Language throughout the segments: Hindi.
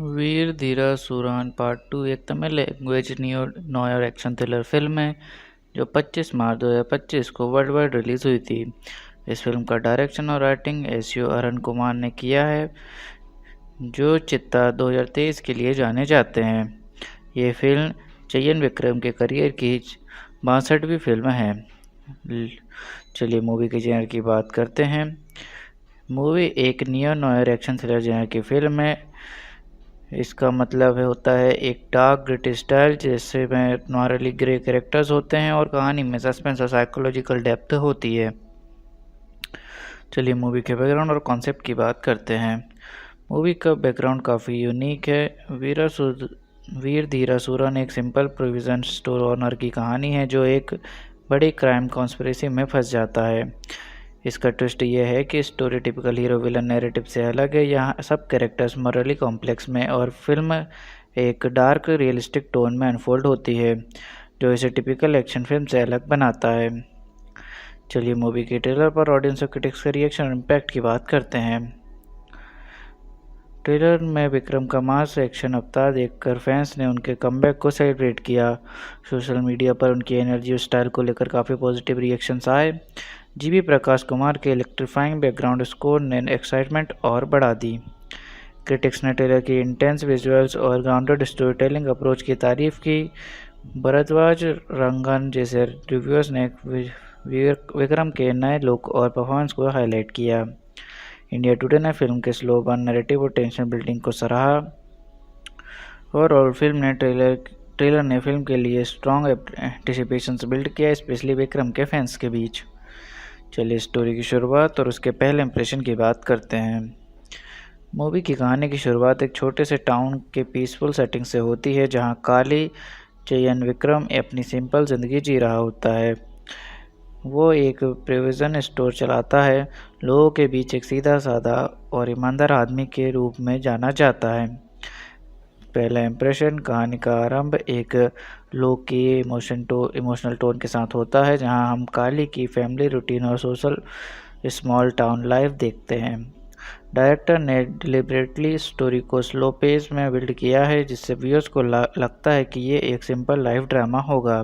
वीर धीरा सुरान पार्ट 2 एक Tamil language neo noir action thriller film है जो 25 मार्च 2025 को वर्ल्ड वाइड रिलीज हुई थी। इस फिल्म का डायरेक्शन और राइटिंग एस.यू. अरुण कुमार ने किया है, जो चित्ता 2023 के लिए जाने जाते हैं। ये फिल्म चयन विक्रम के करियर की 62वीं फिल्म है। चलिए मूवी के जेनर की बात करते हैं। मूवी एक neo noir action thriller genre की फिल्म है। इसका मतलब होता है एक डार्क ग्रिटी स्टाइल जैसे में नॉर्मली ग्रे कैरेक्टर्स होते हैं और कहानी में सस्पेंस और साइकोलॉजिकल डेप्थ होती है। चलिए मूवी के बैकग्राउंड और कॉन्सेप्ट की बात करते हैं। मूवी का बैकग्राउंड काफ़ी यूनिक है। वीर धीरा सुरन एक सिंपल प्रोविजन स्टोर ओनर की कहानी है जो एक बड़ी क्राइम कॉन्स्पिरेसी में फंस जाता है। इसका ट्विस्ट यह है कि story typical hero villain narrative से अलग है। यहाँ सब कैरेक्टर्स मॉरली कॉम्प्लेक्स में और फिल्म एक डार्क रियलिस्टिक टोन में अनफोल्ड होती है, जो इसे टिपिकल एक्शन फिल्म से अलग बनाता है। चलिए मूवी के ट्रेलर पर ऑडियंस और क्रिटिक्स का रिएक्शन और इम्पैक्ट की बात करते हैं। ट्रेलर में विक्रम का मास एक्शन अवतार देखकर फैंस ने उनके कमबैक को सेलिब्रेट किया। सोशल मीडिया पर उनकी एनर्जी और स्टाइल को लेकर काफ़ी पॉजिटिव रिएक्शंस आए। जीवी प्रकाश कुमार के इलेक्ट्रीफाइंग बैकग्राउंड स्कोर ने एक्साइटमेंट और बढ़ा दी। क्रिटिक्स ने ट्रेलर की इंटेंस विजुअल्स और ग्राउंडेड स्टोरी टेलिंग अप्रोच की तारीफ की। भरद्वाज रंगन जैसे रिव्यूअर्स ने विक्रम के नए लुक और परफॉर्मेंस को हाईलाइट किया। इंडिया टुडे ने फिल्म के स्लो बर्न नैरेटिव और टेंशन बिल्डिंग को सराहा। और ट्रेलर ने फिल्म के लिए स्ट्रॉन्ग एंटिसिपेशंस बिल्ड किया, स्पेशली विक्रम के फैंस के बीच। चलिए स्टोरी की शुरुआत और उसके पहले इंप्रेशन की बात करते हैं। मूवी की कहानी की शुरुआत एक छोटे से टाउन के पीसफुल सेटिंग से होती है, जहां काली चयन विक्रम अपनी सिंपल ज़िंदगी जी रहा होता है। वो एक प्रोविज़न स्टोर चलाता है, लोगों के बीच एक सीधा साधा और ईमानदार आदमी के रूप में जाना जाता है। पहला इंप्रेशन, कहानी का आरंभ एक लोग की इमोशनल टोन के साथ होता है, जहां हम काली की फैमिली रूटीन और सोशल स्मॉल टाउन लाइफ देखते हैं। डायरेक्टर ने डिलिबरेटली स्टोरी को स्लो पेस में बिल्ड किया है, जिससे व्यूअर्स को लगता है कि ये एक सिंपल लाइफ ड्रामा होगा,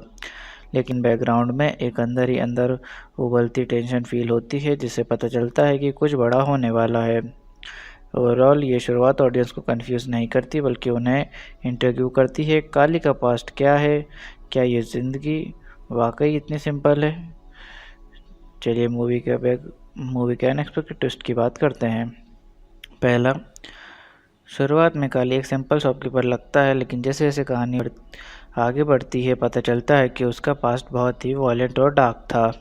लेकिन बैकग्राउंड में एक अंदर ही अंदर उबलती टेंशन फील होती है, जिससे पता चलता है कि कुछ बड़ा होने वाला है। ओवरऑल ये शुरुआत ऑडियंस को कंफ्यूज नहीं करती, बल्कि उन्हें इंटरव्यू करती है। काली का पास्ट क्या है? क्या ये ज़िंदगी वाकई इतनी सिंपल है? चलिए मूवी के अनएक्सपेक्टेड ट्विस्ट की बात करते हैं। पहला, शुरुआत में काली एक सिंपल शॉपकीपर लगता है, लेकिन जैसे जैसे कहानी आगे बढ़ती है पता चलता है कि उसका पास्ट बहुत ही वॉयलेंट और डार्क था।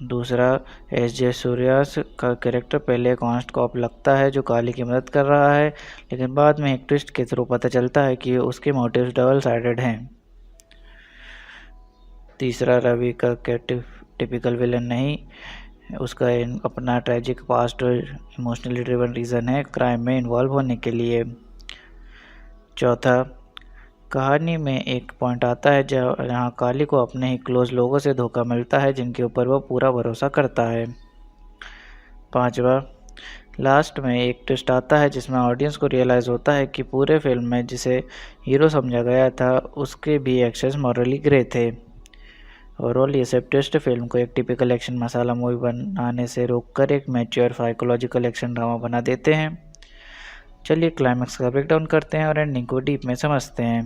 दूसरा, एस.जे. सूर्यास का कैरेक्टर पहले एक ऑनेस्ट कॉप लगता है जो काली की मदद कर रहा है, लेकिन बाद में एक ट्विस्ट के थ्रू पता चलता है कि उसके मोटिव्स डबल साइडेड हैं। तीसरा, रवि का टिपिकल विलन नहीं, उसका अपना ट्रैजिक पास्ट और इमोशनली ड्रिवन रीज़न है क्राइम में इन्वॉल्व होने के लिए। चौथा, कहानी में एक पॉइंट आता है जहाँ काली को अपने ही क्लोज लोगों से धोखा मिलता है, जिनके ऊपर वह पूरा भरोसा करता है। पांचवा, लास्ट में एक ट्विस्ट आता है जिसमें ऑडियंस को रियलाइज़ होता है कि पूरे फिल्म में जिसे हीरो समझा गया था उसके भी एक्शंस मॉरली ग्रे थे। ओवरऑल ये सब ट्विस्ट फिल्म को एक टिपिकल एक्शन मसाला मूवी बनाने से रोककर एक मैच्योर साइकोलॉजिकल एक्शन ड्रामा बना देते हैं। चलिए क्लाइमैक्स का ब्रेकडाउन करते हैं और एंडिंग को डीप में समझते हैं।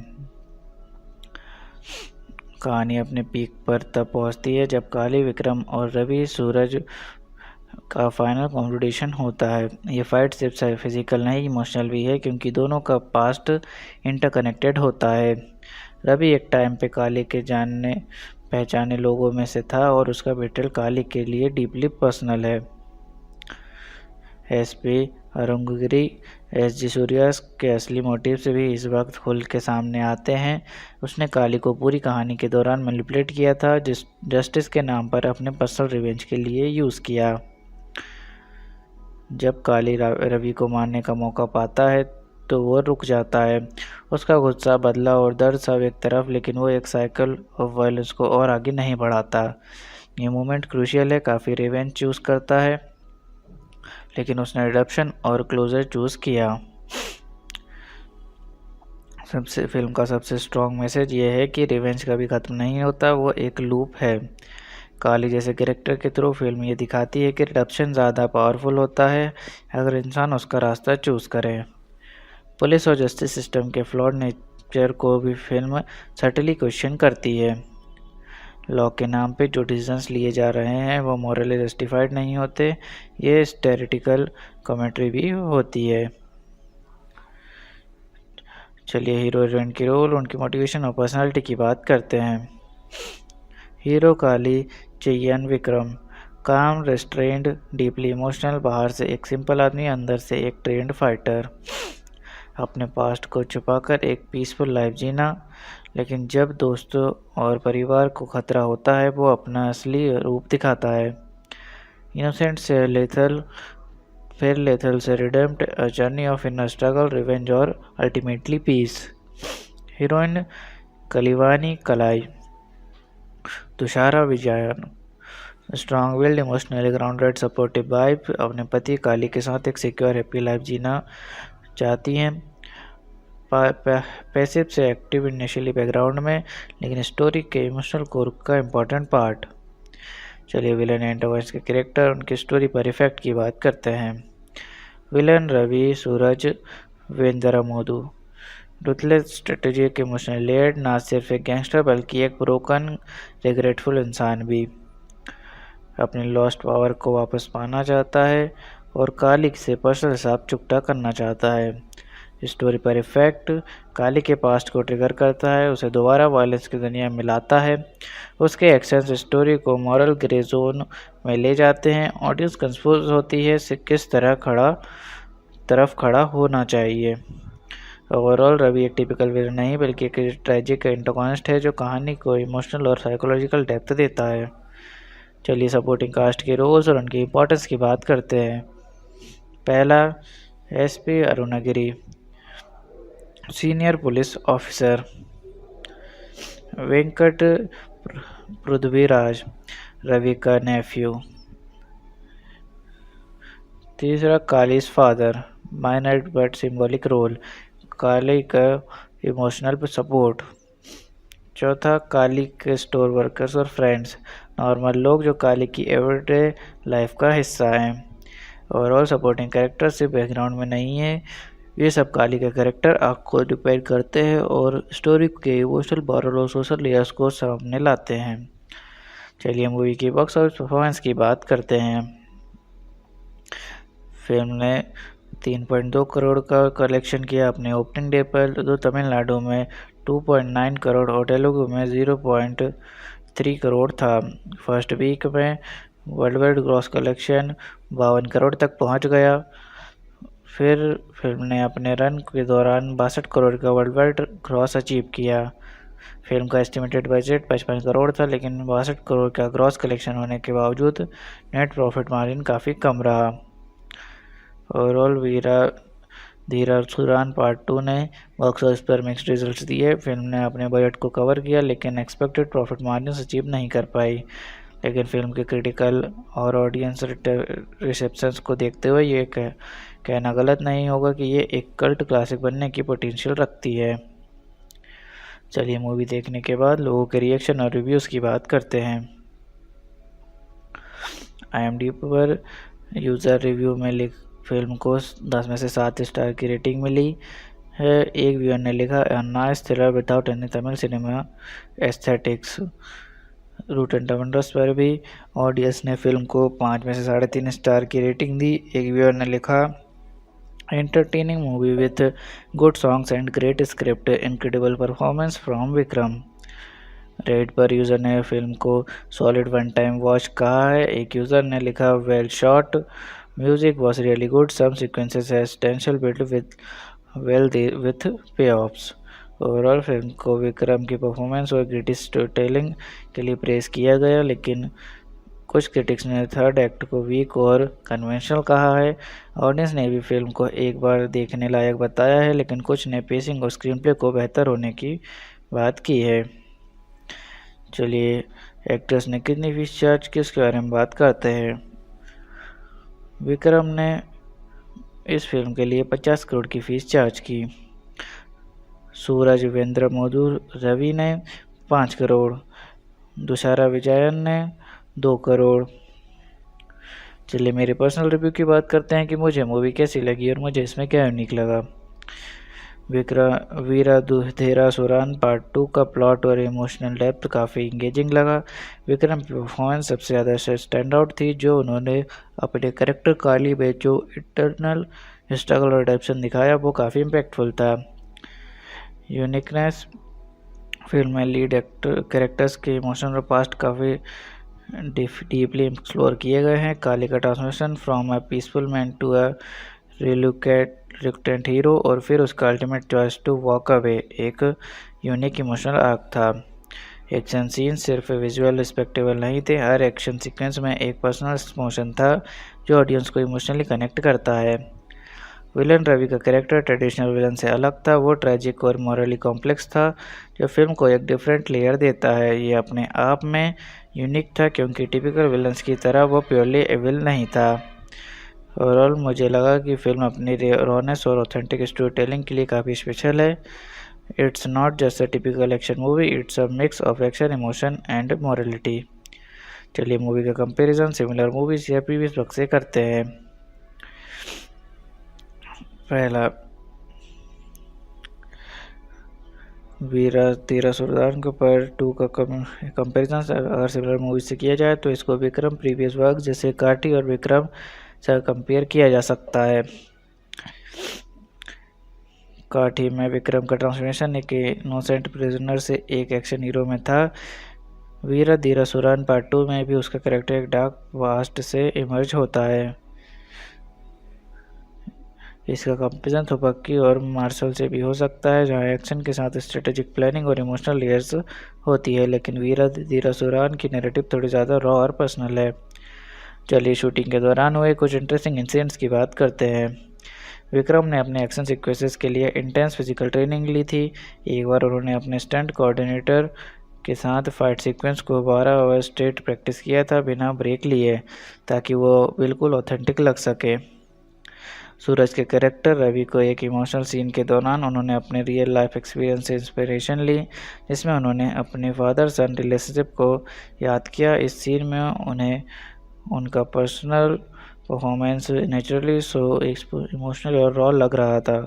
कहानी अपने पीक पर तब पहुंचती है जब काली, विक्रम और रवि सूरज का फाइनल कॉन्फ्रोंटेशन होता है। ये फाइट सिर्फ फिजिकल नहीं, इमोशनल भी है, क्योंकि दोनों का पास्ट इंटरकनेक्टेड होता है। रवि एक टाइम पे काली के जाने पहचाने लोगों में से था और उसका बेट्रेल काली के लिए डीपली पर्सनल है। एस.पी. अरुंगगिरी एस.जी. सूर्यास के असली मोटिव से भी इस वक्त खुल के सामने आते हैं। उसने काली को पूरी कहानी के दौरान मैनिपुलेट किया था, जस्टिस के नाम पर अपने पर्सनल रिवेंज के लिए यूज़ किया। जब काली रवि को मारने का मौका पाता है तो वो रुक जाता है। उसका गुस्सा, बदला और दर्द सब एक तरफ, लेकिन वो एक साइकिल ऑफ वायलेंस को और आगे नहीं बढ़ाता। ये मोमेंट क्रूशियल है। काफ़ी रिवेंज चूज़ करता है, लेकिन उसने रिडेम्पशन और क्लोजर चूज़ किया। फिल्म का सबसे स्ट्रॉन्ग मैसेज ये है कि रिवेंज कभी ख़त्म नहीं होता, वो एक लूप है। काली जैसे कैरेक्टर के थ्रू फिल्म ये दिखाती है कि रिडम्पशन ज़्यादा पावरफुल होता है अगर इंसान उसका रास्ता चूज़ करे। पुलिस और जस्टिस सिस्टम के फ्लॉड नेचर को भी फिल्म सटली क्वेश्चन करती है। लॉ के नाम पे जो डिसीजंस लिए जा रहे हैं वो मॉरली जस्टिफाइड नहीं होते, ये स्टेरिटिकल कमेंट्री भी होती है। चलिए हीरो हीरोइन की रोल, उनकी मोटिवेशन और पर्सनालिटी की बात करते हैं। हीरो काली चयन विक्रम, काम, रेस्ट्रेंड, डीपली इमोशनल, बाहर से एक सिंपल आदमी, अंदर से एक ट्रेंड फाइटर। अपने पास्ट को छुपाकर एक पीसफुल लाइफ जीना, लेकिन जब दोस्तों और परिवार को खतरा होता है वो अपना असली रूप दिखाता है। इनोसेंट से लेथल, फिर लेथल से रिडेम्प्ट, a journey of inner struggle, revenge और ultimately peace. Heroine Kalivani Kalai, Thushara Vijayan, strong willed, emotionally grounded, supportive wife, अपने पति काली के साथ एक सिक्योर हैप्पी लाइफ जीना चाहती हैं। पैसिव से एक्टिव इनिशियली बैकग्राउंड में, लेकिन स्टोरी के इमोशनल कोर का इम्पोर्टेंट पार्ट। चलिए विलन एंटागोनिस्ट के कैरेक्टर, उनकी स्टोरी पर इफेक्ट की बात करते हैं। विलन रवि सूरज वेंद्रमोदू, रुथलेस स्ट्रेटेजिक, इमोशनल लेड, ना सिर्फ एक गैंगस्टर बल्कि एक ब्रोकन रिग्रेटफुल इंसान भी। अपनी लॉस्ट पावर को वापस पाना चाहता है और काली से पर्सनल हिसाब चुकता करना चाहता है। स्टोरी पर इफेक्ट, काली के पास्ट को ट्रिगर करता है, उसे दोबारा वायलेंस की दुनिया में लाता है। उसके एक्शंस स्टोरी को मॉरल ग्रे जोन में ले जाते हैं। ऑडियंस कंफ्यूज होती है किस तरफ खड़ा होना चाहिए। ओवरऑल रवि एक टिपिकल विलन नहीं बल्कि एक ट्रेजिक एंटागोनिस्ट है जो कहानी को इमोशनल और साइकोलॉजिकल डेप्थ देता है। चलिए सपोर्टिंग कास्ट के रोल्स और उनकी इम्पोर्टेंस की बात करते हैं। पहला, SP Arunagiri, senior police officer. Venkat Prithviraj, Ravi का नेफ्यू। तीसरा, Kali's father, minor but symbolic role, Kali का इमोशनल सपोर्ट। चौथा, काली के स्टोर वर्कर्स और फ्रेंड्स, नॉर्मल लोग जो काली की एवरीडे लाइफ का हिस्सा हैं। ओवरऑल सपोर्टिंग कैरेक्टर सिर्फ बैकग्राउंड में नहीं है, ये सब काली के कैरेक्टर आपको डिपेंड करते हैं और स्टोरी के इमोशनल मॉरल और सोशल लेयर्स को सामने लाते हैं। चलिए मूवी की बॉक्स ऑफिस परफॉर्मेंस की बात करते हैं। फिल्म ने 3.2 करोड़ का कलेक्शन किया अपने ओपनिंग डे पर, तो तमिलनाडु में 2.9 करोड़ और तेलुगु में 0.3 करोड़ था। फर्स्ट वीक में world wide gross collection 52 crore तक पहुंच गया। फिर फिल्म ने अपने रन के दौरान 62 करोड़ का वर्ल्ड वाइड ग्रॉस अचीव किया। फिल्म का एस्टिमेटेड बजट 55 करोड़ था, लेकिन 62 करोड़ का ग्रॉस कलेक्शन होने के बावजूद नेट प्रॉफिट मार्जिन काफ़ी कम रहा। ओवरऑल धीरा सुरान पार्ट 2 ने बॉक्स ऑफिस पर मिक्स्ड रिजल्ट्स दिए। फिल्म ने अपने बजट को कवर किया लेकिन एक्सपेक्टेड प्रॉफिट मार्जिन अचीव नहीं कर पाई। लेकिन फिल्म के क्रिटिकल और ऑडियंस रिसेप्शंस को देखते हुए ये कहना गलत नहीं होगा कि ये एक कल्ट क्लासिक बनने की पोटेंशियल रखती है। चलिए मूवी देखने के बाद लोगों के रिएक्शन और रिव्यूज़ की बात करते हैं। IMDb पर यूज़र रिव्यू में फिल्म को 10 में से 7 स्टार की रेटिंग मिली है। एक व्यूअर ने लिखा, "a nice thriller without any Tamil cinema aesthetics". Routine tomatoes पर भी ऑडियंस ने फिल्म को 5 में से 3.5 स्टार की रेटिंग दी। एक व्यूअर ने लिखा, "entertaining movie with good songs and great script, incredible performance from Vikram". Red पर यूज़र ने फिल्म को सॉलिड वन टाइम वॉच कहा है। एक यूज़र ने लिखा, "well shot, music was really good, some sequences has tension build with पे ऑफ्स"। ओवरऑल फिल्म को विक्रम की परफॉर्मेंस और ग्रिटी स्टोरी टेलिंग के लिए प्रेस किया गया, लेकिन कुछ क्रिटिक्स ने थर्ड एक्ट को वीक और कन्वेंशनल कहा है। ऑडियंस ने भी फिल्म को एक बार देखने लायक बताया है, लेकिन कुछ ने पेसिंग और स्क्रीन प्ले को बेहतर होने की बात की है। चलिए एक्ट्रेस ने कितनी फीस चार्ज की उसके बारे में बात करते हैं। विक्रम ने इस फिल्म के लिए 50 करोड़ की फीस चार्ज की। सूरज वेंद्र मोदूर रवि ने 5 करोड़, दुशारा विजयन ने 2 करोड़। चलिए मेरे पर्सनल रिव्यू की बात करते हैं कि मुझे मूवी कैसी लगी और मुझे इसमें क्या यूनिक लगा। वीराधीरासुरान पार्ट 2 का प्लॉट और इमोशनल डेप्थ काफ़ी इंगेजिंग लगा। विक्रम की परफॉर्मेंस सबसे ज़्यादा स्टैंड आउट थी। जो उन्होंने अपने करेक्टर काली में जो इंटरनल स्ट्रगल और एडेप्शन दिखाया वो काफ़ी इम्पैक्टफुल था। यूनिकनेस, फिल्म में लीड कैरेक्टर्स के इमोशनल और पास्ट काफ़ी डीपली एक्सप्लोर किए गए हैं। काली का transformation from a peaceful man to a reluctant hero और फिर उसका ultimate choice to walk away एक यूनिक इमोशनल आर्क था। एक्शन सीन सिर्फ विजुअल रिस्पेक्टेबल नहीं थे, हर एक्शन सीक्वेंस में एक पर्सनल इमोशन था जो ऑडियंस को इमोशनली कनेक्ट करता है। विलन रवि का कैरेक्टर ट्रेडिशनल विलन से अलग था। वो ट्रैजिक और मॉरली कॉम्प्लेक्स था जो फिल्म को एक डिफरेंट लेयर देता है। ये अपने आप में यूनिक था क्योंकि टिपिकल विलन्स की तरह वो प्योरली एविल नहीं था। ओवरऑल मुझे लगा कि फिल्म अपनी रॉनेस और ऑथेंटिक स्टोरी टेलिंग के लिए काफ़ी स्पेशल है। It's not just a typical action movie, it's a mix of action, emotion and morality. चलिए मूवी का कंपैरिजन सिमिलर मूवीज या प्रीवियस वक्त से करते हैं। पहला, वीराधीरासुरान के ऊपर 2 का कंपैरिजन अगर सिमिलर मूवी से किया जाए तो इसको विक्रम प्रीवियस वर्क जैसे काटी और विक्रम से कंपेयर किया जा सकता है। काठी में विक्रम का ट्रांसफॉर्मेशन एक इनोसेंट प्रिजनर से एक एक्शन हीरो में था। वीराधीरासुरान पार्ट 2 में भी उसका कैरेक्टर एक डार्क पास्ट से इमर्ज होता है। इसका कंपेरिजन थोपक्की और मार्शल से भी हो सकता है जहां एक्शन के साथ स्ट्रेटेजिक प्लानिंग और इमोशनल लेयर्स होती है, लेकिन वीराधीरासुरान की नैरेटिव थोड़ी ज़्यादा रॉ और पर्सनल है। चलिए शूटिंग के दौरान हुए कुछ इंटरेस्टिंग इंसिडेंट्स की बात करते हैं। विक्रम ने अपने एक्शन सीक्वेंसेस के लिए इंटेंस फिजिकल ट्रेनिंग ली थी। एक बार उन्होंने अपने स्टंट कोऑर्डिनेटर के साथ फाइट सीक्वेंस को 12 आवर स्ट्रेट प्रैक्टिस किया था बिना ब्रेक लिए, ताकि वो बिल्कुल ऑथेंटिक लग सके। सूरज के कैरेक्टर रवि को एक इमोशनल सीन के दौरान उन्होंने अपने रियल लाइफ एक्सपीरियंस से इंस्पिरेशन ली, जिसमें उन्होंने अपने फादर सन रिलेशनशिप को याद किया। इस सीन में उन्हें उनका personal performance naturally so emotional और रॉ लग रहा था।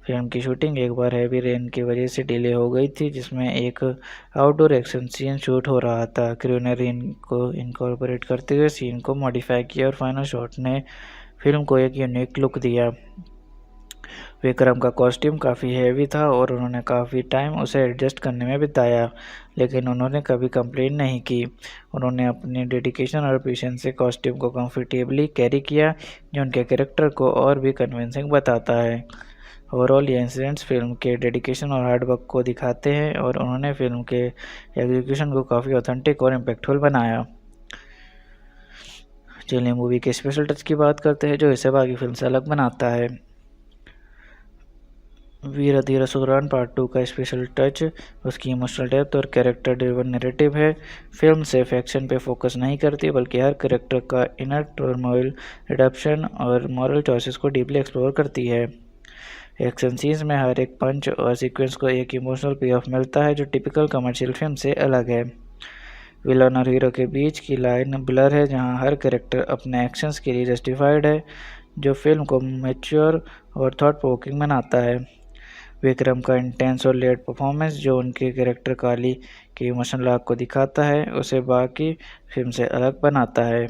फिल्म की शूटिंग एक बार हैवी रेन की वजह से डिले हो गई थी, जिसमें एक आउटडोर एक्शन सीन शूट हो रहा था। क्रू ने रेन को इनकॉर्पोरेट करते हुए सीन को मॉडिफाई किया और फाइनल शॉट ने फिल्म को एक यूनिक लुक दिया। विक्रम का कॉस्ट्यूम काफ़ी हैवी था और उन्होंने काफ़ी टाइम उसे एडजस्ट करने में बिताया, लेकिन उन्होंने कभी कंप्लेन नहीं की। उन्होंने अपनी डेडिकेशन और पेशेंस से कॉस्ट्यूम को कंफर्टेबली कैरी किया, जो उनके कैरेक्टर को और भी कन्विंसिंग बताता है। ओवरऑल ये इंसिडेंट्स फिल्म के डेडिकेशन और हार्डवर्क को दिखाते हैं और उन्होंने फिल्म के एग्जीक्यूशन को काफ़ी ऑथेंटिक और इम्पैक्टफुल बनाया। चलिए मूवी के स्पेशल टच की बात करते हैं जो इसे बाकी फिल्म से अलग बनाता है। वीराधीरासुरान पार्ट 2 का स्पेशल टच उसकी इमोशनल डेप्थ और कैरेक्टर ड्रिवन नैरेटिव है। फिल्म सिर्फ एक्शन पे फोकस नहीं करती बल्कि हर कैरेक्टर का इनर टर्मोइल, रिडेम्पशन और मॉरल चॉइसेस को डीपली एक्सप्लोर करती है। एक्शन सीन्स में हर एक पंच और सीक्वेंस को एक इमोशनल पे ऑफ मिलता है जो टिपिकल कमर्शियल फिल्म से अलग है। विलन और हीरो के बीच की लाइन ब्लर है, जहां हर कैरेक्टर अपने एक्शंस के लिए जस्टिफाइड है, जो फिल्म को मैच्योर और थॉट प्रोवोकिंग बनाता है। विक्रम का इंटेंस और लेयर्ड परफॉर्मेंस जो उनके कैरेक्टर काली के इमोशनल आर्क को दिखाता है, उसे बाकी फिल्म से अलग बनाता है।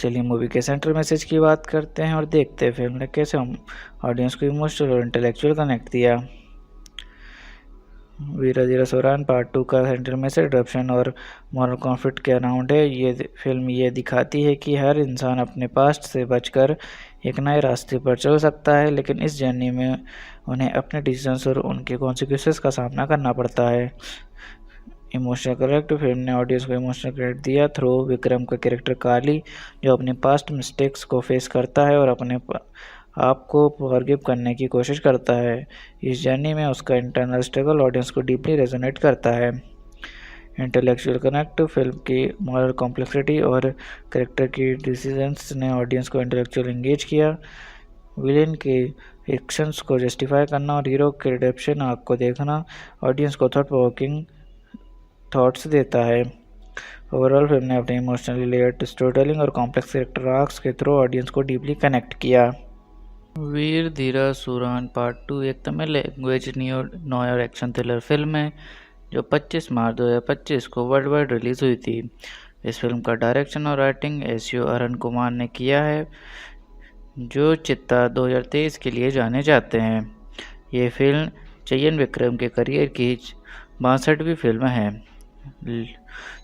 चलिए मूवी के सेंट्रल मैसेज की बात करते हैं और देखते हैं फिल्म ने कैसे ऑडियंस को इमोशनल और इंटेलेक्चुअल कनेक्ट दिया। वीराधीरासुरान पार्ट 2 का सेंट्रल मैसेज रिडेम्पशन और मॉरल कॉन्फ्लिक्ट के अराउंड है। ये फिल्म ये दिखाती है कि हर इंसान अपने पास्ट से बचकर एक नए रास्ते पर चल सकता है, लेकिन इस जर्नी में उन्हें अपने डिसीजंस और उनके कॉन्सिक्वेंसेस का सामना करना पड़ता है। इमोशनल कनेक्ट, फिल्म ने ऑडियंस को इमोशनल कनेक्ट दिया थ्रू विक्रम का कैरेक्टर काली, जो अपने पास्ट मिस्टेक्स को फेस करता है और अपने आप को फॉरगिव करने की कोशिश करता है। इस जर्नी में उसका इंटरनल स्ट्रगल ऑडियंस को डीपली रेजोनेट करता है। इंटेलेक्चुअल कनेक्ट, फिल्म की मॉरल कॉम्प्लेक्सिटी और कैरेक्टर की डिसीजंस ने ऑडियंस को इंटेलेक्चुअल एंगेज किया। विलेन के एक्शंस को जस्टिफाई करना और हीरो के रिडेम्पशन आर्क को देखना ऑडियंस को थॉट प्रोवोकिंग थॉट्स देता है। ओवरऑल फिल्म ने अपनी इमोशनली लेयर्ड स्टोरी टेलिंग और कॉम्प्लेक्स कैरेक्टर आर्क्स के थ्रू ऑडियंस को डीपली कनेक्ट किया। वीर धीरा सुरान पार्ट 2 एक Tamil language noir action thriller film है जो 25 मार्च 2025 को वर्ल्ड वाइड रिलीज़ हुई थी। इस फिल्म का डायरेक्शन और राइटिंग एस.यू. अरुण कुमार ने किया है, जो चित्ता 2023 के लिए जाने जाते हैं। ये फिल्म चयन विक्रम के करियर की 62वीं फिल्म है।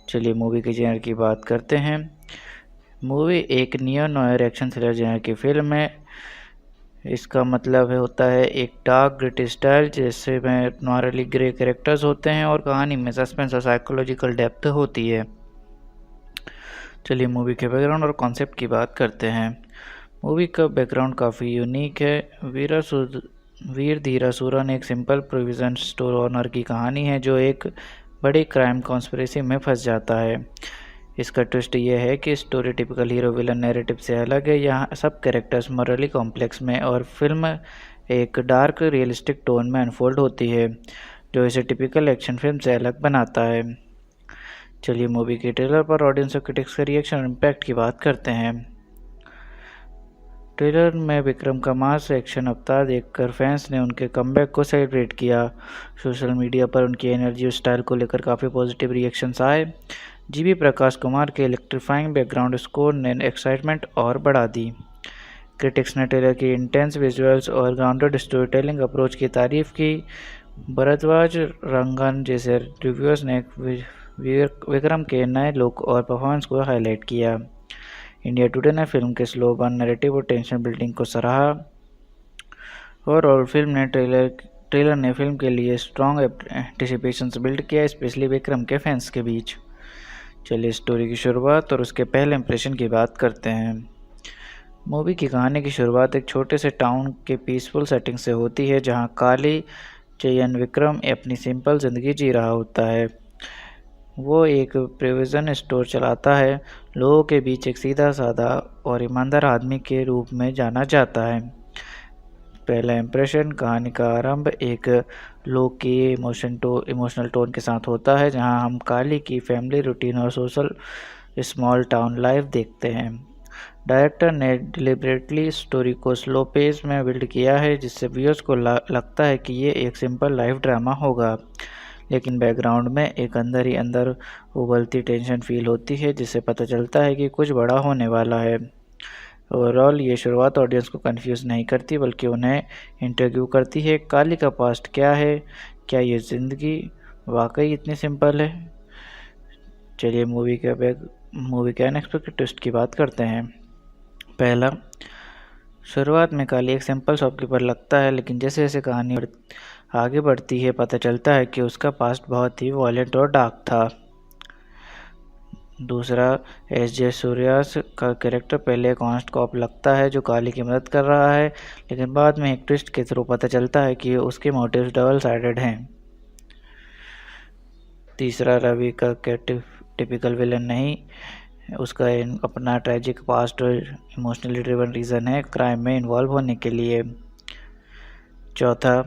चलिए मूवी के जेनर की बात करते हैं। मूवी एक neo noir action thriller genre की फिल्म है। इसका मतलब होता है एक डार्क ग्रिटी स्टाइल जैसे में नॉर्मली ग्रे कैरेक्टर्स होते हैं और कहानी में सस्पेंस और साइकोलॉजिकल डेप्थ होती है। चलिए मूवी के बैकग्राउंड और कॉन्सेप्ट की बात करते हैं। मूवी का बैकग्राउंड काफ़ी यूनिक है। वीर धीरा सुरन एक सिंपल प्रोविजन स्टोर ओनर की कहानी है जो एक बड़ी क्राइम कॉन्स्पिरेसी में फंस जाता है। इसका ट्विस्ट ये है कि story typical hero villain narrative से अलग है। यहाँ सब कैरेक्टर्स मॉरली कॉम्प्लेक्स में और फिल्म एक डार्क रियलिस्टिक टोन में अनफोल्ड होती है, जो इसे टिपिकल एक्शन फिल्म से अलग बनाता है। चलिए मूवी के ट्रेलर पर ऑडियंस और क्रिटिक्स के रिएक्शन और इम्पैक्ट की बात करते हैं। ट्रेलर में विक्रम का मास एक्शन अवतार देखकर फैंस ने उनके कमबैक को सेलिब्रेट किया। सोशल मीडिया पर उनकी एनर्जी और स्टाइल को लेकर काफ़ी पॉजिटिव रिएक्शंस आए। जीवी प्रकाश कुमार के इलेक्ट्रीफाइंग बैकग्राउंड स्कोर ने एक्साइटमेंट और बढ़ा दी। क्रिटिक्स ने ट्रेलर की इंटेंस विजुअल्स और ग्राउंडेड स्टोरी टेलिंग अप्रोच की तारीफ की। भरद्वाज रंगन जैसे रिव्यूअर्स ने विक्रम के नए लुक और परफॉर्मेंस को हाईलाइट किया। इंडिया टुडे ने फिल्म के स्लो बर्न नैरेटिव और टेंशन बिल्डिंग को सराहा। और ट्रेलर ने फिल्म के लिए स्ट्रॉन्ग एंटिसिपेशंस बिल्ड किया, स्पेशली विक्रम के फैंस के बीच। चलिए स्टोरी की शुरुआत और उसके पहले इंप्रेशन की बात करते हैं। मूवी की कहानी की शुरुआत एक छोटे से टाउन के पीसफुल सेटिंग से होती है, जहां काली चयन विक्रम अपनी सिंपल ज़िंदगी जी रहा होता है। वो एक प्रोविज़न स्टोर चलाता है, लोगों के बीच एक सीधा साधा और ईमानदार आदमी के रूप में जाना जाता है। पहला इंप्रेशन कहानी का आरंभ एक लोग की इमोशनल टोन के साथ होता है, जहां हम काली की फैमिली रूटीन और सोशल स्मॉल टाउन लाइफ देखते हैं। डायरेक्टर ने डिलिबरेटली स्टोरी को स्लो पेस में बिल्ड किया है, जिससे व्यूअर्स को लगता है कि ये एक सिंपल लाइफ ड्रामा होगा, लेकिन बैकग्राउंड में एक अंदर ही अंदर उबलती टेंशन फील होती है, जिससे पता चलता है कि कुछ बड़ा होने वाला है। ओवरऑल ये शुरुआत ऑडियंस को कंफ्यूज नहीं करती, बल्कि उन्हें इंटरव्यू करती है। काली का पास्ट क्या है, क्या ये ज़िंदगी वाकई इतनी सिंपल है। चलिए मूवी के अनएक्सपेक्टेड ट्विस्ट की बात करते हैं। पहला, शुरुआत में काली एक सिंपल शॉपकीपर लगता है, लेकिन जैसे जैसे कहानी आगे बढ़ती है पता चलता है कि उसका पास्ट बहुत ही वॉयलेंट और डार्क था। दूसरा, एस.जे. सूर्यास का कैरेक्टर पहले एक ऑनेस्ट कॉप लगता है जो काली की मदद कर रहा है, लेकिन बाद में एक ट्विस्ट के थ्रू पता चलता है कि उसके मोटिव्स डबल साइडेड हैं। तीसरा, रवि का टिपिकल विलन नहीं, उसका अपना ट्रैजिक पास्ट और इमोशनली ड्रिवन रीज़न है क्राइम में इन्वॉल्व होने के लिए। चौथा,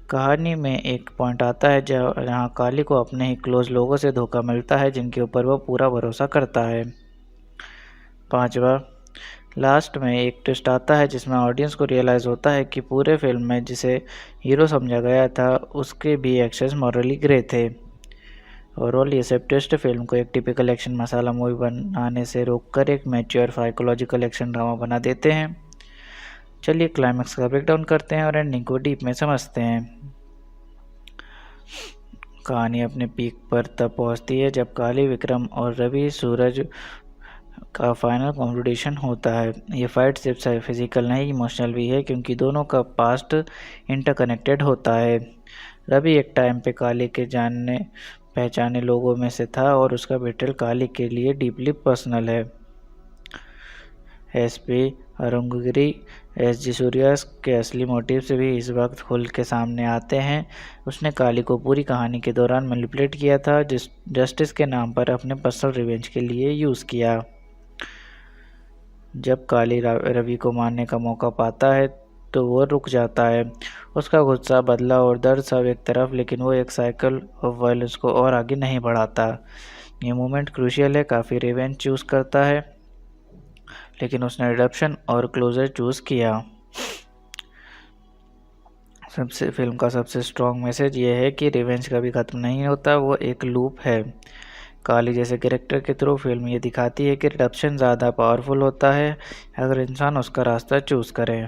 कहानी में एक पॉइंट आता है जहाँ काली को अपने ही क्लोज लोगों से धोखा मिलता है, जिनके ऊपर वो पूरा भरोसा करता है। पांचवा, लास्ट में एक ट्विस्ट आता है जिसमें ऑडियंस को रियलाइज़ होता है कि पूरे फिल्म में जिसे हीरो समझा गया था उसके भी एक्शंस मॉरली ग्रे थे। ओवरऑल ये सब ट्विस्ट फिल्म को एक टिपिकल एक्शन मसाला मूवी बनाने से रोककर एक मैच्योर साइकोलॉजिकल एक्शन ड्रामा बना देते हैं। चलिए क्लाइमैक्स का ब्रेकडाउन करते हैं और एंडिंग को डीप में समझते हैं। कहानी अपने पीक पर तब पहुंचती है जब काली, विक्रम और रवि सूरज का फाइनल कॉन्फ्रोंटेशन होता है। ये फाइट सिर्फ फिजिकल नहीं, इमोशनल भी है, क्योंकि दोनों का पास्ट इंटरकनेक्टेड होता है। रवि एक टाइम पे काली के जाने पहचाने लोगों में से था और उसका बेट्रेल काली के लिए डीपली पर्सनल है। एस.पी. अरुंगगिरी एस.जी. सूर्यास के असली मोटिव से भी इस वक्त खुल के सामने आते हैं। उसने काली को पूरी कहानी के दौरान मैनिपुलेट किया था, जस्टिस के नाम पर अपने पर्सनल रिवेंज के लिए यूज़ किया। जब काली रवि को मारने का मौका पाता है तो वो रुक जाता है। उसका गुस्सा, बदला और दर्द सब एक तरफ, लेकिन वो एक साइकिल ऑफ वायलेंस को और आगे नहीं बढ़ाता। ये मोमेंट क्रूशियल है। काफ़ी रिवेंज चूज़ करता है, लेकिन उसने रिडम्पशन और क्लोजर चूज़ किया। फिल्म का सबसे स्ट्रॉन्ग मैसेज ये है कि रिवेंज कभी ख़त्म नहीं होता, वो एक लूप है। काली जैसे कैरेक्टर के थ्रू फिल्म ये दिखाती है कि रिडम्पशन ज़्यादा पावरफुल होता है अगर इंसान उसका रास्ता चूज़ करे।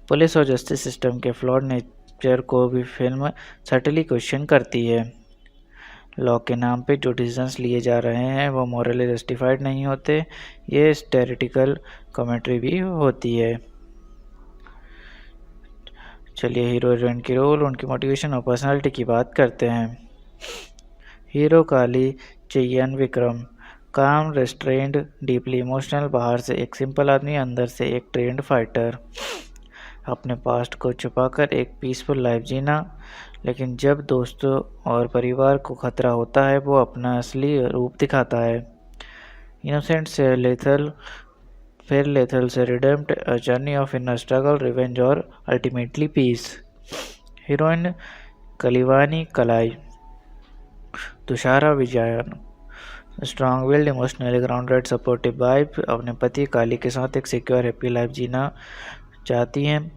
पुलिस और जस्टिस सिस्टम के फ्लॉड नेचर को भी फिल्म सटली क्वेश्चन करती है। लॉ के नाम पे जो डिसीजंस लिए जा रहे हैं वो मॉरली जस्टिफाइड नहीं होते। ये स्टेरिटिकल कमेंट्री भी होती है। चलिए हीरो हीरोइन की रोल, उनकी मोटिवेशन और पर्सनालिटी की बात करते हैं। हीरो काली चयन विक्रम, काम, रेस्ट्रेंड, डीपली इमोशनल, बाहर से एक सिंपल आदमी, अंदर से एक ट्रेंड फाइटर। अपने पास्ट को छुपाकर एक पीसफुल लाइफ जीना, लेकिन जब दोस्तों और परिवार को खतरा होता है वो अपना असली रूप दिखाता है। इनोसेंट से लेथल, फिर लेथल से redeemed, a journey of inner struggle, revenge और ultimately peace. Heroine Kalivani Kalai, Thushara Vijayan, strong willed, emotionally grounded, supportive wife, अपने पति काली के साथ एक सिक्योर हैप्पी लाइफ जीना चाहती हैं।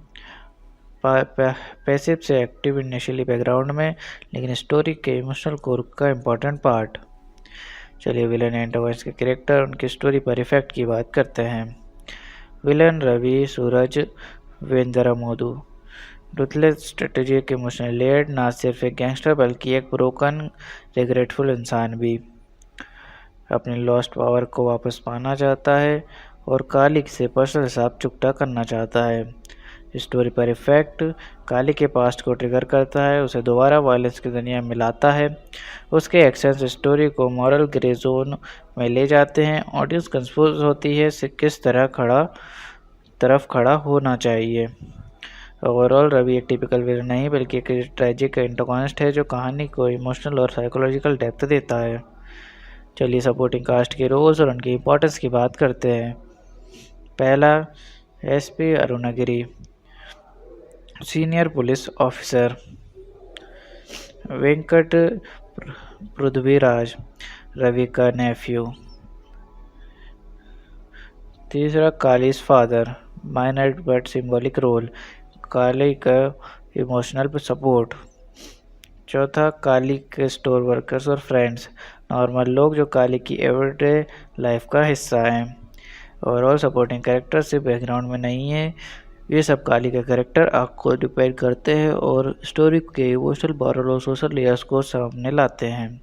पैसिव से एक्टिव इनिशियली बैकग्राउंड में, लेकिन स्टोरी के इमोशनल कोर का इम्पोर्टेंट पार्ट। चलिए विलन एंटागोनिस्ट के कैरेक्टर, उनकी स्टोरी पर इफेक्ट की बात करते हैं। विलन रवि सूरज वेंद्रमोदू, रूथलेस स्ट्रेटेजिक, इमोशनल लेयर्ड, ना सिर्फ एक गैंगस्टर बल्कि एक ब्रोकन रिग्रेटफुल इंसान भी। अपनी लॉस्ट पावर को वापस पाना चाहता है और काली से पर्सनल हिसाब चुकता करना चाहता है। स्टोरी पर इफेक्ट, काली के पास्ट को ट्रिगर करता है, उसे दोबारा वायलेंस की दुनिया में लाता है। उसके एक्शंस स्टोरी को मॉरल ग्रे जोन में ले जाते हैं। ऑडियंस कंफ्यूज होती है किस तरफ खड़ा होना चाहिए। ओवरऑल रवि एक टिपिकल विलन नहीं बल्कि एक ट्रेजिक एंटागोनिस्ट है जो कहानी को इमोशनल और साइकोलॉजिकल डेप्थ देता है। चलिए सपोर्टिंग कास्ट के रोल्स और उनकी इम्पोर्टेंस की बात करते हैं। पहला, SP Arunagiri, senior police officer. Venkat Prithviraj, Ravi का नेफ्यू। तीसरा, Kali's father, minor but symbolic role, Kali का इमोशनल सपोर्ट। चौथा, काली के स्टोर वर्कर्स और फ्रेंड्स, नॉर्मल लोग जो काली की एवरीडे लाइफ का हिस्सा हैं। ओवरऑल सपोर्टिंग कैरेक्टर सिर्फ बैकग्राउंड में नहीं है, ये सब काली के कैरेक्टर आपको डिपेंड करते हैं और स्टोरी के इमोशनल, मॉरल और सोशल लेयर्स को सामने लाते हैं।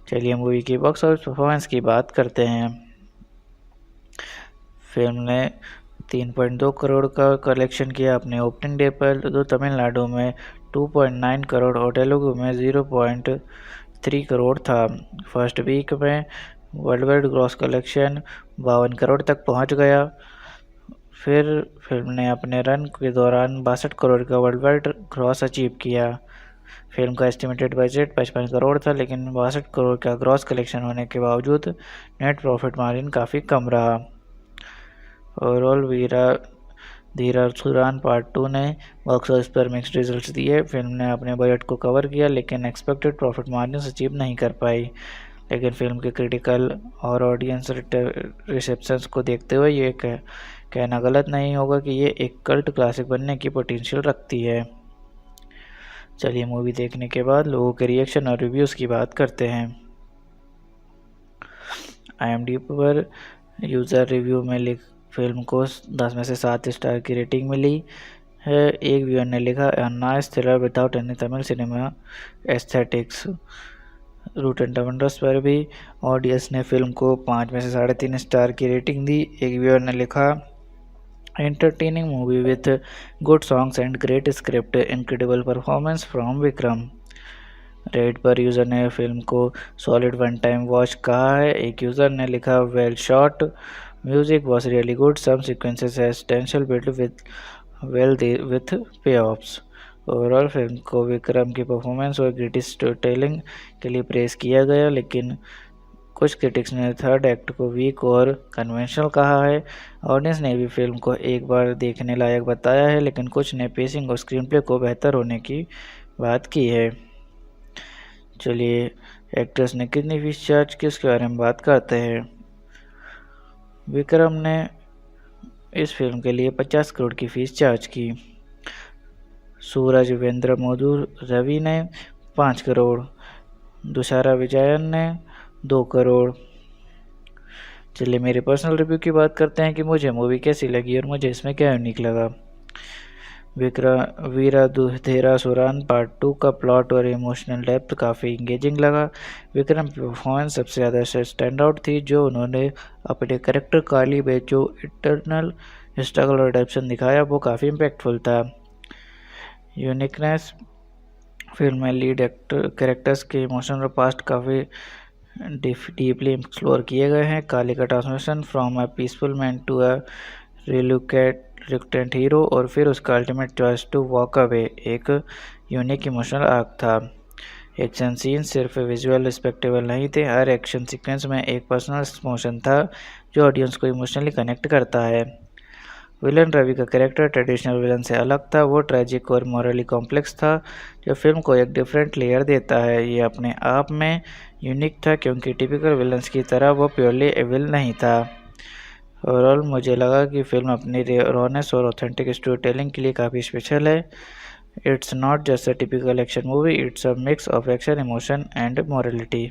चलिए मूवी की बॉक्स ऑफिस परफॉर्मेंस की बात करते हैं। फिल्म ने 3.2 करोड़ का कलेक्शन किया अपने ओपनिंग डे पर, तो तमिलनाडु में 2.9 करोड़ और तेलुगु में 0.3 करोड़ था। फर्स्ट वीक में world wide gross collection 52 crore तक पहुंच गया। फिर फिल्म ने अपने रन के दौरान 62 करोड़ का वर्ल्ड वाइड ग्रॉस अचीव किया। फिल्म का एस्टिमेटेड बजट 55 करोड़ था, लेकिन 62 करोड़ का ग्रॉस कलेक्शन होने के बावजूद नेट प्रॉफिट मार्जिन काफ़ी कम रहा। ओवरऑल वीरा धीरा सुरान पार्ट 2 ने बॉक्स ऑफिस पर मिक्स्ड रिजल्ट्स दिए। फिल्म ने अपने बजट को कवर किया, लेकिन एक्सपेक्टेड प्रॉफिट मार्जिन अचीव नहीं कर पाई। लेकिन फिल्म के क्रिटिकल और ऑडियंस रिसेप्शंस को देखते हुए ये कहना गलत नहीं होगा कि ये एक कल्ट क्लासिक बनने की पोटेंशियल रखती है। चलिए मूवी देखने के बाद लोगों के रिएक्शन और रिव्यूज़ की बात करते हैं। IMDb पर यूज़र रिव्यू में फिल्म को 10 में से 7 स्टार की रेटिंग मिली है। एक व्यूअर ने लिखा, a nice thriller without any Tamil cinema aesthetics. Routine tomatoes पर भी ऑडियंस ने फिल्म को 5 में से 3.5 स्टार की रेटिंग दी। एक व्यूअर ने लिखा, entertaining movie with good songs and great script, incredible performance from Vikram. Reddit पर यूज़र ने फिल्म को सॉलिड वन टाइम वॉच कहा है। एक यूज़र ने लिखा, well shot, music was really good, some sequences has tension build with पे ऑफ्स। ओवरऑल फिल्म को विक्रम की परफॉर्मेंस और ग्रेटी स्टोरी टेलिंग के लिए प्रेस किया गया, लेकिन कुछ क्रिटिक्स ने थर्ड एक्ट को वीक और कन्वेंशनल कहा है। ऑडियंस ने भी फिल्म को एक बार देखने लायक बताया है, लेकिन कुछ ने पेसिंग और स्क्रीन प्ले को बेहतर होने की बात की है। चलिए एक्ट्रेस ने कितनी फीस चार्ज की उसके बारे में बात करते हैं। विक्रम ने इस फिल्म के लिए 50 करोड़ की फीस चार्ज की। सूरज वेंद्र मधुर रवि ने 5 करोड़, दुशारा विजयन ने 2 करोड़। चलिए मेरे पर्सनल रिव्यू की बात करते हैं कि मुझे मूवी कैसी लगी और मुझे इसमें क्या यूनिक लगा। वीराधीरासुरान पार्ट 2 का प्लॉट और इमोशनल डेप्थ काफ़ी इंगेजिंग लगा। विक्रम की परफॉर्मेंस सबसे ज़्यादा स्टैंड आउट थी। जो उन्होंने अपने करेक्टर काली में जो इंटरनल स्ट्रगल और एडेप्शन दिखाया वो काफ़ी इम्पैक्टफुल था। यूनिकनेस, फिल्म में लीड कैरेक्टर्स के इमोशनल और पास्ट काफ़ी डीपली एक्सप्लोर किए गए हैं। काली का transformation from a peaceful man to a reluctant hero और फिर उसका ultimate choice to walk away एक यूनिक इमोशनल आर्क था। एक्शन सीन सिर्फ विजुअल रिस्पेक्टेबल नहीं थे, हर एक्शन सीक्वेंस में एक पर्सनल इमोशन था जो ऑडियंस को इमोशनली कनेक्ट करता है। विलन रवि का कैरेक्टर ट्रेडिशनल विलन से अलग था, वो ट्रैजिक और मॉरली कॉम्प्लेक्स था जो फिल्म को एक डिफरेंट लेयर देता है। ये अपने आप में यूनिक था क्योंकि टिपिकल विलन्स की तरह वो प्योरली एविल नहीं था। ओवरऑल मुझे लगा कि फिल्म अपनी रॉनेस और ऑथेंटिक स्टोरी टेलिंग के लिए काफ़ी स्पेशल है। It's not just a typical action movie, it's a mix of action, emotion and morality.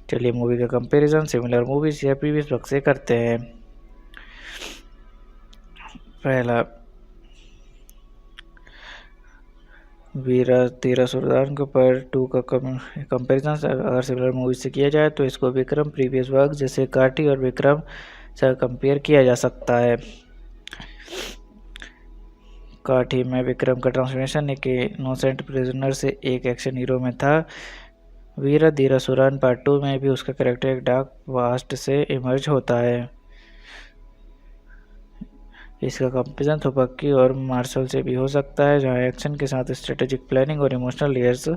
चलिए मूवी का कंपैरिजन सिमिलर मूवीज या प्रीवियस वर्क से करते हैं। पहला, वीराधीरासुरान के ऊपर 2 का कंपैरिजन अगर सिमिलर मूवी से किया जाए तो इसको विक्रम प्रीवियस वर्क जैसे काटी और विक्रम से कंपेयर किया जा सकता है। काठी में विक्रम का ट्रांसफॉर्मेशन एक इनोसेंट प्रिजनर से एक एक्शन हीरो में था। वीराधीरासुरान पार्ट 2 में भी उसका कैरेक्टर एक डार्क पास्ट से इमर्ज होता है। इसका कंपेरिजन थोपक्की और मार्शल से भी हो सकता है, जहां एक्शन के साथ स्ट्रेटेजिक प्लानिंग और इमोशनल लेयर्स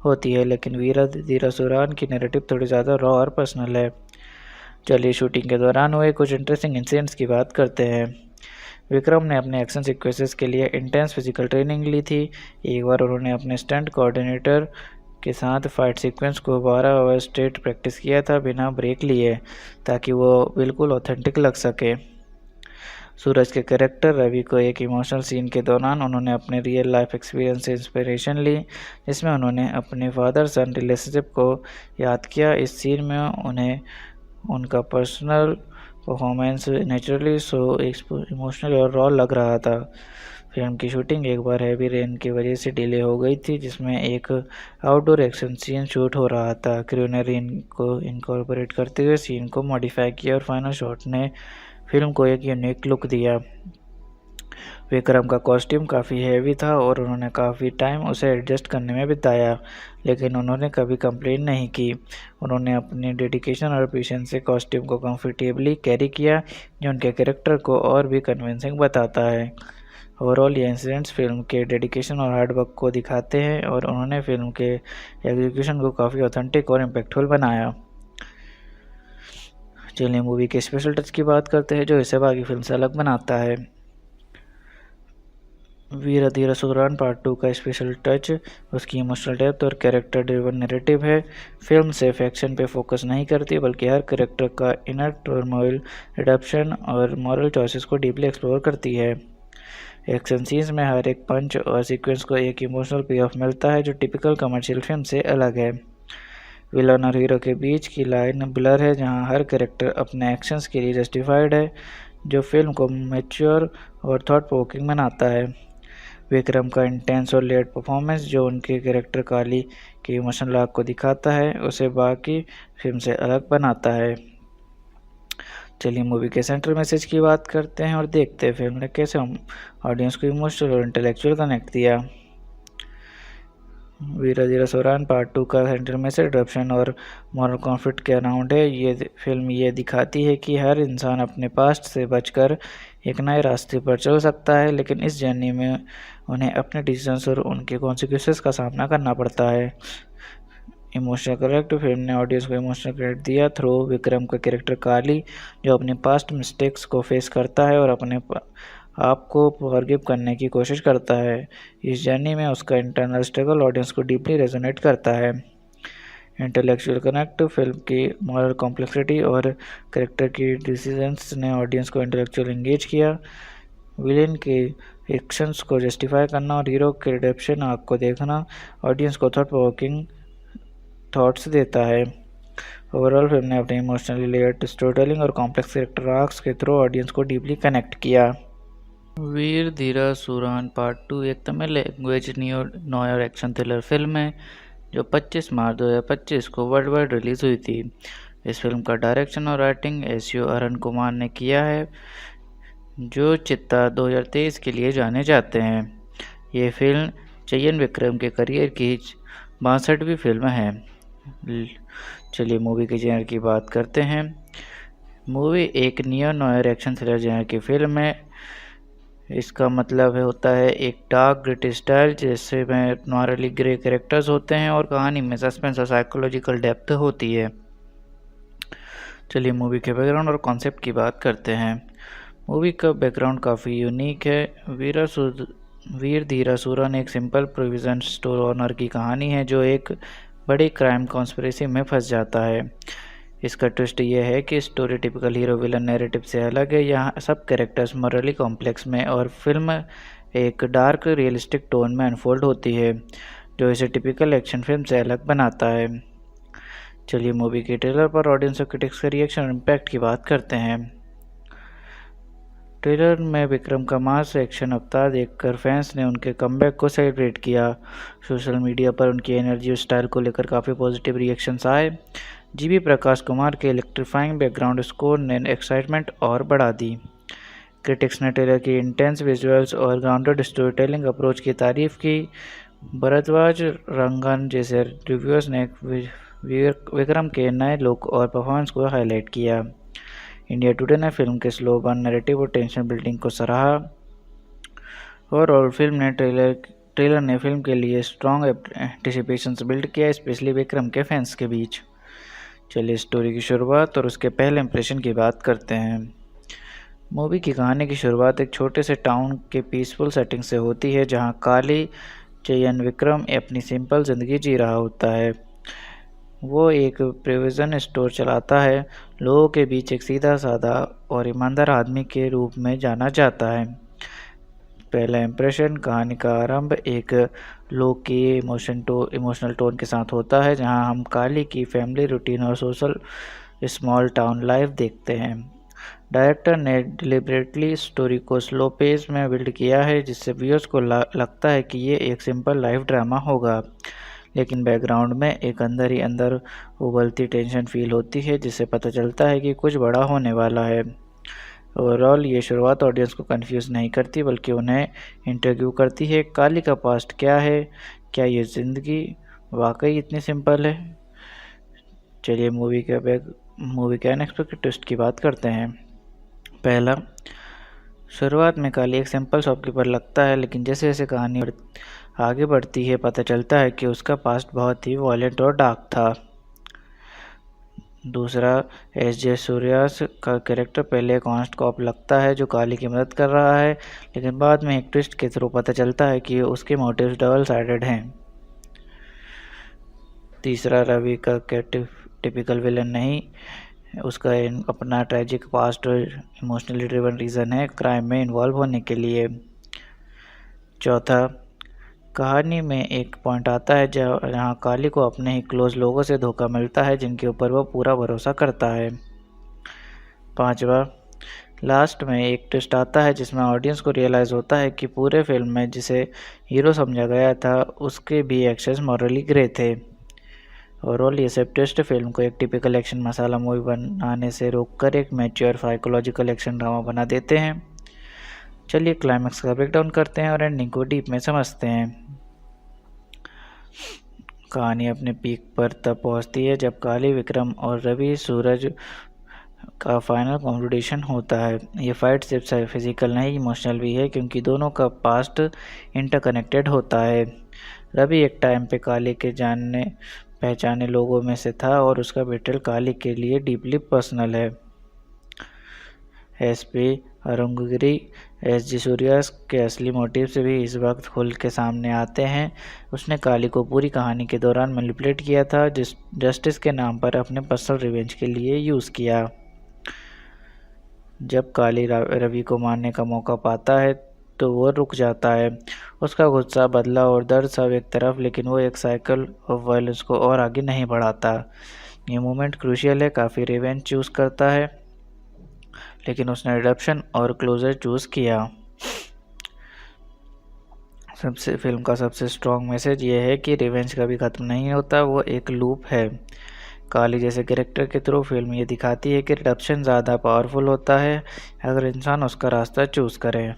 होती है, लेकिन वीराधीरासुरान की नैरेटिव थोड़ी ज़्यादा रॉ और पर्सनल है। चलिए शूटिंग के दौरान हुए कुछ इंटरेस्टिंग इंसिडेंट्स की बात करते हैं। विक्रम ने अपने एक्शन सीक्वेंसेस के लिए इंटेंस फिजिकल ट्रेनिंग ली थी। एक बार उन्होंने अपने स्टंट कोऑर्डिनेटर के साथ फाइट सीक्वेंस को 12 आवर स्ट्रेट प्रैक्टिस किया था बिना ब्रेक लिए, ताकि वो बिल्कुल ऑथेंटिक लग सके। सूरज के कैरेक्टर रवि को एक इमोशनल सीन के दौरान उन्होंने अपने रियल लाइफ एक्सपीरियंस से इंस्पिरेशन ली, जिसमें उन्होंने अपने फादर सन रिलेशनशिप को याद किया। इस सीन में उन्हें उनका personal performance naturally so emotional और रॉ लग रहा था। फिल्म की शूटिंग एक बार हैवी रेन की वजह से डिले हो गई थी, जिसमें एक आउटडोर एक्शन सीन शूट हो रहा था। क्रू ने रेन को इनकॉर्पोरेट करते हुए सीन को मॉडिफाई किया और फाइनल शॉट ने फिल्म को एक यूनिक लुक दिया। विक्रम का कॉस्ट्यूम काफ़ी हैवी था और उन्होंने काफ़ी टाइम उसे एडजस्ट करने में बिताया, लेकिन उन्होंने कभी कंप्लेन नहीं की। उन्होंने अपनी डेडिकेशन और पेशेंस से कॉस्ट्यूम को कंफर्टेबली कैरी किया, जो उनके कैरेक्टर को और भी कन्विंसिंग बताता है। ओवरऑल ये इंसिडेंट्स फिल्म के डेडिकेशन और हार्डवर्क को दिखाते हैं और उन्होंने फिल्म के एग्जीक्यूशन को काफ़ी ऑथेंटिक और इम्पैक्टफुल बनाया। चलिए मूवी के स्पेशल टच की बात करते हैं जो इसे बाकी फिल्म से अलग बनाता है। वीराधीरासुरान पार्ट 2 का स्पेशल टच उसकी इमोशनल डेप्थ और कैरेक्टर ड्रिवन नैरेटिव है। फिल्म सिर्फ एक्शन पे फोकस नहीं करती, बल्कि हर कैरेक्टर का इनर टर्मोइल, रिडेम्पशन और मॉरल चॉइसेस को डीपली एक्सप्लोर करती है। एक्शन सीन्स में हर एक पंच और सीक्वेंस को एक इमोशनल पे ऑफ मिलता है, जो टिपिकल कमर्शियल फिल्म से अलग है। विलन और हीरो के बीच की लाइन ब्लर है, जहां हर कैरेक्टर अपने एक्शंस के लिए जस्टिफाइड है, जो फिल्म को मैच्योर और थॉट प्रोवोकिंग बनाता है। विक्रम का इंटेंस और लेयर्ड परफॉर्मेंस, जो उनके कैरेक्टर काली के इमोशनल आर्क को दिखाता है, उसे बाकी फिल्म से अलग बनाता है। चलिए मूवी के सेंट्रल मैसेज की बात करते हैं और देखते हैं फिल्म ने कैसे ऑडियंस को इमोशनल और इंटेलेक्चुअल कनेक्ट दिया। वीराधीरासुरान पार्ट 2 का सेंट्रल मैसेज रिडेम्पशन और मॉरल कॉन्फ्लिक्ट के अराउंड है। ये फिल्म ये दिखाती है कि हर इंसान अपने पास्ट से बचकर एक नए रास्ते पर चल सकता है, लेकिन इस जर्नी में उन्हें अपने डिसीजंस और उनके कॉन्सिक्वेंसेस का सामना करना पड़ता है। Emotional connect. फिल्म ने ऑडियंस को इमोशनल कनेक्ट दिया थ्रू विक्रम का कैरेक्टर काली, जो अपने पास्ट मिस्टेक्स को फेस करता है और अपने आप को फॉरगिव करने की कोशिश करता है। इस जर्नी में उसका इंटरनल स्ट्रगल ऑडियंस को डीपली रेजोनेट करता है। Intellectual connect. फिल्म की मॉरल कॉम्प्लेक्सिटी और कैरेक्टर की डिसीजंस ने ऑडियंस को इंटेलेक्चुअल एंगेज किया। विलेन के एक्शंस को जस्टिफाई करना और हीरो के रिडेम्पशन आर्क को देखना ऑडियंस को थॉट प्रोवोकिंग थॉट्स देता है। ओवरऑल फिल्म ने अपने इमोशनली लेयर्ड स्टोरी टेलिंग और कॉम्प्लेक्स कैरेक्टर आर्क्स के थ्रू ऑडियंस को डीपली कनेक्ट किया। वीर धीरा सूरान पार्ट 2 एक Tamil language noir action thriller film है जो 25 मार्च 2025 को वर्ल्ड वाइड रिलीज़ हुई थी। इस फिल्म का डायरेक्शन और राइटिंग एस.यू. अरुण कुमार ने किया है, जो चित्ता 2023 के लिए जाने जाते हैं। ये फिल्म चयन विक्रम के करियर की 62वीं फिल्म है। चलिए मूवी के जेनर की बात करते हैं। मूवी एक neo noir action thriller genre की फिल्म है। इसका मतलब होता है एक डार्क ग्रिटी स्टाइल जैसे में नॉर्मली ग्रे कैरेक्टर्स होते हैं और कहानी में सस्पेंस और साइकोलॉजिकल डेप्थ होती है। चलिए मूवी के बैकग्राउंड और कॉन्सेप्ट की बात करते हैं। मूवी का बैकग्राउंड काफ़ी यूनिक है। वीर धीरा सूरन एक सिंपल प्रोविजन स्टोर ओनर की कहानी है जो एक बड़ी क्राइम कॉन्स्पिरेसी में फंस जाता है। इसका ट्विस्ट ये है कि story typical hero villain narrative से अलग है। यहाँ सब कैरेक्टर्स मॉरली कॉम्प्लेक्स में और फिल्म एक डार्क रियलिस्टिक टोन में अनफोल्ड होती है, जो इसे टिपिकल एक्शन फिल्म से अलग बनाता है। चलिए मूवी के ट्रेलर पर ऑडियंस और क्रिटिक्स के रिएक्शन और इम्पैक्ट की बात करते हैं। ट्रेलर में विक्रम का मास एक्शन अवतार देखकर फैंस ने उनके कमबैक को सेलिब्रेट किया। सोशल मीडिया पर उनकी एनर्जी और स्टाइल को लेकर काफ़ी पॉजिटिव रिएक्शंस आए। जीवी प्रकाश कुमार के इलेक्ट्रीफाइंग बैकग्राउंड स्कोर ने एक्साइटमेंट और बढ़ा दी। क्रिटिक्स ने ट्रेलर की इंटेंस विजुअल्स और ग्राउंडेड स्टोरी टेलिंग अप्रोच की तारीफ की। भरद्वाज रंगन जैसे रिव्यूअर्स ने विक्रम के नए लुक और परफॉर्मेंस को हाईलाइट किया। इंडिया टुडे ने फिल्म के स्लो बर्न नैरेटिव और टेंशन बिल्डिंग को सराहा। और ट्रेलर ने फिल्म के लिए स्ट्रॉन्ग एंटिसिपेशंस बिल्ड किया, स्पेशली विक्रम के फैंस के बीच। चलिए स्टोरी की शुरुआत और उसके पहले इंप्रेशन की बात करते हैं। मूवी की कहानी की शुरुआत एक छोटे से टाउन के पीसफुल सेटिंग से होती है, जहां काली चयन विक्रम अपनी सिंपल ज़िंदगी जी रहा होता है। वो एक प्रोविज़न स्टोर चलाता है, लोगों के बीच एक सीधा साधा और ईमानदार आदमी के रूप में जाना जाता है। पहला इंप्रेशन। कहानी का आरंभ एक लो की इमोशनल टोन के साथ होता है, जहां हम काली की फैमिली रूटीन और सोशल स्मॉल टाउन लाइफ देखते हैं। डायरेक्टर ने डिलिबरेटली स्टोरी को स्लो पेस में बिल्ड किया है, जिससे व्यूअर्स को लगता है कि ये एक सिंपल लाइफ ड्रामा होगा, लेकिन बैकग्राउंड में एक अंदर ही अंदर उबलती टेंशन फील होती है, जिससे पता चलता है कि कुछ बड़ा होने वाला है। ओवरऑल ये शुरुआत ऑडियंस को कंफ्यूज नहीं करती, बल्कि उन्हें इंटरव्यू करती है। काली का पास्ट क्या है? क्या ये ज़िंदगी वाकई इतनी सिंपल है? चलिए मूवी के अनएक्सपेक्टेड ट्विस्ट की बात करते हैं। पहला, शुरुआत में काली एक सिंपल शॉपकीपर लगता है, लेकिन जैसे जैसे कहानी आगे बढ़ती है पता चलता है कि उसका पास्ट बहुत ही वॉयलेंट और डार्क था। दूसरा, एस.जे. सूर्यास का कैरेक्टर पहले एक ऑनेस्ट कॉप लगता है जो काली की मदद कर रहा है, लेकिन बाद में एक ट्विस्ट के थ्रू पता चलता है कि उसके मोटिव्स डबल साइडेड हैं। तीसरा, रवि का टिपिकल विलन नहीं, उसका अपना ट्रैजिक पास्ट और इमोशनली ड्रिवन रीज़न है क्राइम में इन्वॉल्व होने के लिए। चौथा, कहानी में एक पॉइंट आता है जहाँ काली को अपने ही क्लोज लोगों से धोखा मिलता है, जिनके ऊपर वो पूरा भरोसा करता है। पांचवा, लास्ट में एक ट्विस्ट आता है जिसमें ऑडियंस को रियलाइज़ होता है कि पूरे फिल्म में जिसे हीरो समझा गया था उसके भी एक्शंस मॉरली ग्रे थे। ओवरऑल ये सब ट्विस्ट फिल्म को एक टिपिकल एक्शन मसाला मूवी बनाने से रोककर एक मैच्योर साइकोलॉजिकल एक्शन ड्रामा बना देते हैं। चलिए क्लाइमैक्स का ब्रेकडाउन करते हैं और एंडिंग को डीप में समझते हैं। कहानी अपने पीक पर तब पहुंचती है जब काली, विक्रम और रवि सूरज का फाइनल कॉन्फ्रोंटेशन होता है। ये फाइट सिर्फ फिजिकल नहीं, इमोशनल भी है, क्योंकि दोनों का पास्ट इंटरकनेक्टेड होता है। रवि एक टाइम पे काली के जानने पहचाने लोगों में से था और उसका बेटल काली के लिए डीपली पर्सनल है। एसपी अरुणगिरी एसजी सूर्या के असली मोटिव से भी इस वक्त खुल के सामने आते हैं। उसने काली को पूरी कहानी के दौरान मैनिपुलेट किया था, जस्टिस के नाम पर अपने पर्सनल रिवेंज के लिए यूज़ किया। जब काली रवि को मारने का मौका पाता है तो वो रुक जाता है। उसका गुस्सा, बदला और दर्द सब एक तरफ, लेकिन वो एक साइकिल ऑफ वायलेंस को और आगे नहीं बढ़ाता। ये मोमेंट क्रूशियल है। काफ़ी रिवेंज चूज़ करता है, लेकिन उसने रिडेम्पशन और क्लोजर चूज़ किया। फिल्म का सबसे स्ट्रॉन्ग मैसेज ये है कि रिवेंज कभी ख़त्म नहीं होता, वो एक लूप है। काली जैसे कैरेक्टर के थ्रू फिल्म ये दिखाती है कि रिडेम्पशन ज़्यादा पावरफुल होता है अगर इंसान उसका रास्ता चूज़ करे।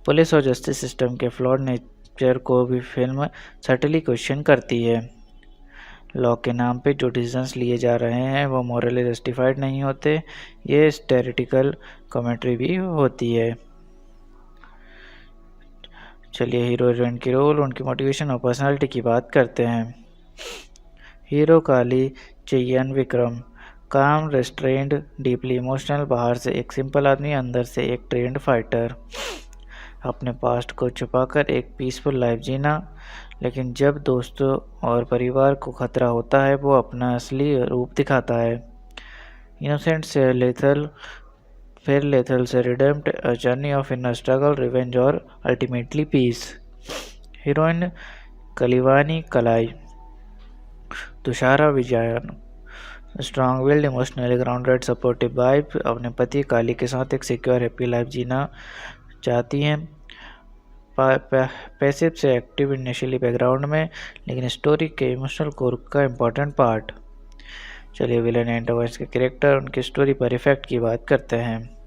पुलिस और जस्टिस सिस्टम के फ्लॉड नेचर को भी फिल्म सटली क्वेश्चन करती है। लॉ के नाम पे जो डिसीजंस लिए जा रहे हैं वो मॉरली जस्टिफाइड नहीं होते। ये स्टेरिटिकल कमेंट्री भी होती है। चलिए हीरो हीरोइन की रोल, उनकी मोटिवेशन और पर्सनालिटी की बात करते हैं। हीरो काली चयन विक्रम, काम, रेस्ट्रेंड, डीपली इमोशनल, बाहर से एक सिंपल आदमी, अंदर से एक ट्रेंड फाइटर। अपने पास्ट को छुपाकर एक पीसफुल लाइफ जीना, लेकिन जब दोस्तों और परिवार को खतरा होता है वो अपना असली रूप दिखाता है। इनोसेंट से लेथल, फिर लेथल से redeemed, a journey of inner struggle, revenge और ultimately peace. Heroine Kalivani Kalai, Thushara Vijayan, strong willed, emotionally grounded, supportive wife, अपने पति काली के साथ एक सिक्योर हैप्पी लाइफ जीना चाहती हैं। पैसिव से एक्टिव इनिशियली बैकग्राउंड में, लेकिन स्टोरी के इमोशनल कोर का इम्पोर्टेंट पार्ट। चलिए विलन एंटागोनिस्ट के कैरेक्टर, उनकी स्टोरी पर इफेक्ट की बात करते हैं।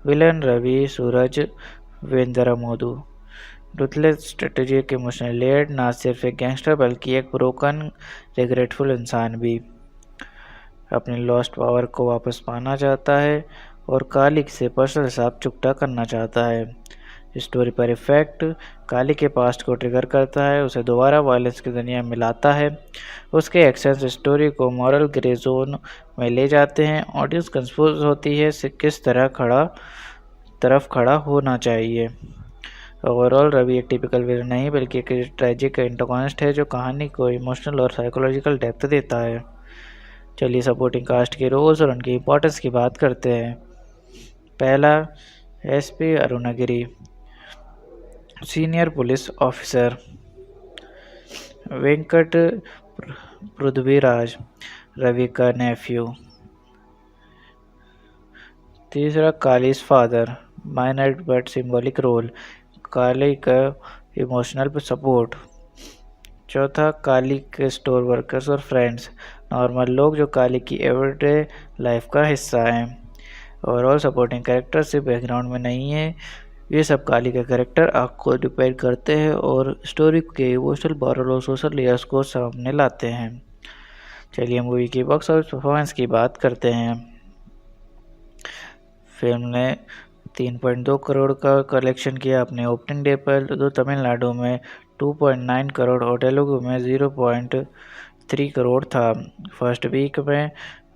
विलन रवि सूरज वेंद्रमोदु, रुथलेस स्ट्रेटेजिक, इमोशनल लेयर्ड, ना सिर्फ एक गैंगस्टर बल्कि एक ब्रोकन रिग्रेटफुल इंसान भी। अपनी लॉस्ट पावर को वापस पाना चाहता है और काली से पर्सनल हिसाब चुकता करना चाहता है। स्टोरी पर इफेक्ट काली के पास्ट को ट्रिगर करता है, उसे दोबारा वायलेंस की दुनिया में लाता है। उसके एक्शंस स्टोरी को मॉरल ग्रे जोन में ले जाते हैं। ऑडियंस कंफ्यूज होती है से किस तरफ खड़ा होना चाहिए। ओवरऑल रवि एक टिपिकल विलन नहीं बल्कि एक ट्रेजिक एंटागोनिस्ट है जो कहानी को इमोशनल और साइकोलॉजिकल डेप्थ देता है। चलिए सपोर्टिंग कास्ट के रोल्स और उनकी इम्पोर्टेंस की बात करते हैं। पहला, SP Arunagiri, senior police officer. Venkat Prithviraj, Ravi का नेफ्यू। तीसरा, Kali's father, minor but symbolic role, Kali का इमोशनल सपोर्ट। चौथा, काली के स्टोर वर्कर्स और फ्रेंड्स, नॉर्मल लोग जो काली की एवरीडे लाइफ का हिस्सा हैं। ओवरऑल सपोर्टिंग कैरेक्टर सिर्फ बैकग्राउंड में नहीं है, ये सब काली के कैरेक्टर आपको डिपेंड करते हैं और स्टोरी के इमोशनल, मॉरल और सोशल लेयर्स को सामने लाते हैं। चलिए मूवी की बॉक्स ऑफिस परफॉर्मेंस की बात करते हैं। फिल्म ने 3.2 करोड़ का कलेक्शन किया अपने ओपनिंग डे पर, जो तमिलनाडु में 2.9 करोड़ और तेलुगु में 0.3 करोड़ था। फर्स्ट वीक में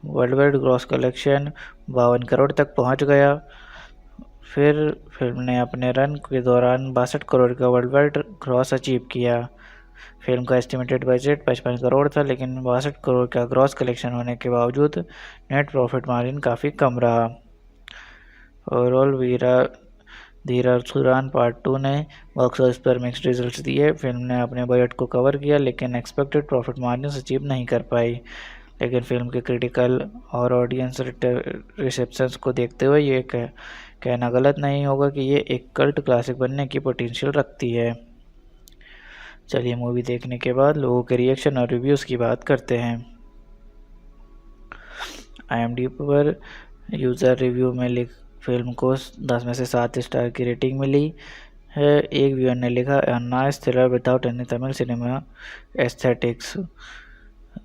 world wide gross collection 52 crore तक पहुंच गया। फिर फिल्म ने अपने रन के दौरान 62 करोड़ का वर्ल्ड वाइड ग्रॉस अचीव किया। फिल्म का एस्टिमेटेड बजट 55 करोड़ था, लेकिन 62 करोड़ का ग्रॉस कलेक्शन होने के बावजूद नेट प्रॉफिट मार्जिन काफ़ी कम रहा। ओवरऑल धीरा सुरान पार्ट 2 ने बॉक्स ऑफिस पर मिक्स्ड रिजल्ट्स दिए। फिल्म ने अपने बजट को कवर किया, लेकिन एक्सपेक्टेड प्रॉफिट मार्जिन अचीव नहीं कर पाई। लेकिन फिल्म के क्रिटिकल और ऑडियंस रिसेप्शंस को देखते हुए ये कहना गलत नहीं होगा कि ये एक कल्ट क्लासिक बनने की पोटेंशियल रखती है। चलिए मूवी देखने के बाद लोगों के रिएक्शन और रिव्यूज़ की बात करते हैं। IMDb पर यूज़र रिव्यू में फिल्म को 10 में से 7 स्टार की रेटिंग मिली है। एक व्यूअर ने लिखा, "a nice thriller without any Tamil cinema aesthetics".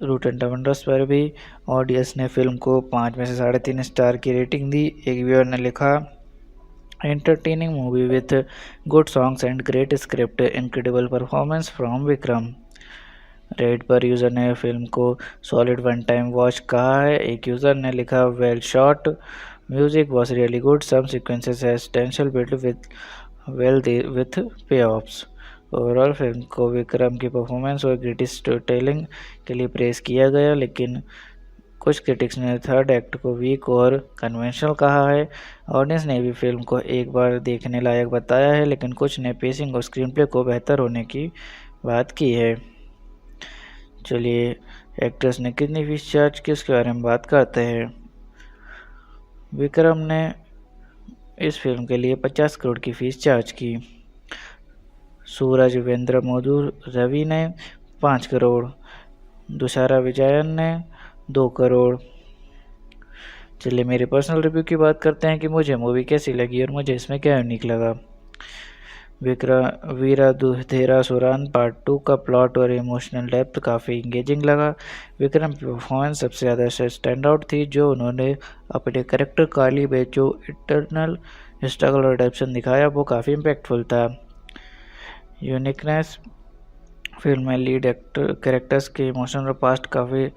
Routine tomatoes पर भी ऑडियंस ने फिल्म को 5 में से 3.5 स्टार की रेटिंग दी। एक व्यूअर ने लिखा, "entertaining movie with good songs and great script, incredible performance from Vikram". Red पर यूज़र ने फिल्म को सॉलिड वन टाइम वॉच कहा है। एक यूज़र ने लिखा well shot, music was really good, some sequences has tension build with पे ऑफ्स। ओवरऑल फिल्म को विक्रम की परफॉर्मेंस और ग्रिटी स्टोरी टेलिंग के लिए प्रेस किया गया, लेकिन कुछ क्रिटिक्स ने थर्ड एक्ट को वीक और कन्वेंशनल कहा है। ऑडियंस ने भी फिल्म को एक बार देखने लायक बताया है, लेकिन कुछ ने पेसिंग और स्क्रीन प्ले को बेहतर होने की बात की है। चलिए एक्ट्रेस ने कितनी फीस चार्ज की उसके बारे में बात करते हैं। विक्रम ने इस फिल्म के लिए 50 करोड़ की फीस चार्ज की। सूरज वेंद्र मधुर रवि ने 5 करोड़, दुशारा विजयन ने 2 करोड़। चलिए मेरे पर्सनल रिव्यू की बात करते हैं कि मुझे मूवी कैसी लगी और मुझे इसमें क्या यूनिक लगा। वीराधीरासुरान पार्ट 2 का प्लॉट और इमोशनल डेप्थ काफ़ी इंगेजिंग लगा। विक्रम की परफॉर्मेंस सबसे ज़्यादा स्टैंड आउट थी, जो उन्होंने अपने करेक्टर काली में जो इंटरनल स्ट्रगल और रिडेम्पशन दिखाया वो काफ़ी इम्पैक्टफुल था। यूनिकनेस, फिल्म में लीड कैरेक्टर्स के इमोशनल और पास्ट काफ़ी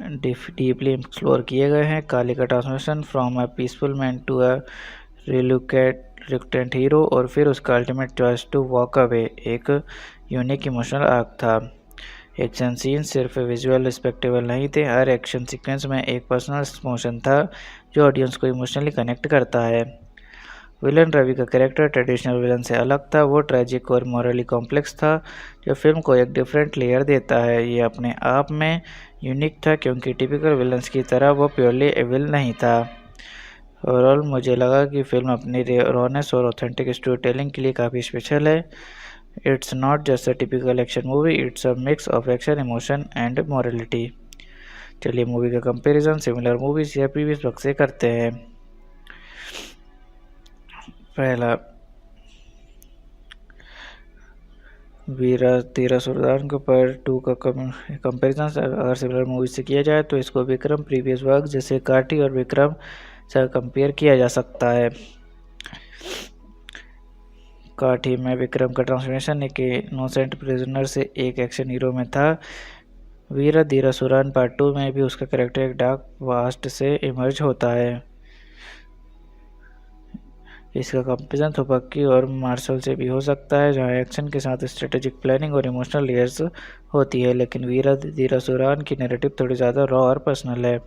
डीपली एक्सप्लोर किए गए हैं। काली का transformation from a peaceful man to a reluctant hero और फिर उसका ultimate choice to walk away एक यूनिक इमोशनल आर्क था। एक्शन सीन सिर्फ विजुअल स्पेक्टेबल नहीं थे, हर एक्शन सीक्वेंस में एक पर्सनल इमोशन था जो ऑडियंस को इमोशनली कनेक्ट करता है। विलन रवि का कैरेक्टर ट्रेडिशनल विलन से अलग था, वो ट्रैजिक और मॉरली कॉम्प्लेक्स था, जो फिल्म को एक डिफरेंट लेयर देता है। ये अपने आप में यूनिक था क्योंकि टिपिकल विलन्स की तरह वो प्योरली एविल नहीं था। ओवरऑल मुझे लगा कि फिल्म अपनी रॉनेस और ऑथेंटिक स्टोरी टेलिंग के लिए काफ़ी स्पेशल है। It's not just a typical action movie, it's a mix of action, emotion and morality. चलिए मूवी का कंपैरिजन सिमिलर मूवीज या प्रीवियस वर्क से करते हैं। पहला, वीराधीरासुरान के पार्ट 2 का कंपैरिजन अगर सिमिलर मूवीज से किया जाए तो इसको विक्रम प्रीवियस वर्क जैसे काठी और विक्रम से कंपेयर किया जा सकता है। काठी में विक्रम का ट्रांसफॉर्मेशन एक इनोसेंट प्रिजनर से एक एक्शन हीरो में था। वीराधीरासुरान पार्ट 2 में भी उसका कैरेक्टर एक डार्क पास्ट से इमर्ज होता है। इसका कंपेरिजन थोपक्की और मार्शल से भी हो सकता है, जहां एक्शन के साथ स्ट्रेटेजिक प्लानिंग और इमोशनल लेयर्स होती है, लेकिन वीराधीरासुरान की नैरेटिव थोड़ी ज़्यादा रॉ और पर्सनल है।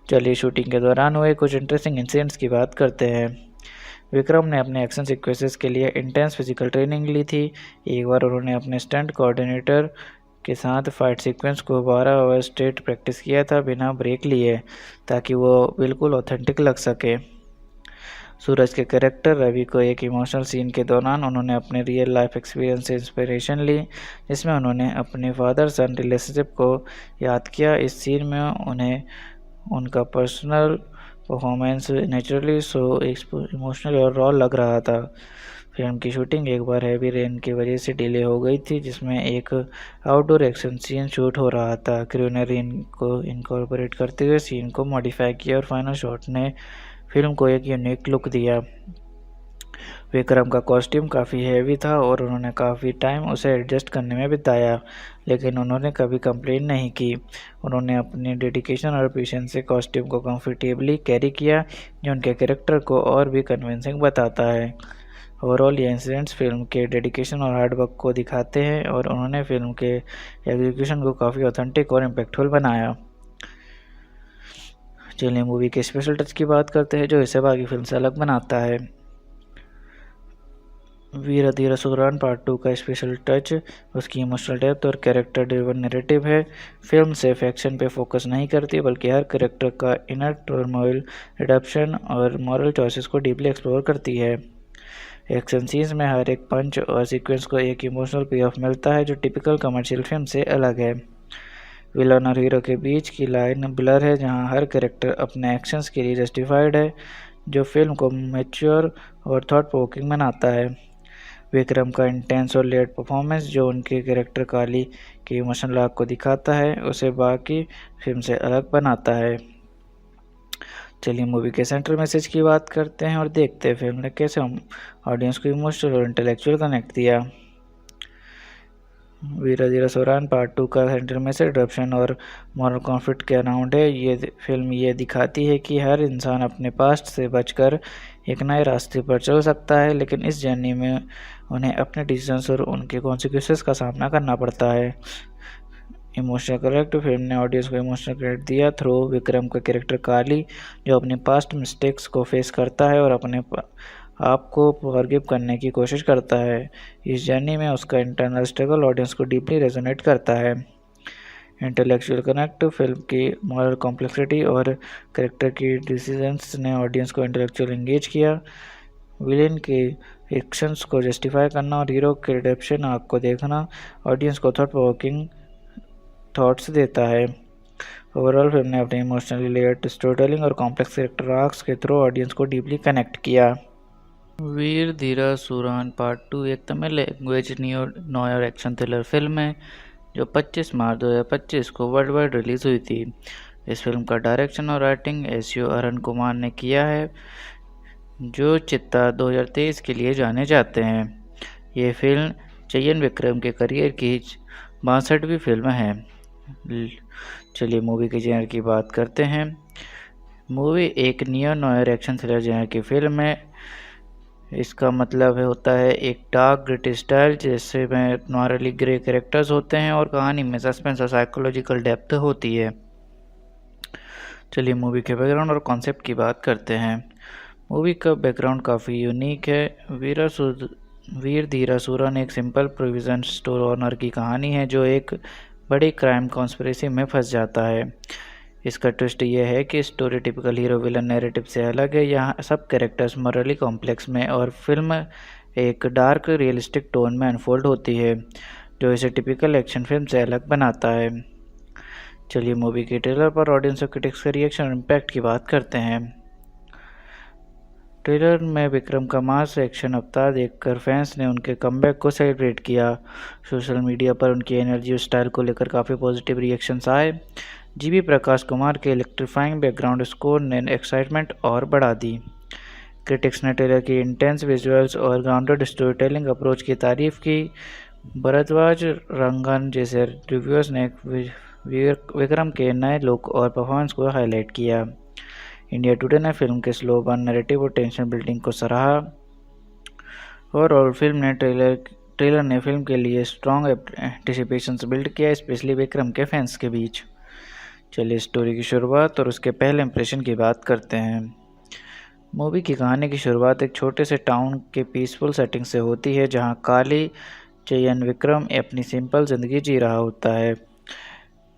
चलिए शूटिंग के दौरान हुए कुछ इंटरेस्टिंग इंसिडेंट्स की बात करते हैं। विक्रम ने अपने एक्शन सीक्वेंसेस के लिए इंटेंस फिजिकल ट्रेनिंग ली थी। एक बार उन्होंने अपने स्टंट कोऑर्डिनेटर के साथ फाइट सीक्वेंस को 12 आवर स्ट्रेट प्रैक्टिस किया था बिना ब्रेक लिए, ताकि वो बिल्कुल ऑथेंटिक लग सके। सूरज के कैरेक्टर रवि को एक इमोशनल सीन के दौरान उन्होंने अपने रियल लाइफ एक्सपीरियंस से इंस्पिरेशन ली, जिसमें उन्होंने अपने फादर सन रिलेशनशिप को याद किया। इस सीन में उन्हें उनका personal performance naturally so emotional और रॉ लग रहा था। फिल्म की शूटिंग एक बार हैवी रेन की वजह से डिले हो गई थी, जिसमें एक आउटडोर एक्शन सीन शूट हो रहा था। क्रू ने रेन को इनकॉर्पोरेट करते हुए सीन को मॉडिफाई किया और फाइनल शॉट ने फिल्म को एक यूनिक लुक दिया। विक्रम का कॉस्ट्यूम काफ़ी हैवी था और उन्होंने काफ़ी टाइम उसे एडजस्ट करने में बिताया, लेकिन उन्होंने कभी कंप्लेन नहीं की। उन्होंने अपनी डेडिकेशन और पेशेंस से कॉस्ट्यूम को कंफर्टेबली कैरी किया, जो उनके कैरेक्टर को और भी कन्विंसिंग बताता है। ओवरऑल ये इंसिडेंट्स फिल्म के डेडिकेशन और हार्डवर्क को दिखाते हैं और उन्होंने फिल्म के एग्जीक्यूशन को काफ़ी ऑथेंटिक और इम्पैक्टफुल बनाया। चलिए मूवी के स्पेशल टच की बात करते हैं, जो इसे बाकी फिल्म से अलग बनाता है। वीराधीरासुरान पार्ट 2 का स्पेशल टच उसकी इमोशनल डेप्थ और कैरेक्टर ड्रिवन नैरेटिव है। फिल्म सिर्फ एक्शन पे फोकस नहीं करती, बल्कि हर कैरेक्टर का इनर टर्मोइल, रिडेम्पशन और मॉरल चॉइसेस को डीपली एक्सप्लोर करती है। एक्शन सीन्स में हर एक पंच और सीक्वेंस को एक इमोशनल पे ऑफ मिलता है, जो टिपिकल कमर्शियल फिल्म से अलग है। विलन और हीरो के बीच की लाइन ब्लर है, जहां हर कैरेक्टर अपने एक्शंस के लिए जस्टिफाइड है, जो फिल्म को मैच्योर और थॉट प्रोवोकिंग बनाता है। विक्रम का इंटेंस और लेयर्ड परफॉर्मेंस, जो उनके कैरेक्टर काली के इमोशनल आर्क को दिखाता है, उसे बाकी फिल्म से अलग बनाता है। चलिए मूवी के सेंट्रल मैसेज की बात करते हैं और देखते हैं फिल्म ने कैसे ऑडियंस को इमोशनल और इंटेलेक्चुअल कनेक्ट दिया। वीरा धीरा सुरान पार्ट 2 का सेंट्रल मैसेज अडॉप्शन और मॉरल कॉन्फ्लिक्ट के अराउंड है। ये फिल्म ये दिखाती है कि हर इंसान अपने पास्ट से बचकर एक नए रास्ते पर चल सकता है, लेकिन इस जर्नी में उन्हें अपने डिसीजंस और उनके कॉन्सिक्वेंसेस का सामना करना पड़ता है। इमोशनल करेक्ट फिल्म ने ऑडियंस को इमोशनल करेक्ट दिया थ्रू विक्रम का कैरेक्टर काली, जो अपने पास्ट मिस्टेक्स को फेस करता है और अपने आप को फॉरगिव करने की कोशिश करता है। इस जर्नी में उसका इंटरनल स्ट्रगल ऑडियंस को डीपली रेजोनेट करता है। इंटेलेक्चुअल कनेक्ट फिल्म की मॉरल कॉम्प्लेक्सिटी और करेक्टर की डिसीजंस ने ऑडियंस को इंटेलेक्चुअल एंगेज किया। विलेन के एक्शंस को जस्टिफाई करना और हीरो के रिडेम्पशन आर्क को देखना ऑडियंस को थॉट प्रोवोकिंग थॉट्स देता है। ओवरऑल फिल्म ने अपने इमोशनली लेयर्ड स्टोरी टेलिंग और कॉम्प्लेक्स कैरेक्टर आर्क्स के थ्रू ऑडियंस को डीपली कनेक्ट किया। वीर धीरा सुरान पार्ट 2 एक Tamil language noir action thriller film है जो 25 मार्च 2025 को वर्ल्ड वाइड रिलीज़ हुई थी। इस फिल्म का डायरेक्शन और राइटिंग एस.यू. अरुण कुमार ने किया है, जो चित्ता 2023 के लिए जाने जाते हैं। ये फिल्म चयन विक्रम के करियर की 62वीं फिल्म है। चलिए मूवी के जेनर की बात करते हैं। मूवी एक neo noir action thriller genre की फिल्म है। इसका मतलब होता है एक डार्क ग्रिटी स्टाइल जैसे में नॉर्मली ग्रे कैरेक्टर्स होते हैं और कहानी में सस्पेंस और साइकोलॉजिकल डेप्थ होती है। चलिए मूवी के बैकग्राउंड और कॉन्सेप्ट की बात करते हैं। मूवी का बैकग्राउंड काफ़ी यूनिक है। वीर धीरा सुरन एक सिंपल प्रोविजन स्टोर ओनर की कहानी है जो एक बड़ी क्राइम कॉन्स्पिरेसी में फंस जाता है। इसका ट्विस्ट ये है कि story typical hero villain narrative से अलग है। यहाँ सब कैरेक्टर्स मॉरली कॉम्प्लेक्स में और फिल्म एक डार्क रियलिस्टिक टोन में अनफोल्ड होती है, जो इसे टिपिकल एक्शन फिल्म से अलग बनाता है। चलिए मूवी के ट्रेलर पर ऑडियंस और क्रिटिक्स के रिएक्शन और इम्पैक्ट की बात करते हैं। ट्रेलर में विक्रम का मास एक्शन अवतार देखकर फैंस ने उनके कमबैक को सेलिब्रेट किया। सोशल मीडिया पर उनकी एनर्जी और स्टाइल को लेकर काफ़ी पॉजिटिव रिएक्शंस आए। जीवी प्रकाश कुमार के इलेक्ट्रीफाइंग बैकग्राउंड स्कोर ने एक्साइटमेंट और बढ़ा दी। क्रिटिक्स ने ट्रेलर की इंटेंस विजुअल्स और ग्राउंडेड स्टोरी टेलिंग अप्रोच की तारीफ की। भरद्वाज रंगन जैसे रिव्यूअर्स ने विक्रम के नए लुक और परफॉर्मेंस को हाईलाइट किया। इंडिया टुडे ने फिल्म के स्लो बर्न नैरेटिव और टेंशन बिल्डिंग को सराहा। और फिल्म ट्रेलर ने फिल्म के लिए स्ट्रॉन्ग एंटिसिपेशंस बिल्ड किया, स्पेशली विक्रम के फैंस के बीच। चलिए स्टोरी की शुरुआत और उसके पहले इंप्रेशन की बात करते हैं। मूवी की कहानी की शुरुआत एक छोटे से टाउन के पीसफुल सेटिंग से होती है, जहां काली चयन विक्रम अपनी सिंपल ज़िंदगी जी रहा होता है।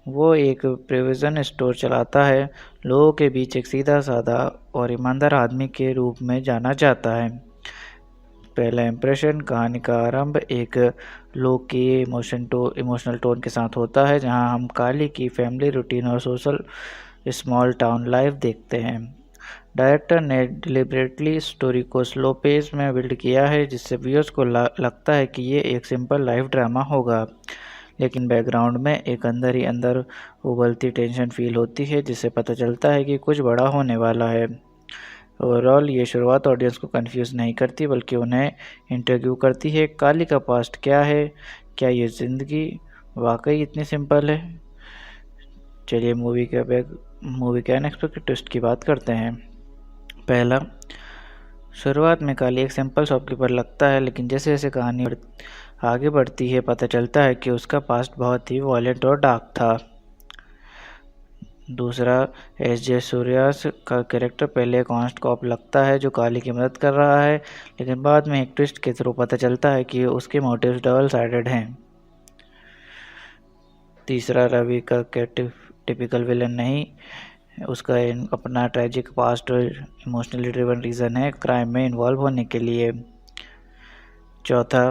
वो एक प्रोविज़न स्टोर चलाता है, लोगों के बीच एक सीधा साधा और ईमानदार आदमी के रूप में जाना जाता है। पहला इंप्रेशन कहानी का आरंभ एक लो की इमोशनल टोन के साथ होता है, जहां हम काली की फैमिली रूटीन और सोशल स्मॉल टाउन लाइफ देखते हैं। डायरेक्टर ने डिलिबरेटली स्टोरी को स्लो पेस में बिल्ड किया है, जिससे व्यूअर्स को लगता है कि ये एक सिंपल लाइफ ड्रामा होगा, लेकिन बैकग्राउंड में एक अंदर ही अंदर उबलती टेंशन फील होती है, जिससे पता चलता है कि कुछ बड़ा होने वाला है। ओवरऑल ये शुरुआत ऑडियंस को कंफ्यूज नहीं करती, बल्कि उन्हें इंटरव्यू करती है। काली का पास्ट क्या है? क्या ये ज़िंदगी वाकई इतनी सिंपल है? चलिए मूवी के अनएक्सपेक्टेड ट्विस्ट की बात करते हैं। पहला, शुरुआत में काली एक सिंपल शॉपकीपर लगता है, लेकिन जैसे जैसे कहानी आगे बढ़ती है पता चलता है कि उसका पास्ट बहुत ही वॉयलेंट और डार्क था। दूसरा, एस.जे. सूर्यास का कैरेक्टर पहले एक ऑनेस्ट कॉप लगता है जो काली की मदद कर रहा है, लेकिन बाद में एक ट्विस्ट के थ्रू पता चलता है कि उसके मोटिव्स डबल साइडेड हैं। तीसरा, रवि का टिपिकल विलन नहीं, उसका अपना ट्रैजिक पास्ट और इमोशनली ड्रिवन रीज़न है क्राइम में इन्वॉल्व होने के लिए। चौथा,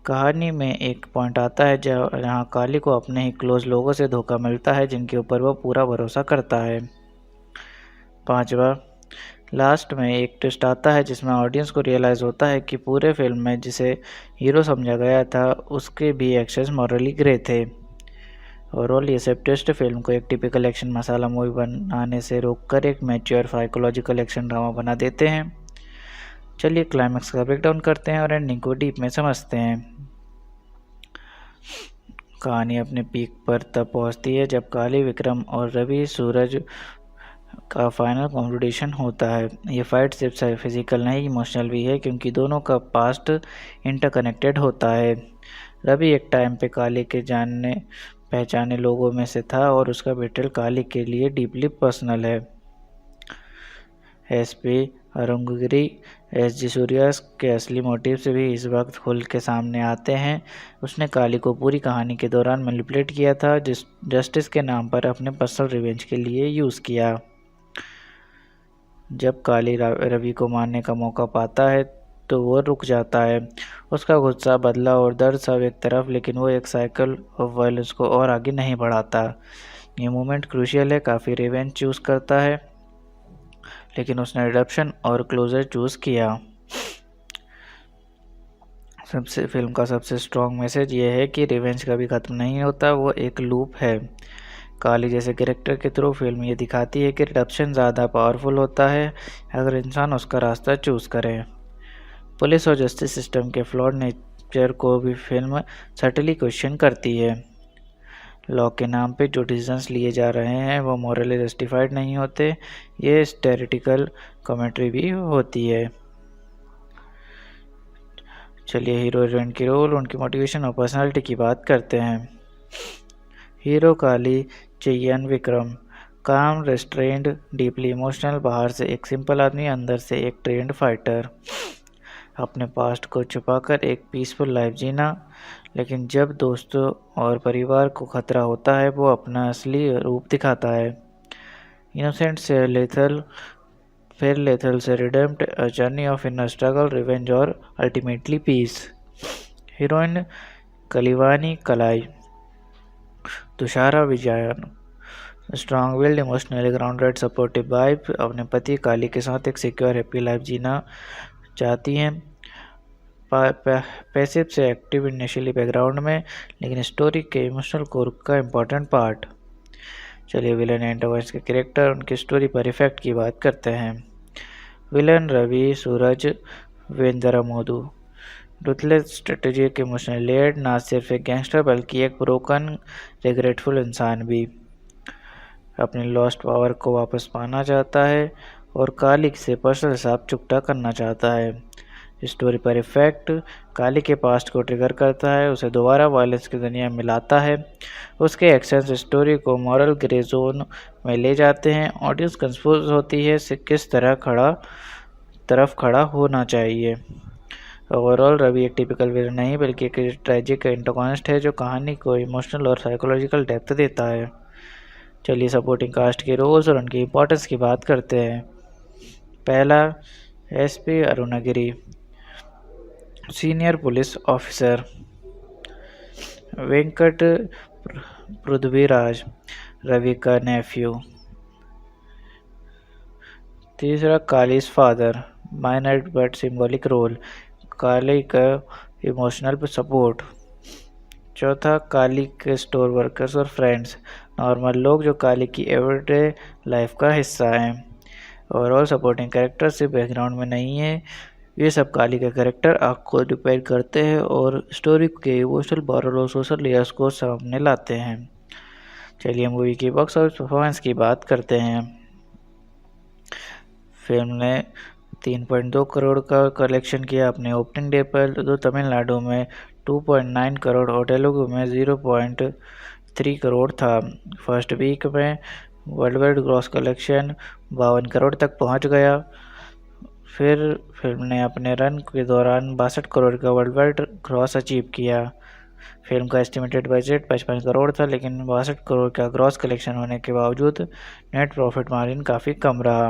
कहानी में एक पॉइंट आता है जहाँ काली को अपने ही क्लोज लोगों से धोखा मिलता है, जिनके ऊपर वह पूरा भरोसा करता है। पांचवा, लास्ट में एक ट्विस्ट आता है जिसमें ऑडियंस को रियलाइज़ होता है कि पूरे फिल्म में जिसे हीरो समझा गया था उसके भी एक्शंस मॉरली ग्रे थे। ओवरऑल ये सब ट्विस्ट फिल्म को एक टिपिकल एक्शन मसाला मूवी बनाने से रोककर एक मैच्योर साइकोलॉजिकल एक्शन ड्रामा बना देते हैं। चलिए क्लाइमैक्स का ब्रेकडाउन करते हैं और एंडिंग को डीप में समझते हैं। कहानी अपने पीक पर तब पहुंचती है जब काली, विक्रम और रवि सूरज का फाइनल कॉम्पिटिशन होता है। ये फाइट सिर्फ फिजिकल नहीं, इमोशनल भी है, क्योंकि दोनों का पास्ट इंटरकनेक्टेड होता है। रवि एक टाइम पे काली के जानने पहचाने लोगों में से था और उसका बेट्रेल काली के लिए डीपली पर्सनल है। एसपी अरुणगिरी एसजी सूर्या के असली मोटिव से भी इस वक्त खुल के सामने आते हैं। उसने काली को पूरी कहानी के दौरान मैनिपुलेट किया था, जस्टिस के नाम पर अपने पर्सनल रिवेंज के लिए यूज़ किया। जब काली रवि को मारने का मौका पाता है तो वो रुक जाता है। उसका गुस्सा, बदला और दर्द सब एक तरफ, लेकिन वो एक साइकिल ऑफ वायलेंस को और आगे नहीं बढ़ाता। ये मोमेंट क्रूशियल है। काफ़ी रिवेंज चूज़ करता है, लेकिन उसने रिडम्पशन और क्लोजर चूज़ किया। फिल्म का सबसे स्ट्रॉन्ग मैसेज ये है कि रिवेंज कभी ख़त्म नहीं होता, वो एक लूप है। काली जैसे कैरेक्टर के थ्रू फिल्म ये दिखाती है कि रिडम्पशन ज़्यादा पावरफुल होता है अगर इंसान उसका रास्ता चूज़ करे। पुलिस और जस्टिस सिस्टम के फ्लॉड नेचर को भी फिल्म सटली क्वेश्चन करती है। लॉ के नाम पे जो डिसीजंस लिए जा रहे हैं वो मॉरली जस्टिफाइड नहीं होते। ये स्टेरिटिकल कमेंट्री भी होती है। चलिए हीरो हीरोइन की रोल, उनकी मोटिवेशन और पर्सनालिटी की बात करते हैं। हीरो काली चयन विक्रम, काम, रेस्ट्रेंड, डीपली इमोशनल, बाहर से एक सिंपल आदमी, अंदर से एक ट्रेंड फाइटर। अपने पास्ट को छुपाकर एक पीसफुल लाइफ जीना, लेकिन जब दोस्तों और परिवार को खतरा होता है वो अपना असली रूप दिखाता है। इनोसेंट से लेथल, फिर लेथल से redeemed, a journey of inner struggle, revenge और ultimately peace. Heroine Kalivani Kalai, Thushara Vijayan, strong willed, emotionally grounded, supportive wife, अपने पति काली के साथ एक सिक्योर हैप्पी लाइफ जीना चाहती हैं। पैसिव से एक्टिव इनिशियली बैकग्राउंड में, लेकिन स्टोरी के इमोशनल कोर का इम्पोर्टेंट पार्ट। चलिए विलन एंटागोनिस्ट के कैरेक्टर, उनकी स्टोरी पर इफेक्ट की बात करते हैं। विलन रवि सूरज वेंदरामोदू, रूथलेस स्ट्रेटेजिक, इमोशनल लेयर्ड, ना सिर्फ एक गैंगस्टर बल्कि एक ब्रोकन रिग्रेटफुल इंसान भी। अपनी लॉस्ट पावर को वापस पाना चाहता है और काली से पर्सनल हिसाब चुकता करना चाहता है। स्टोरी पर इफेक्ट काली के पास्ट को ट्रिगर करता है, उसे दोबारा वायलेंस की दुनिया में लाता है। उसके एक्शंस स्टोरी को मॉरल ग्रे जोन में ले जाते हैं। ऑडियंस कंफ्यूज होती है से किस तरफ खड़ा होना चाहिए। ओवरऑल रवि एक टिपिकल विलन नहीं बल्कि एक ट्रेजिक एंटागोनिस्ट है जो कहानी को इमोशनल और साइकोलॉजिकल डेप्थ देता है। चलिए सपोर्टिंग कास्ट के रोल्स और उनकी इम्पोर्टेंस की बात करते हैं। पहला, SP Arunagiri, senior police officer. Venkat Prithviraj, Ravi का नेफ्यू। तीसरा, Kali's father, minor but symbolic role, Kali का इमोशनल सपोर्ट। चौथा, काली के स्टोर वर्कर्स और फ्रेंड्स, नॉर्मल लोग जो काली की एवरीडे लाइफ का हिस्सा हैं। ओवरऑल सपोर्टिंग कैरेक्टर सिर्फ बैकग्राउंड में नहीं है, ये सब काली के कैरेक्टर आपको डिपेंड करते हैं और स्टोरी के इमोशनल, मॉरल और सोशल लेयर्स को सामने लाते हैं। चलिए मूवी की बॉक्स ऑफिस परफॉर्मेंस की बात करते हैं। फिल्म ने 3.2 करोड़ का कलेक्शन किया अपने ओपनिंग डे पर, जो तमिलनाडु में 2.9 करोड़ और तेलुगु में 0.3 करोड़ था। फर्स्ट वीक में world wide gross collection 52 crore तक पहुंच गया। फिर फिल्म ने अपने रन के दौरान 62 करोड़ का वर्ल्ड वाइड ग्रॉस अचीव किया। फिल्म का एस्टिमेटेड बजट 55 करोड़ था, लेकिन 62 करोड़ का ग्रॉस कलेक्शन होने के बावजूद नेट प्रॉफिट मार्जिन काफ़ी कम रहा।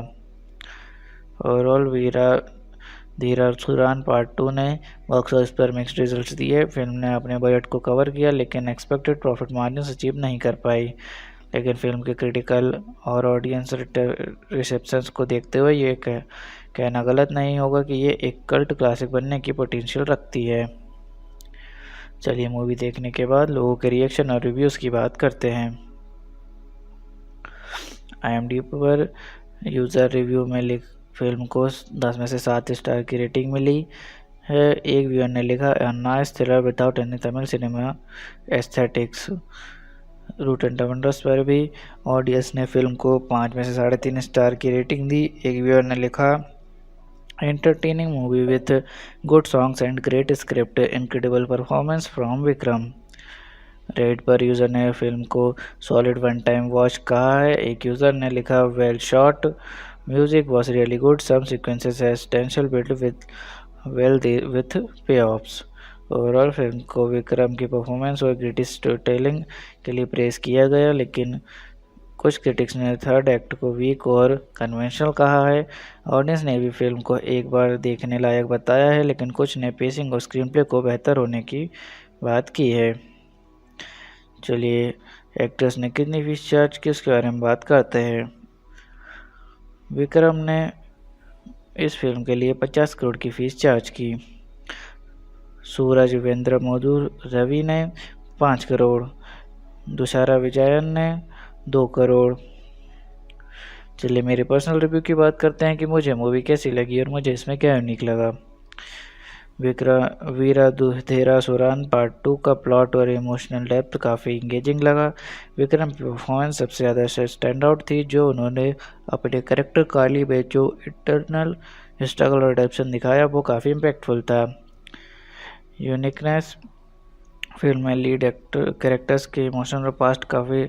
ओवरऑल धीरा सुरान पार्ट 2 ने बॉक्स ऑफिस पर मिक्स्ड रिजल्ट्स दिए। फिल्म ने अपने बजट को कवर किया, लेकिन एक्सपेक्टेड प्रॉफिट मार्जिन अचीव नहीं कर पाई। लेकिन फिल्म के क्रिटिकल और ऑडियंस रिसेप्शंस को देखते हुए ये कहना गलत नहीं होगा कि ये एक कल्ट क्लासिक बनने की पोटेंशियल रखती है। चलिए मूवी देखने के बाद लोगों के रिएक्शन और रिव्यूज़ की बात करते हैं। IMDb पर यूज़र रिव्यू में फिल्म को 10 में से 7 स्टार की रेटिंग मिली है। एक व्यूअर ने लिखा, "A nice thriller without any Tamil cinema aesthetics". Routine tomatoes पर भी ऑडियंस ने फिल्म को 5 में से 3.5 स्टार की रेटिंग दी। एक व्यूअर ने लिखा, "Entertaining movie with good songs and great script, incredible performance from Vikram". Red पर यूज़र ने फिल्म को सॉलिड वन टाइम वॉच कहा है। एक यूज़र ने लिखा, "well shot, music was really good, some sequences has tension build with पे ऑफ्स"। ओवरऑल फिल्म को विक्रम की परफॉर्मेंस और ग्रिटी स्टोरी टेलिंग के लिए प्रेस किया गया, लेकिन कुछ क्रिटिक्स ने थर्ड एक्ट को वीक और कन्वेंशनल कहा है। ऑडियंस ने भी फिल्म को एक बार देखने लायक बताया है, लेकिन कुछ ने पेसिंग और स्क्रीन प्ले को बेहतर होने की बात की है। चलिए एक्ट्रेस ने कितनी फीस चार्ज की उसके बारे में बात करते हैं। विक्रम ने इस फिल्म के लिए 50 करोड़ की फीस चार्ज की। सूरज वेंद्र मोदूर रवि ने 5 करोड़, दुशारा विजयन ने 2 करोड़। चलिए मेरे पर्सनल रिव्यू की बात करते हैं कि मुझे मूवी कैसी लगी और मुझे इसमें क्या यूनिक लगा। वीराधीरासुरन पार्ट 2 का प्लॉट और इमोशनल डेप्थ काफ़ी इंगेजिंग लगा। विक्रम की परफॉर्मेंस सबसे ज़्यादा स्टैंड आउट थी। जो उन्होंने अपने कैरेक्टर काली में जो इंटरनल स्ट्रगल और रिडेम्पशन दिखाया वो काफ़ी इम्पैक्टफुल था। यूनिकनेस, फिल्म में लीड कैरेक्टर्स के इमोशनल और पास्ट काफ़ी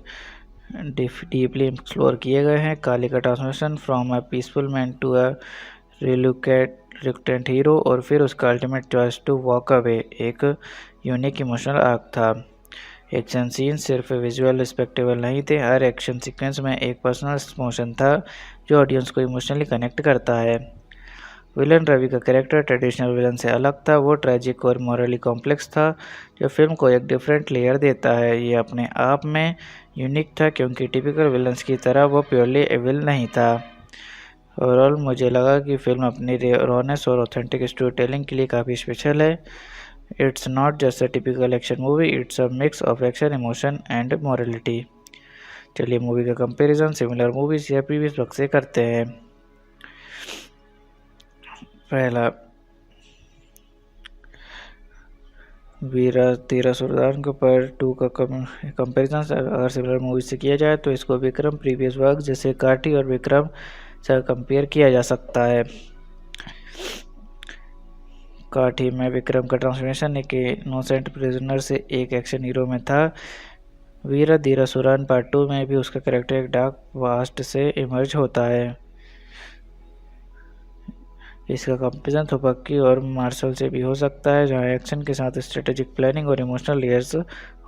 डीपली एक्सप्लोर किए गए हैं। काली का transformation from a peaceful man to a reluctant hero और फिर उसका ultimate choice to walk away एक यूनिक इमोशनल आर्क था। एक्शन सीन सिर्फ विजुअल स्पेक्टेबल नहीं थे, हर एक्शन सीक्वेंस में एक पर्सनल इमोशन था जो ऑडियंस को इमोशनली कनेक्ट करता है। विलन रवि का कैरेक्टर ट्रेडिशनल विलन से अलग था, वो ट्रैजिक और मॉरली कॉम्प्लेक्स था जो फिल्म को एक डिफरेंट लेयर देता है। ये अपने आप में यूनिक था क्योंकि टिपिकल विलन्स की तरह वो प्योरली एविल नहीं था। ओवरऑल मुझे लगा कि फिल्म अपनी रॉनेस और ऑथेंटिक स्टोरी टेलिंग के लिए काफ़ी स्पेशल है। It's not just a typical action movie, it's a mix of action, emotion and morality. चलिए मूवी का कंपैरिजन सिमिलर मूवीज या प्रीवियस वर्क से करते हैं। पहला, वीराधीरासुरन के पार्ट 2 का कंपैरिजन अगर सिमिलर मूवी से किया जाए तो इसको विक्रम प्रीवियस वर्क जैसे काठी और विक्रम से कंपेयर किया जा सकता है। काठी में विक्रम का ट्रांसफॉर्मेशन एक इनोसेंट प्रिजनर से एक एक्शन हीरो में था। वीराधीरासुरन पार्ट 2 में भी उसका कैरेक्टर एक डार्क वास्ट से इमर्ज होता है। इसका कंपेरिजन थोपक्की और मार्शल से भी हो सकता है, जहां एक्शन के साथ स्ट्रेटेजिक प्लानिंग और इमोशनल लेयर्स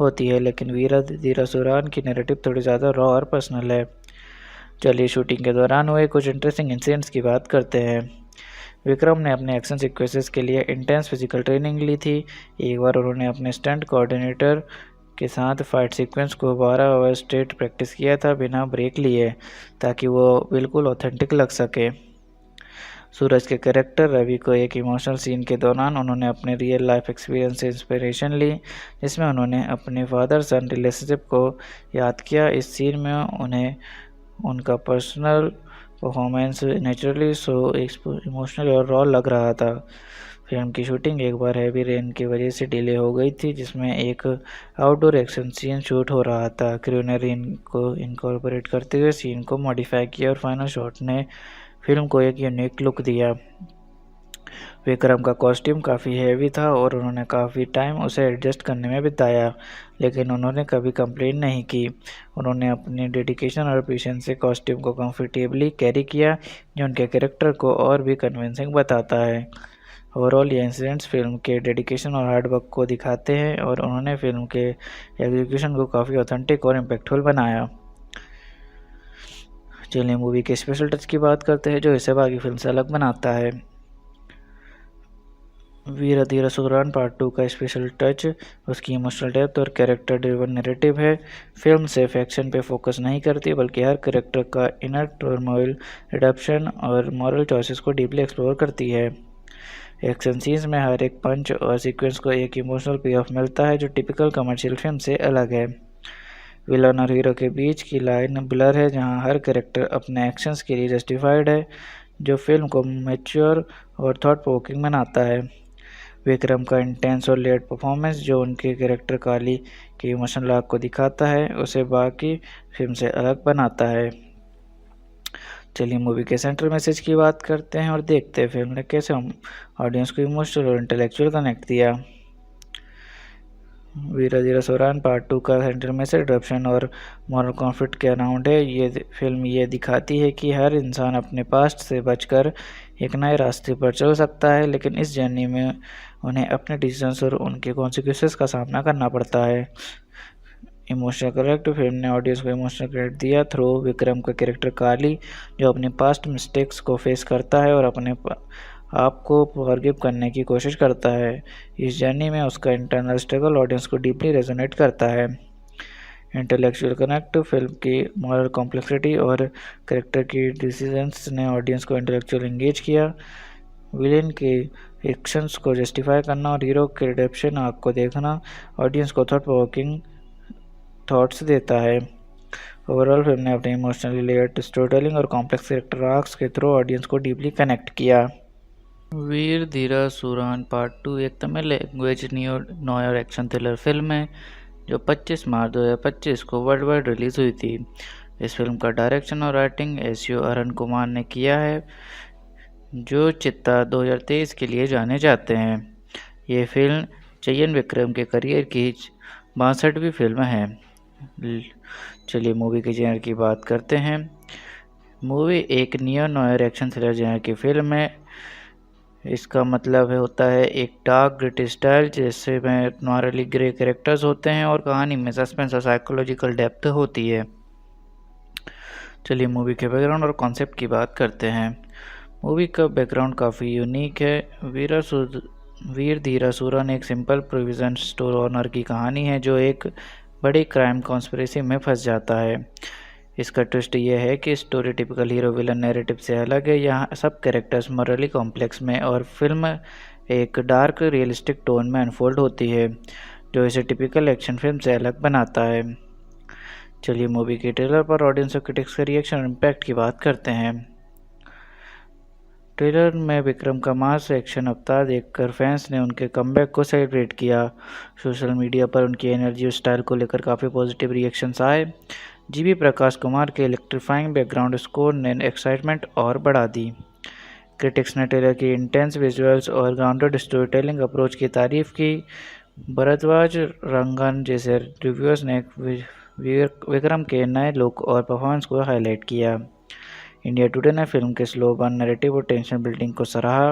होती है, लेकिन वीराधीरासुरन की नैरेटिव थोड़ी ज़्यादा रॉ और पर्सनल है। चलिए शूटिंग के दौरान हुए कुछ इंटरेस्टिंग इंसिडेंट्स की बात करते हैं। विक्रम ने अपने एक्शन सीक्वेंसेस के लिए इंटेंस फिजिकल ट्रेनिंग ली थी। एक बार उन्होंने अपने स्टंट कोऑर्डिनेटर के साथ फाइट सीक्वेंस को 12 आवर स्ट्रेट प्रैक्टिस किया था बिना ब्रेक लिए, ताकि वो बिल्कुल ऑथेंटिक लग सके। सूरज के कैरेक्टर रवि को एक इमोशनल सीन के दौरान उन्होंने अपने रियल लाइफ एक्सपीरियंस से इंस्पिरेशन ली, जिसमें उन्होंने अपने फादर सन रिलेशनशिप को याद किया। इस सीन में उन्हें उनका personal performance naturally so emotional और रॉ लग रहा था। फिल्म की शूटिंग एक बार हैवी रेन की वजह से डिले हो गई थी, जिसमें एक आउटडोर एक्शन सीन शूट हो रहा था। क्रू ने रेन को इनकॉर्पोरेट करते हुए सीन को मॉडिफाई किया और फाइनल शॉट ने फिल्म को एक यूनिक लुक दिया। विक्रम का कॉस्ट्यूम काफ़ी हैवी था और उन्होंने काफ़ी टाइम उसे एडजस्ट करने में बिताया, लेकिन उन्होंने कभी कंप्लेन नहीं की। उन्होंने अपनी डेडिकेशन और पेशेंस से कॉस्ट्यूम को कंफर्टेबली कैरी किया, जो उनके कैरेक्टर को और भी कन्विंसिंग बताता है। ओवरऑल ये इंसिडेंट्स फिल्म के डेडिकेशन और हार्डवर्क को दिखाते हैं और उन्होंने फिल्म के एग्जीक्यूशन को काफ़ी ऑथेंटिक और इम्पैक्टफुल बनाया। चलिए मूवी के स्पेशल टच की बात करते हैं जो इसे बाकी फिल्म से अलग बनाता है। वीराधीरासुरन पार्ट 2 का स्पेशल टच उसकी इमोशनल डेप्थ और कैरेक्टर ड्रिवन नैरेटिव है। फिल्म सिर्फ एक्शन पे फोकस नहीं करती, बल्कि हर कैरेक्टर का इनर टर्मोइल, रिडेम्पशन और मॉरल चॉइसेस को डीपली एक्सप्लोर करती है। एक्शन सीन्स में हर एक पंच और सीक्वेंस को एक इमोशनल पे ऑफ मिलता है जो टिपिकल कमर्शियल फिल्म से अलग है। विलन और हीरो के बीच की लाइन ब्लर है, जहां हर कैरेक्टर अपने एक्शंस के लिए जस्टिफाइड है, जो फिल्म को मैच्योर और थॉट प्रोवोकिंग बनाता है। विक्रम का इंटेंस और लेयर्ड परफॉर्मेंस जो उनके कैरेक्टर काली के इमोशनल आर्क को दिखाता है उसे बाकी फिल्म से अलग बनाता है। चलिए मूवी के सेंट्रल मैसेज की बात करते हैं और देखते हैं फिल्म ने कैसे ऑडियंस को इमोशनल और इंटेलेक्चुअल कनेक्ट दिया। वीरा धीरा सोरान पार्ट 2 का सेंट्रल मैसेज एडॉप्शन और मॉरल कॉन्फ्लिक्ट के अराउंड है। ये फिल्म ये दिखाती है कि हर इंसान अपने पास्ट से बचकर एक नए रास्ते पर चल सकता है, लेकिन इस जर्नी में उन्हें अपने डिसीजंस और उनके कॉन्सिक्वेंसेस का सामना करना पड़ता है। इमोशनल कनेक्ट फिल्म ने ऑडियंस को इमोशनल कनेक्ट दिया थ्रू विक्रम का कैरेक्टर काली, जो अपने पास्ट मिस्टेक्स को फेस करता है और अपने आप को फॉरगिव करने की कोशिश करता है। इस जर्नी में उसका इंटरनल स्ट्रगल ऑडियंस को डीपली रेजोनेट करता है। इंटेलेक्चुअल कनेक्ट फिल्म की मॉरल कॉम्प्लेक्सिटी और कैरेक्टर की डिसीजंस ने ऑडियंस को इंटेलेक्चुअल एंगेज किया। विलेन के एक्शंस को जस्टिफाई करना और हीरो के रिडेम्पशन आर्क को देखना ऑडियंस को थॉट प्रोवोकिंग थॉट्स देता है। ओवरऑल फिल्म ने अपने इमोशनली लेयर्ड स्टोरी टेलिंग और कॉम्प्लेक्स कैरेक्टर आर्क्स के थ्रू ऑडियंस को डीपली कनेक्ट किया। वीर धीरा सुरान पार्ट 2 एक Tamil language noir action thriller film है जो 25 मार्च 2025 को वर्ल्ड वाइड रिलीज हुई थी। इस फिल्म का डायरेक्शन और राइटिंग एस.यू. अरुण कुमार ने किया है, जो चित्ता 2023 के लिए जाने जाते हैं। ये फिल्म चयन विक्रम के करियर की 62वीं फिल्म है। चलिए मूवी के जेनर की बात करते हैं। मूवी एक neo noir action thriller genre की फिल्म है। इसका मतलब होता है एक डार्क ग्रिटी स्टाइल जैसे में नॉरली ग्रे कैरेक्टर्स होते हैं और कहानी में सस्पेंस और साइकोलॉजिकल डेप्थ होती है। चलिए मूवी के बैकग्राउंड और कॉन्सेप्ट की बात करते हैं। मूवी का बैकग्राउंड काफ़ी यूनिक है। वीर धीरा सुरन एक सिंपल प्रोविजन स्टोर ओनर की कहानी है जो एक बड़ी क्राइम कॉन्स्पिरेसी में फंस जाता है। इसका ट्विस्ट यह है कि story typical hero villain narrative से अलग है। यहाँ सब कैरेक्टर्स मॉरली कॉम्प्लेक्स में और फिल्म एक डार्क रियलिस्टिक टोन में अनफोल्ड होती है, जो इसे टिपिकल एक्शन फिल्म से अलग बनाता है। चलिए मूवी के ट्रेलर पर ऑडियंस और क्रिटिक्स के रिएक्शन और इम्पैक्ट की बात करते हैं। ट्रेलर में विक्रम का मास एक्शन अवतार देखकर फैंस ने उनके कमबैक को सेलिब्रेट किया। सोशल मीडिया पर उनकी एनर्जी और स्टाइल को लेकर काफ़ी पॉजिटिव रिएक्शंस आए। जीवी प्रकाश कुमार के इलेक्ट्रीफाइंग बैकग्राउंड स्कोर ने एक्साइटमेंट और बढ़ा दी। क्रिटिक्स ने ट्रेलर की इंटेंस विजुअल्स और ग्राउंडेड स्टोरी टेलिंग अप्रोच की तारीफ की। भरद्वाज रंगन जैसे रिव्यूअर्स ने विक्रम के नए लुक और परफॉर्मेंस को हाईलाइट किया। इंडिया टुडे ने फिल्म के स्लो बर्न नैरेटिव और टेंशन बिल्डिंग को सराहा।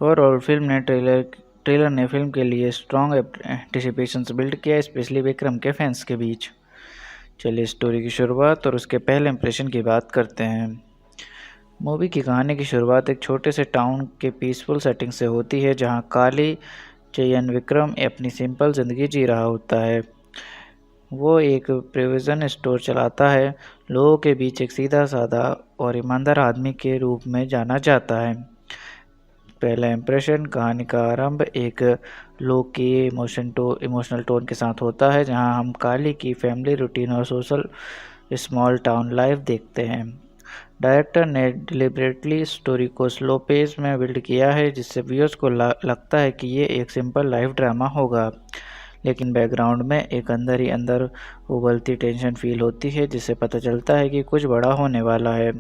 और ट्रेलर ने फिल्म के लिए स्ट्रॉन्ग एंटिसिपेशंस बिल्ड किया, स्पेशली विक्रम के फैंस के बीच। चलिए स्टोरी की शुरुआत और उसके पहले इंप्रेशन की बात करते हैं। मूवी की कहानी की शुरुआत एक छोटे से टाउन के पीसफुल सेटिंग से होती है, जहां काली चयन विक्रम अपनी सिंपल ज़िंदगी जी रहा होता है। वो एक प्रोविज़न स्टोर चलाता है, लोगों के बीच एक सीधा साधा और ईमानदार आदमी के रूप में जाना जाता है। पहला इंप्रेशन कहानी का आरंभ एक लोग की इमोशनल टोन के साथ होता है, जहां हम काली की फैमिली रूटीन और सोशल स्मॉल टाउन लाइफ देखते हैं। डायरेक्टर ने डिलिबरेटली स्टोरी को स्लो पेस में बिल्ड किया है, जिससे व्यूअर्स को लगता है कि ये एक सिंपल लाइफ ड्रामा होगा, लेकिन बैकग्राउंड में एक अंदर ही अंदर उबलती टेंशन फील होती है, जिससे पता चलता है कि कुछ बड़ा होने वाला है।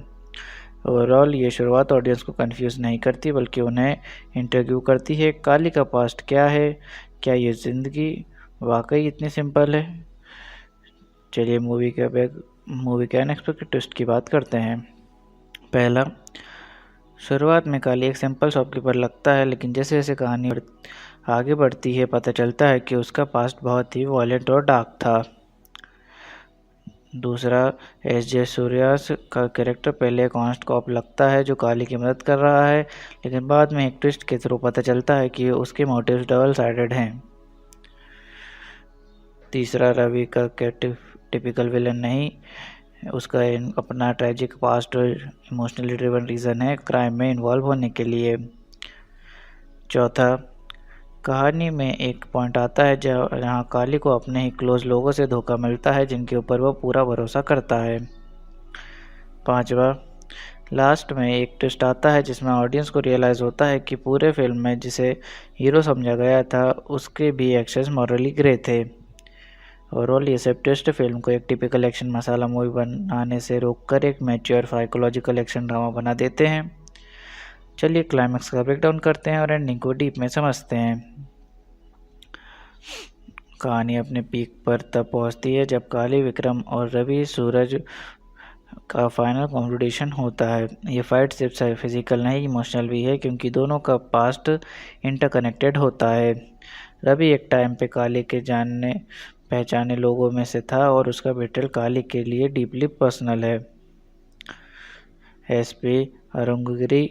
ओवरऑल ये शुरुआत ऑडियंस को कंफ्यूज नहीं करती, बल्कि उन्हें इंटरव्यू करती है। काली का पास्ट क्या है, क्या ये ज़िंदगी वाकई इतनी सिंपल है। चलिए मूवी के अनएक्सपेक्टेड ट्विस्ट की बात करते हैं। पहला, शुरुआत में काली एक सिंपल शॉपकीपर लगता है, लेकिन जैसे जैसे कहानी आगे बढ़ती है पता चलता है कि उसका पास्ट बहुत ही वॉयलेंट और डार्क था। दूसरा, एस.जे. सूर्यास का कैरेक्टर पहले एक ऑनेस्ट कॉप लगता है जो काली की मदद कर रहा है, लेकिन बाद में एक ट्विस्ट के थ्रू पता चलता है कि उसके मोटिव्स डबल साइडेड हैं। तीसरा, रवि का टिपिकल विलन नहीं, उसका अपना ट्रैजिक पास्ट और इमोशनली ड्रिवन रीज़न है क्राइम में इन्वॉल्व होने के लिए। चौथा, कहानी में एक पॉइंट आता है जहाँ काली को अपने ही क्लोज लोगों से धोखा मिलता है, जिनके ऊपर वह पूरा भरोसा करता है। पांचवा, लास्ट में एक ट्विस्ट आता है जिसमें ऑडियंस को रियलाइज़ होता है कि पूरे फिल्म में जिसे हीरो समझा गया था उसके भी एक्शंस मॉरली ग्रे थे। ओवरऑल ये सब ट्विस्ट फिल्म को एक टिपिकल एक्शन मसाला मूवी बनाने से रोककर एक मैच्योर साइकोलॉजिकल एक्शन ड्रामा बना देते हैं। चलिए क्लाइमैक्स का ब्रेकडाउन करते हैं और एंडिंग को डीप में समझते हैं। कहानी अपने पीक पर तब पहुंचती है जब काली, विक्रम और रवि सूरज का फाइनल कॉम्पिटिशन होता है। ये फाइट सिर्फ फिजिकल नहीं, इमोशनल भी है, क्योंकि दोनों का पास्ट इंटरकनेक्टेड होता है। रवि एक टाइम पे काली के जानने पहचाने लोगों में से था और उसका बेटल काली के लिए डीपली पर्सनल है। एसपी अरुणगिरी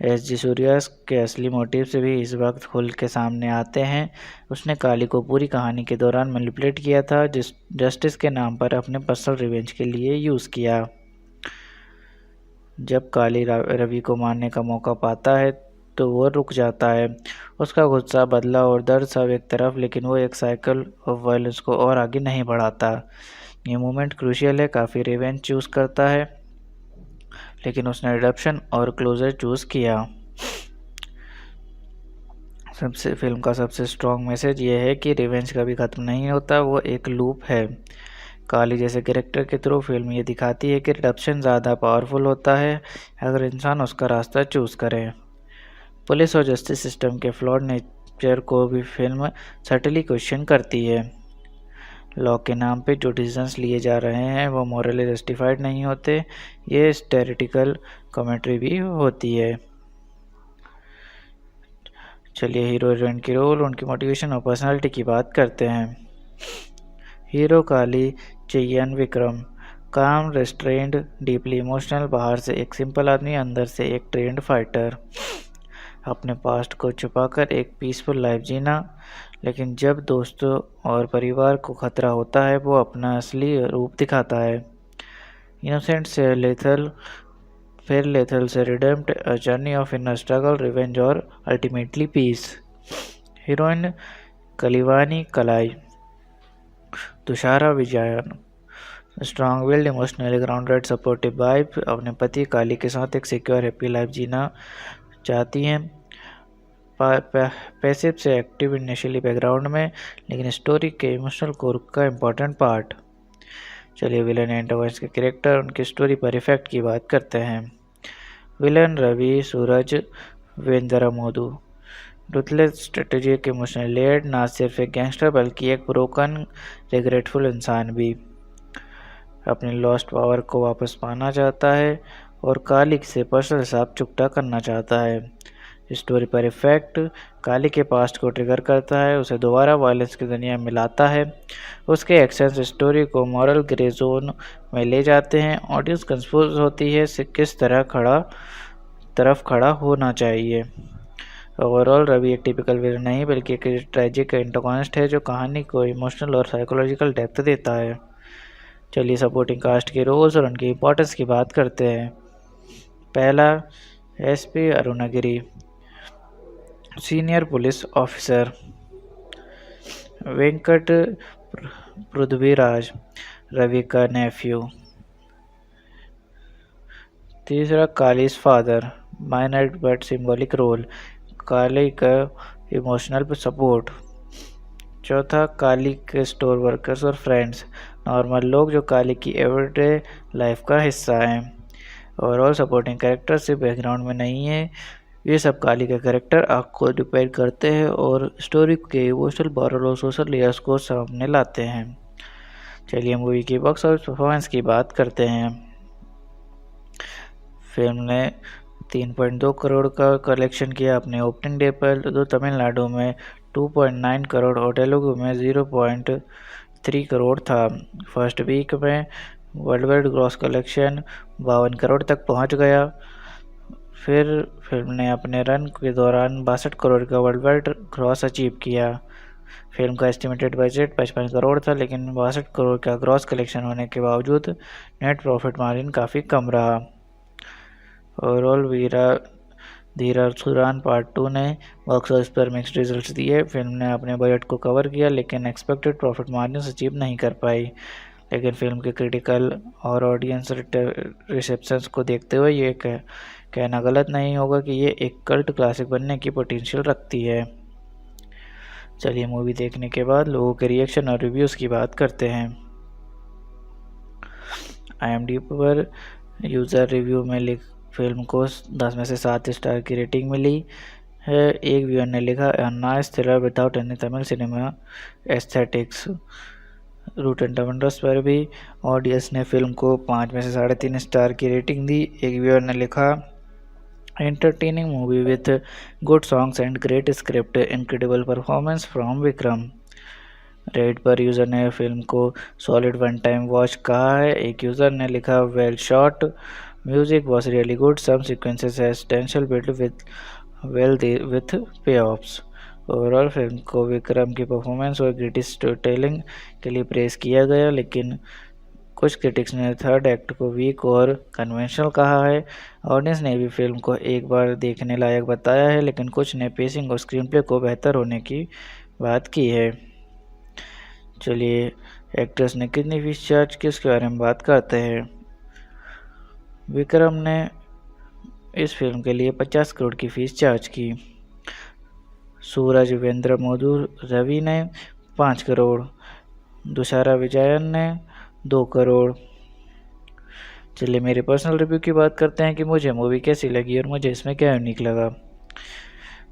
एसजी सूर्या के असली मोटिव से भी इस वक्त खुल के सामने आते हैं। उसने काली को पूरी कहानी के दौरान मैनिपुलेट किया था, जस्टिस के नाम पर अपने पर्सनल रिवेंज के लिए यूज़ किया। जब काली रवि को मारने का मौका पाता है तो वो रुक जाता है। उसका गुस्सा, बदला और दर्द सब एक तरफ, लेकिन वो एक साइकिल ऑफ वायलेंस को और आगे नहीं बढ़ाता। ये मोमेंट क्रूशियल है। काफ़ी रिवेंज चूज़ करता है, लेकिन उसने रिडम्पशन और क्लोजर चूज़ किया। फिल्म का सबसे स्ट्रॉन्ग मैसेज ये है कि रिवेंज कभी ख़त्म नहीं होता, वो एक लूप है। काली जैसे कैरेक्टर के थ्रू फिल्म ये दिखाती है कि रिडम्पशन ज़्यादा पावरफुल होता है अगर इंसान उसका रास्ता चूज़ करे। पुलिस और जस्टिस सिस्टम के फ्लॉड नेचर को भी फिल्म सटली क्वेश्चन करती है। लॉ के नाम पे जो डिसीजंस लिए जा रहे हैं वो मॉरली जस्टिफाइड नहीं होते। ये स्टेरिटिकल कमेंट्री भी होती है। चलिए हीरो हीरोइन की रोल, उनकी मोटिवेशन और पर्सनालिटी की बात करते हैं। हीरो काली चयन विक्रम, काम, रेस्ट्रेंड, डीपली इमोशनल, बाहर से एक सिंपल आदमी, अंदर से एक ट्रेंड फाइटर। अपने पास्ट को छुपाकर एक पीसफुल लाइफ जीना, लेकिन जब दोस्तों और परिवार को खतरा होता है वो अपना असली रूप दिखाता है। इनोसेंट से लेथल, फिर लेथल से रिडेम्प्ट, a journey of inner struggle, revenge और ultimately peace. Heroine Kalivani Kalai, Thushara Vijayan, strong willed, emotionally grounded, supportive wife, अपने पति काली के साथ एक सिक्योर हैप्पी लाइफ जीना चाहती हैं। पैसिव से एक्टिव इनिशियली बैकग्राउंड में, लेकिन स्टोरी के इमोशनल कोर का इम्पोर्टेंट पार्ट। चलिए विलन एंटागोनिस्ट के कैरेक्टर, उनकी स्टोरी पर इफेक्ट की बात करते हैं। विलन रवि सूरज वेंदरामोदू, रूथलेस स्ट्रेटेजिक, इमोशनल लेयर्ड, ना सिर्फ एक गैंगस्टर बल्कि एक ब्रोकन रिग्रेटफुल इंसान भी। अपनी लॉस्ट पावर को वापस पाना चाहता है और काली से पर्सनल हिसाब चुकता करना चाहता है। स्टोरी पर इफेक्ट काली के पास्ट को ट्रिगर करता है, उसे दोबारा वायलेंस की दुनिया में लाता है। उसके एक्शंस स्टोरी को मॉरल ग्रे जोन में ले जाते हैं। ऑडियंस कंफ्यूज होती है से किस तरफ खड़ा होना चाहिए। ओवरऑल रवि एक टिपिकल विलन नहीं बल्कि एक ट्रेजिक एंटागोनिस्ट है जो कहानी को इमोशनल और साइकोलॉजिकल डेप्थ देता है। चलिए सपोर्टिंग कास्ट के रोल्स और उनकी इम्पोर्टेंस की बात करते हैं। पहला, SP Arunagiri, senior police officer. Venkat Prithviraj, Ravi का नेफ्यू। तीसरा, Kali's father, minor but symbolic role, Kali का इमोशनल सपोर्ट। चौथा, काली के स्टोर वर्कर्स और फ्रेंड्स, नॉर्मल लोग जो काली की एवरीडे लाइफ का हिस्सा हैं। ओवरऑल सपोर्टिंग कैरेक्टर सिर्फ बैकग्राउंड में नहीं है, ये सब काली का कैरेक्टर आपको डिपेंड करते हैं और स्टोरी के इमोशनल, मॉरल और सोशल लेयर्स को सामने लाते हैं। चलिए मूवी की बॉक्स ऑफिस परफॉर्मेंस की बात करते हैं। फिल्म ने 3.2 करोड़ का कलेक्शन किया अपने ओपनिंग डे पर, तो तमिलनाडु में 2.9 करोड़ और तेलुगु में 0.3 करोड़ था। फर्स्ट वीक में world wide gross collection 52 crore तक पहुंच गया। फिर फिल्म ने अपने रन के दौरान 62 करोड़ का वर्ल्ड वाइड ग्रॉस अचीव किया। फिल्म का एस्टिमेटेड बजट 55 करोड़ था, लेकिन 62 करोड़ का ग्रॉस कलेक्शन होने के बावजूद नेट प्रॉफिट मार्जिन काफ़ी कम रहा। ओवरऑल धीरा सुरान पार्ट 2 ने बॉक्स ऑफिस पर मिक्स्ड रिजल्ट्स दिए। फिल्म ने अपने बजट को कवर किया, लेकिन एक्सपेक्टेड प्रॉफिट मार्जिन अचीव नहीं कर पाई। लेकिन फिल्म के क्रिटिकल और ऑडियंस रिसेप्शंस को देखते हुए ये कहना गलत नहीं होगा कि ये एक कल्ट क्लासिक बनने की पोटेंशियल रखती है। चलिए मूवी देखने के बाद लोगों के रिएक्शन और रिव्यूज़ की बात करते हैं। IMDb पर यूज़र रिव्यू में फिल्म को 10 में से 7 स्टार की रेटिंग मिली है। एक व्यूअर ने लिखा a nice thriller without any Tamil cinema aesthetics. Routine tomatoes पर भी ऑडियंस ने फिल्म को 5 में से 3.5 स्टार की रेटिंग दी। एक व्यूअर ने लिखा entertaining movie with good songs and great script, incredible performance from Vikram. Red पर यूज़र ने फिल्म को सॉलिड वन टाइम वॉच कहा है। एक यूज़र ने लिखा well shot, music was really good, some sequences has tension build with पे ऑफ्स। ओवरऑल फिल्म को विक्रम की परफॉर्मेंस और ग्रेट स्टोरी टेलिंग के लिए प्रेस किया गया, लेकिन कुछ क्रिटिक्स ने थर्ड एक्ट को वीक और कन्वेंशनल कहा है। ऑडियंस ने भी फिल्म को एक बार देखने लायक बताया है, लेकिन कुछ ने पेसिंग और स्क्रीन प्ले को बेहतर होने की बात की है। चलिए एक्ट्रेस ने कितनी फीस चार्ज की उसके बारे में बात करते हैं। विक्रम ने इस फिल्म के लिए 50 करोड़ की फीस चार्ज की। सूरज वेंद्र मोदूर रवि ने 5 करोड़, दुशारा विजयन ने 2 करोड़। चलिए मेरे पर्सनल रिव्यू की बात करते हैं कि मुझे मूवी कैसी लगी और मुझे इसमें क्या यूनिक लगा।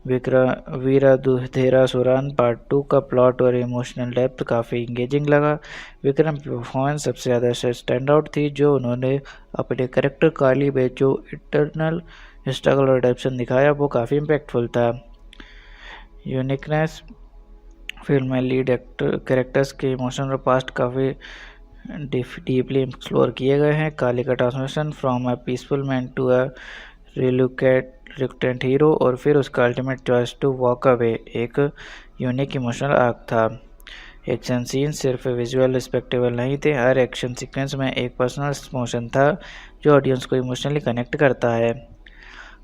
वीराधेरासुरान पार्ट 2 का प्लॉट और इमोशनल डेप्थ काफ़ी इंगेजिंग लगा। विक्रम की परफॉर्मेंस सबसे ज़्यादा स्टैंड आउट थी। जो उन्होंने अपने करेक्टर काली में जो इंटरनल स्ट्रगल और एडेप्शन दिखाया वो काफ़ी इम्पैक्टफुल था। यूनिकनेस, फिल्म में लीड कैरेक्टर्स के इमोशनल और पास्ट काफ़ी डीपली एक्सप्लोर किए गए हैं। काली का transformation from a peaceful man to a reluctant hero और फिर उसका ultimate choice to walk away एक यूनिक इमोशनल आर्क था। एक्शन सीन सिर्फ विजुअल रिस्पेक्टेबल नहीं थे, हर एक्शन सीक्वेंस में एक पर्सनल इमोशन था जो ऑडियंस को इमोशनली कनेक्ट करता है।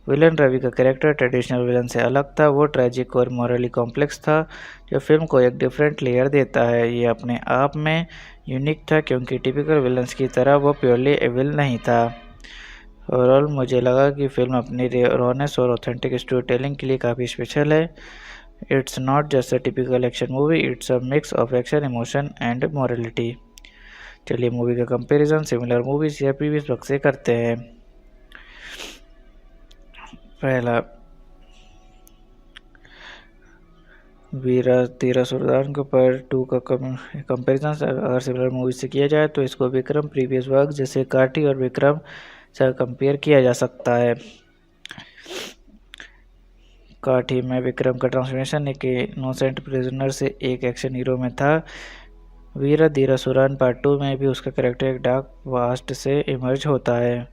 विलन रवि का कैरेक्टर ट्रेडिशनल विलन से अलग था, वो ट्रैजिक और मॉरली कॉम्प्लेक्स था जो फिल्म को एक डिफरेंट लेयर देता है। ये अपने आप में यूनिक था क्योंकि टिपिकल विलन्स की तरह वो प्योरली एविल नहीं था। ओवरऑल मुझे लगा कि फिल्म अपनी रॉनेस और ऑथेंटिक स्टोरी टेलिंग के लिए काफ़ी स्पेशल है। It's not just a typical action movie, it's a mix of action, emotion and morality. चलिए मूवी का कंपैरिजन सिमिलर मूवीज या प्रीवियस वर्क से करते हैं। पहला, वीराधेरासुरान के पार्ट 2 का कंपैरिजन अगर सिमिलर मूवी से किया जाए तो इसको विक्रम प्रीवियस वर्क जैसे काठी और विक्रम से कंपेयर किया जा सकता है। काठी में विक्रम का ट्रांसफॉर्मेशन एक इनोसेंट प्रिजनर से एक एक्शन हीरो में था। वीराधेरासुरान पार्ट 2 में भी उसका कैरेक्टर एक डार्क वास्ट से इमर्ज होता है।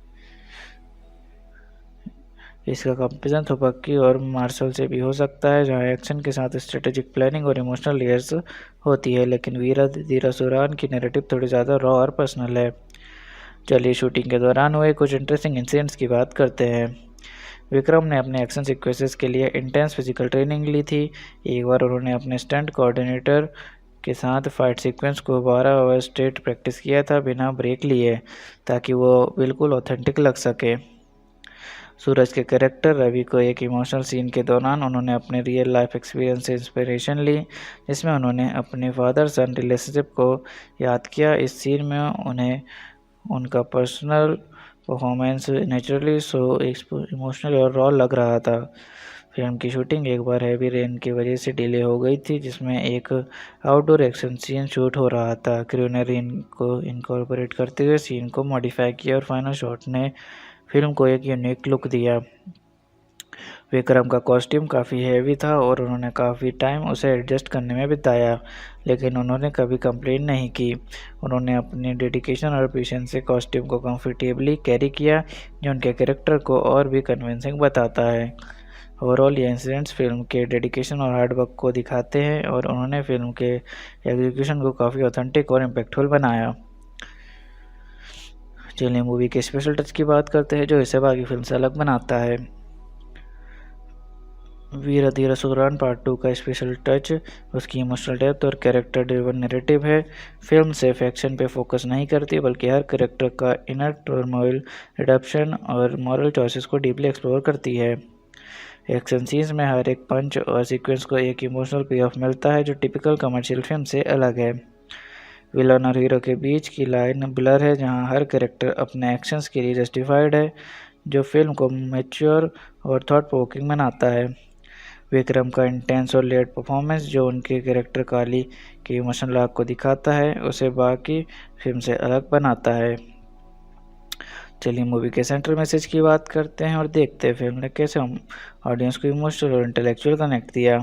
इसका कंपेरिजन थोपक्की और मार्शल से भी हो सकता है, जहां एक्शन के साथ स्ट्रेटेजिक प्लानिंग और इमोशनल लेयर्स होती है, लेकिन वीराधेरासुरान की नैरेटिव थोड़ी ज़्यादा रॉ और पर्सनल है। चलिए शूटिंग के दौरान हुए कुछ इंटरेस्टिंग इंसिडेंट्स की बात करते हैं। विक्रम ने अपने एक्शन सीक्वेंसेस के लिए इंटेंस फिजिकल ट्रेनिंग ली थी। एक बार उन्होंने अपने स्टंट कोऑर्डिनेटर के साथ फाइट सीक्वेंस को 12 आवर स्ट्रेट प्रैक्टिस किया था बिना ब्रेक लिए, ताकि वो बिल्कुल ऑथेंटिक लग सके। सूरज के कैरेक्टर रवि को एक इमोशनल सीन के दौरान उन्होंने अपने रियल लाइफ एक्सपीरियंस से इंस्पिरेशन ली, जिसमें उन्होंने अपने फादर सन रिलेशनशिप को याद किया। इस सीन में उन्हें उनका personal performance naturally so emotional और रॉ लग रहा था। फिल्म की शूटिंग एक बार हैवी रेन की वजह से डिले हो गई थी, जिसमें एक आउटडोर एक्शन सीन शूट हो रहा था। क्रू ने रेन को इनकॉर्पोरेट करते हुए सीन को मॉडिफाई किया और फाइनल शॉट ने फिल्म को एक यूनिक लुक दिया। विक्रम का कॉस्ट्यूम काफ़ी हैवी था और उन्होंने काफ़ी टाइम उसे एडजस्ट करने में बिताया, लेकिन उन्होंने कभी कंप्लेन नहीं की। उन्होंने अपनी डेडिकेशन और पेशेंस से कॉस्ट्यूम को कंफर्टेबली कैरी किया, जो उनके कैरेक्टर को और भी कन्विंसिंग बताता है। ओवरऑल ये इंसिडेंट्स फिल्म के डेडिकेशन और हार्डवर्क को दिखाते हैं और उन्होंने फिल्म के एग्जीक्यूशन को काफ़ी ऑथेंटिक और इम्पैक्टफुल बनाया। चलिए मूवी के स्पेशल टच की बात करते हैं जो इसे बाकी फिल्म से अलग बनाता है। वीर अधीर असुरान पार्ट 2 का स्पेशल टच उसकी इमोशनल डेप्थ और कैरेक्टर ड्रिवन नैरेटिव है। फिल्म सिर्फ एक्शन पे फोकस नहीं करती बल्कि हर कैरेक्टर का इनर टर्मोइल, रिडेम्पशन और मॉरल चॉइसेस को डीपली एक्सप्लोर करती है। एक्शन सीन्स में हर एक पंच और सीक्वेंस को एक इमोशनल पे ऑफ मिलता है जो टिपिकल कमर्शियल फिल्म से अलग है। विलन और हीरो के बीच की लाइन ब्लर है जहां हर कैरेक्टर अपने एक्शंस के लिए जस्टिफाइड है, जो फिल्म को मैच्योर और थॉट प्रोवोकिंग बनाता है। विक्रम का इंटेंस और लेट परफॉर्मेंस जो उनके कैरेक्टर काली के इमोशनल आर्क को दिखाता है उसे बाकी फिल्म से अलग बनाता है। चलिए मूवी के सेंट्रल मैसेज की बात करते हैं और देखते हैं फिल्म ने कैसे ऑडियंस को इमोशनल और इंटेलेक्चुअल कनेक्ट दिया।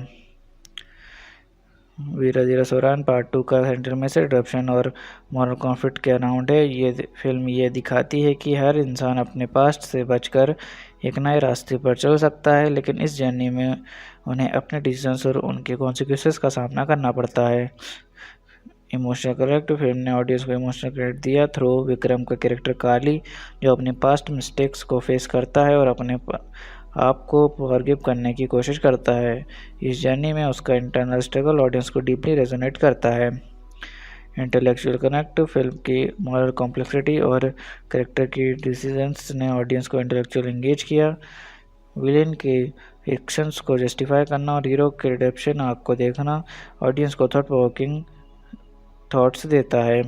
वीर धीरा सोरान पार्ट 2 का सेंट्रल मैसेज रिडेम्पशन और मॉरल कॉन्फ्लिक्ट के अराउंड है। ये फिल्म ये दिखाती है कि हर इंसान अपने पास्ट से बचकर एक नए रास्ते पर चल सकता है, लेकिन इस जर्नी में उन्हें अपने डिसीजंस और उनके कॉन्सिक्वेंसेस का सामना करना पड़ता है। इमोशनल कनेक्ट फिल्म ने ऑडियंस को इमोशनल कनेक्ट दिया थ्रू विक्रम का कैरेक्टर काली, जो अपने पास्ट मिस्टेक्स को फेस करता है और अपने आप को फॉरगिव करने की कोशिश करता है। इस जर्नी में उसका इंटरनल स्ट्रगल ऑडियंस को डीपली रेजोनेट करता है। इंटेलेक्चुअल कनेक्ट फिल्म की मॉरल कॉम्प्लेक्सिटी और कैरेक्टर की डिसीजंस ने ऑडियंस को इंटेलेक्चुअल एंगेज किया। विलेन के एक्शंस को जस्टिफाई करना और हीरो के रिडेम्पशन आर्क को देखना ऑडियंस को थॉट प्रोवोकिंग थॉट्स देता है।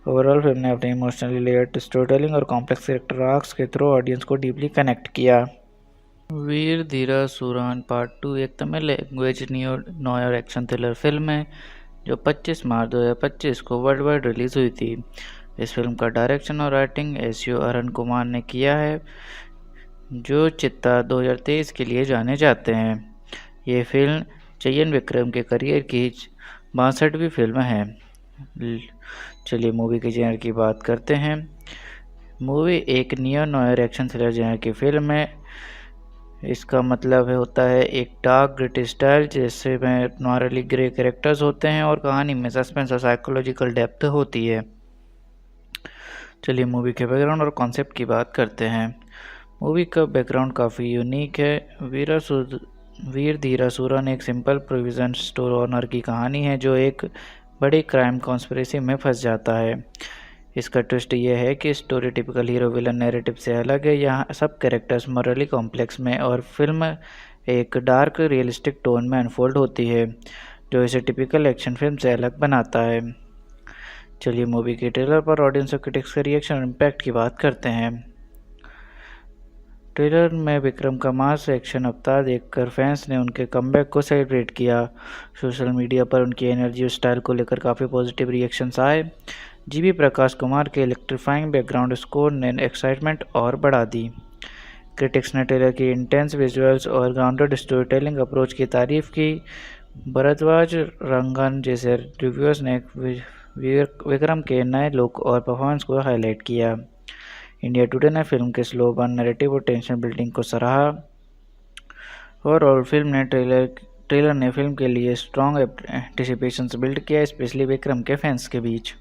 ओवरऑल फिल्म ने अपने इमोशनली लेयर्ड स्टोरी टेलिंग और कॉम्प्लेक्स कैरेक्टर आर्क्स के थ्रू ऑडियंस को डीपली कनेक्ट किया। वीर धीरा सुरान पार्ट 2 एक Tamil language noir action thriller film है जो 25 मार्च 2025 को वर्ल्ड वाइड रिलीज हुई थी। इस फिल्म का डायरेक्शन और राइटिंग एस.यू. अरुण कुमार ने किया है, जो चित्ता 2023 के लिए जाने जाते हैं। ये फिल्म चयन विक्रम के करियर की 62वीं फिल्म है। चलिए मूवी के जेनर की बात करते हैं। मूवी एक neo noir action thriller genre की फिल्म है। इसका मतलब होता है एक डार्क ग्रिटी स्टाइल जैसे में नॉरली ग्रे कैरेक्टर्स होते हैं और कहानी में सस्पेंस और साइकोलॉजिकल डेप्थ होती है। चलिए मूवी के बैकग्राउंड और कॉन्सेप्ट की बात करते हैं। मूवी का बैकग्राउंड काफ़ी यूनिक है। वीर धीरा सुरन एक सिंपल प्रोविजन स्टोर ओनर की कहानी है जो एक बड़ी क्राइम कॉन्स्पिरेसी में फंस जाता है। इसका ट्विस्ट यह है कि story typical hero villain narrative से अलग है। यहाँ सब कैरेक्टर्स मॉरली कॉम्प्लेक्स में और फिल्म एक डार्क रियलिस्टिक टोन में अनफोल्ड होती है, जो इसे टिपिकल एक्शन फिल्म से अलग बनाता है। चलिए मूवी के ट्रेलर पर ऑडियंस और क्रिटिक्स के रिएक्शन और इम्पैक्ट की बात करते हैं। ट्रेलर में विक्रम का मास एक्शन अवतार देखकर फैंस ने उनके कमबैक को सेलिब्रेट किया। सोशल मीडिया पर उनकी एनर्जी और स्टाइल को लेकर काफ़ी पॉजिटिव रिएक्शंस आए। जीवी प्रकाश कुमार के इलेक्ट्रीफाइंग बैकग्राउंड स्कोर ने एक्साइटमेंट और बढ़ा दी। क्रिटिक्स ने ट्रेलर की इंटेंस विजुअल्स और ग्राउंडेड स्टोरी टेलिंग अप्रोच की तारीफ की। भरद्वाज रंगन जैसे रिव्यूअर्स ने विक्रम के नए लुक और परफॉर्मेंस को हाईलाइट किया। इंडिया टुडे ने फिल्म के स्लो बर्न नैरेटिव और टेंशन बिल्डिंग को सराहा। और ट्रेलर ने फिल्म के लिए स्ट्रॉन्ग एंटिसिपेशंस बिल्ड किया, स्पेशली विक्रम के फैंस के बीच।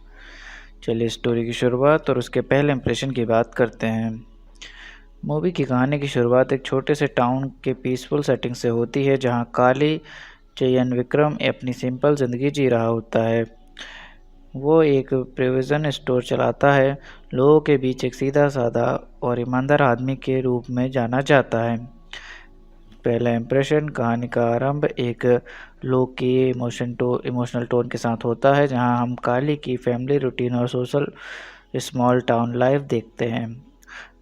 चलिए स्टोरी की शुरुआत और उसके पहले इंप्रेशन की बात करते हैं। मूवी की कहानी की शुरुआत एक छोटे से टाउन के पीसफुल सेटिंग से होती है, जहां काली चयन विक्रम अपनी सिंपल ज़िंदगी जी रहा होता है। वो एक प्रोविज़न स्टोर चलाता है, लोगों के बीच एक सीधा साधा और ईमानदार आदमी के रूप में जाना जाता है। पहला इंप्रेशन कहानी का आरंभ एक लोग की इमोशनल टोन के साथ होता है, जहां हम काली की फैमिली रूटीन और सोशल स्मॉल टाउन लाइफ देखते हैं।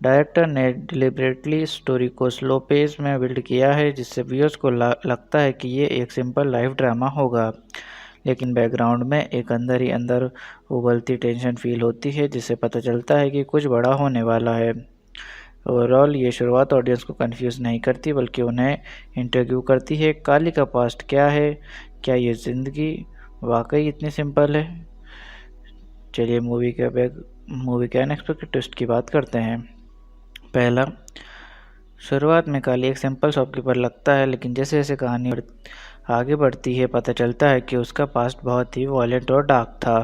डायरेक्टर ने डिलिबरेटली स्टोरी को स्लो पेस में बिल्ड किया है, जिससे व्यूअर्स को लगता है कि ये एक सिंपल लाइफ ड्रामा होगा, लेकिन बैकग्राउंड में एक अंदर ही अंदर उबलती टेंशन फील होती है, जिससे पता चलता है कि कुछ बड़ा होने वाला है। ओवरऑल ये शुरुआत ऑडियंस को कंफ्यूज नहीं करती बल्कि उन्हें इंटरव्यू करती है। काली का पास्ट क्या है, क्या ये ज़िंदगी वाकई इतनी सिंपल है। चलिए मूवी के अनएक्सपेक्टेड ट्विस्ट की बात करते हैं। पहला, शुरुआत में काली एक सिंपल शॉपकीपर लगता है, लेकिन जैसे जैसे कहानी आगे बढ़ती है पता चलता है कि उसका पास्ट बहुत ही वॉयलेंट और डार्क था।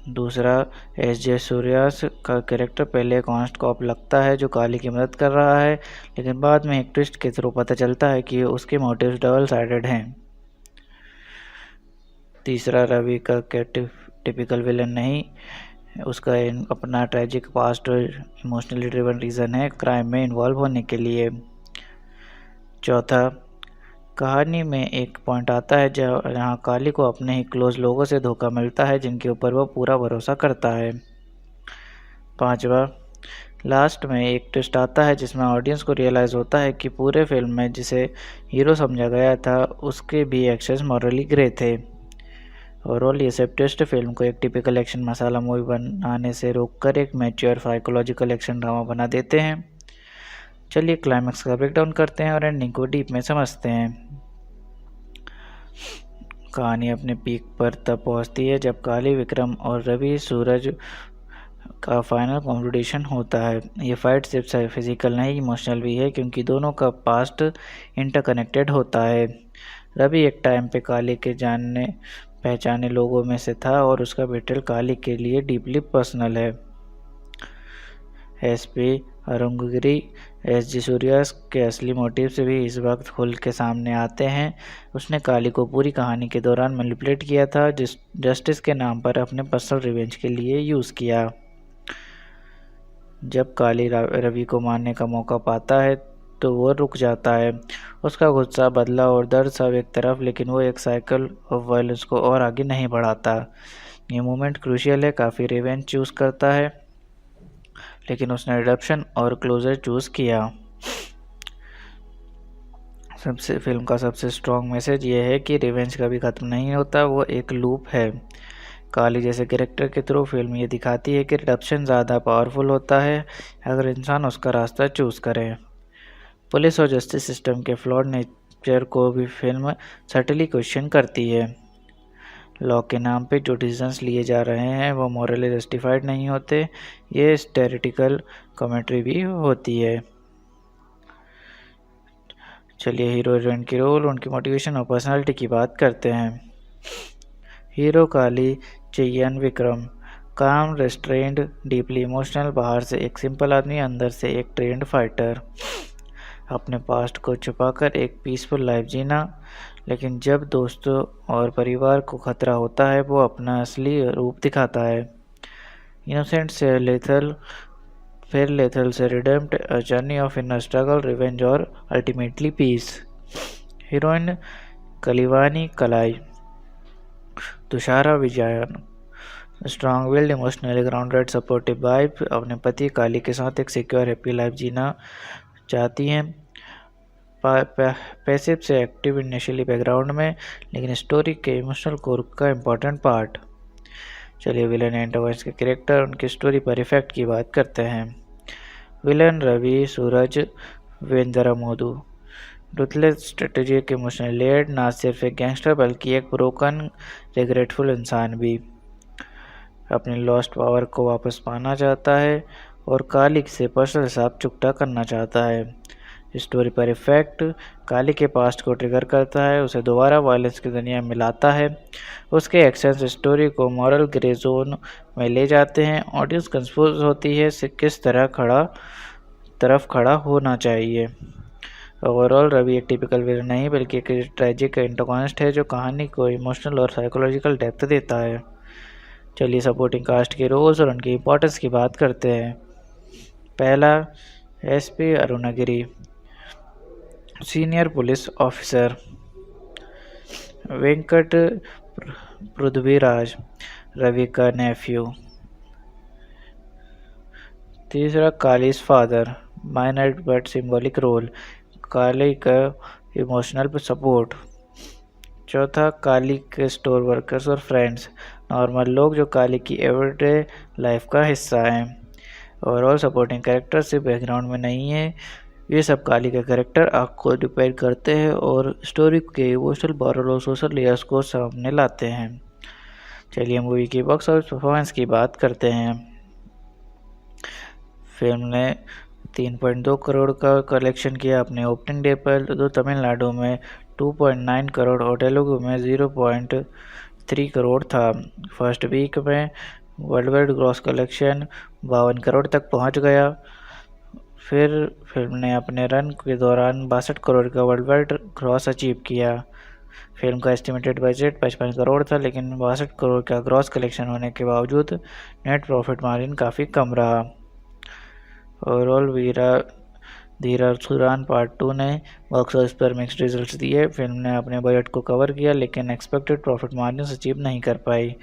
दूसरा, एस.जे. सूर्यास का कैरेक्टर पहले एक ऑनेस्ट कॉप लगता है जो काली की मदद कर रहा है, लेकिन बाद में एक ट्विस्ट के थ्रू पता चलता है कि उसके मोटिव्स डबल साइडेड हैं। तीसरा, रवि का टिपिकल विलन नहीं, उसका अपना ट्रेजिक पास्ट और इमोशनली ड्रिवन रीज़न है क्राइम में इन्वॉल्व होने के लिए। चौथा, कहानी में एक पॉइंट आता है जहाँ काली को अपने ही क्लोज लोगों से धोखा मिलता है जिनके ऊपर वो पूरा भरोसा करता है। पांचवा, लास्ट में एक ट्विस्ट आता है जिसमें ऑडियंस को रियलाइज़ होता है कि पूरे फिल्म में जिसे हीरो समझा गया था उसके भी एक्शंस मॉरली ग्रे थे। ओवरऑल ये सब ट्विस्ट फिल्म को एक टिपिकल एक्शन मसाला मूवी बनाने से रोककर एक मैच्योर साइकोलॉजिकल एक्शन ड्रामा बना देते हैं। चलिए क्लाइमैक्स का ब्रेकडाउन करते हैं और एंडिंग को डीप में समझते हैं। कहानी अपने पीक पर तब पहुंचती है जब काली, विक्रम और रवि सूरज का फाइनल कॉम्पिटिशन होता है। ये फाइट सिर्फ फिजिकल नहीं, इमोशनल भी है, क्योंकि दोनों का पास्ट इंटरकनेक्टेड होता है। रवि एक टाइम पे काली के जानने पहचाने लोगों में से था और उसका बेटल काली के लिए डीपली पर्सनल है। SP Arunagiri S J. सूर्यास के असली मोटिव से भी इस वक्त खुल के सामने आते हैं। उसने काली को पूरी कहानी के दौरान मैनिपुलेट किया था, जस्टिस के नाम पर अपने पर्सनल रिवेंज के लिए यूज़ किया। जब काली रवि को मारने का मौका पाता है तो वो रुक जाता है। उसका गुस्सा, बदला और दर्द सब एक तरफ, लेकिन वो एक साइकिल ऑफ वायलेंस को और आगे नहीं बढ़ाता। ये मोमेंट क्रूशियल है। काफ़ी रिवेंज चूज़ करता है, लेकिन उसने रिडेम्पशन और क्लोजर चूज़ किया। फिल्म का सबसे स्ट्रॉन्ग मैसेज ये है कि रिवेंज कभी ख़त्म नहीं होता, वो एक लूप है। काली जैसे कैरेक्टर के थ्रू फिल्म ये दिखाती है कि रिडेम्पशन ज़्यादा पावरफुल होता है अगर इंसान उसका रास्ता चूज़ करे। पुलिस और जस्टिस सिस्टम के फ्लॉड नेचर को भी फिल्म सटली क्वेश्चन करती है। लॉ के नाम पे जो डिसीजंस लिए जा रहे हैं वो मॉरली जस्टिफाइड नहीं होते। ये स्टेरिटिकल कमेंट्री भी होती है। चलिए हीरो हीरोइन की रोल, उनकी मोटिवेशन और पर्सनालिटी की बात करते हैं। हीरो काली चेयन विक्रम, काम, रेस्ट्रेंड, डीपली इमोशनल, बाहर से एक सिंपल आदमी, अंदर से एक ट्रेंड फाइटर। अपने पास्ट को छुपाकर एक पीसफुल लाइफ जीना, लेकिन जब दोस्तों और परिवार को खतरा होता है वो अपना असली रूप दिखाता है। इनोसेंट से लेथल, फिर लेथल से redeemed, a journey of inner struggle, revenge और ultimately peace. Heroine Kalivani Kalai, Thushara Vijayan, strong willed, emotionally grounded, supportive wife, अपने पति काली के साथ एक सिक्योर हैप्पी लाइफ जीना चाहती हैं। पैसिव से एक्टिव इनिशियली बैकग्राउंड में, लेकिन स्टोरी के इमोशनल कोर का इम्पोर्टेंट पार्ट। चलिए विलन एंटागोनिस्ट के कैरेक्टर, उनकी स्टोरी पर इफेक्ट की बात करते हैं। विलन रवि सूरज वेंद्रमोदू, रुथलेस स्ट्रेटेजिक, इमोशनल लेयर्ड, ना सिर्फ एक गैंगस्टर बल्कि एक ब्रोकन रिग्रेटफुल इंसान भी। अपने लॉस्ट पावर को वापस पाना चाहता है और काली से पर्सनल हिसाब चुकता करना चाहता है। स्टोरी पर इफेक्ट, काली के पास्ट को ट्रिगर करता है, उसे दोबारा वायलेंस की दुनिया में लाता है। उसके एक्शंस स्टोरी को मॉरल ग्रे जोन में ले जाते हैं। ऑडियंस कंफ्यूज होती है से किस तरफ खड़ा होना चाहिए। ओवरऑल रवि एक टिपिकल विलन नहीं बल्कि एक ट्रेजिक एंटागोनिस्ट है जो कहानी को इमोशनल और साइकोलॉजिकल डेप्थ देता है। चलिए सपोर्टिंग कास्ट के रोल्स और उनकी इम्पोर्टेंस की बात करते हैं। पहला, SP Arunagiri, senior police officer. Venkat Prithviraj, Ravi का नेफ्यू। तीसरा, Kali's father, minor but symbolic role, Kali का इमोशनल सपोर्ट। चौथा, काली के स्टोर वर्कर्स और फ्रेंड्स, नॉर्मल लोग जो काली की एवरीडे लाइफ का हिस्सा हैं। ओवरऑल सपोर्टिंग कैरेक्टर सिर्फ बैकग्राउंड में नहीं है, ये सब काली के कैरेक्टर आँख को डिपेंड करते हैं और स्टोरी के इमोशनल, मॉरल और सोशल लेयर्स को सामने लाते हैं। चलिए मूवी की बॉक्स ऑफिस परफॉर्मेंस की बात करते हैं। फिल्म ने 3.2 करोड़ का कलेक्शन किया अपने ओपनिंग डे पर, तो तमिलनाडु में 2.9 करोड़ और तेलुगु में 0.3 करोड़ था। फर्स्ट वीक में world wide gross collection 52 crore तक पहुंच गया। फिर फिल्म ने अपने रन के दौरान 62 करोड़ का वर्ल्ड वाइड ग्रॉस अचीव किया। फिल्म का एस्टिमेटेड बजट 55 करोड़ था, लेकिन 62 करोड़ का ग्रॉस कलेक्शन होने के बावजूद नेट प्रॉफिट मार्जिन काफ़ी कम रहा। ओवरऑल वीरा धीरा सुरान पार्ट 2 ने बॉक्स ऑफिस पर मिक्स्ड रिजल्ट्स दिए। फिल्म ने अपने बजट को कवर किया, लेकिन एक्सपेक्टेड प्रॉफिट मार्जिन अचीव नहीं कर पाई।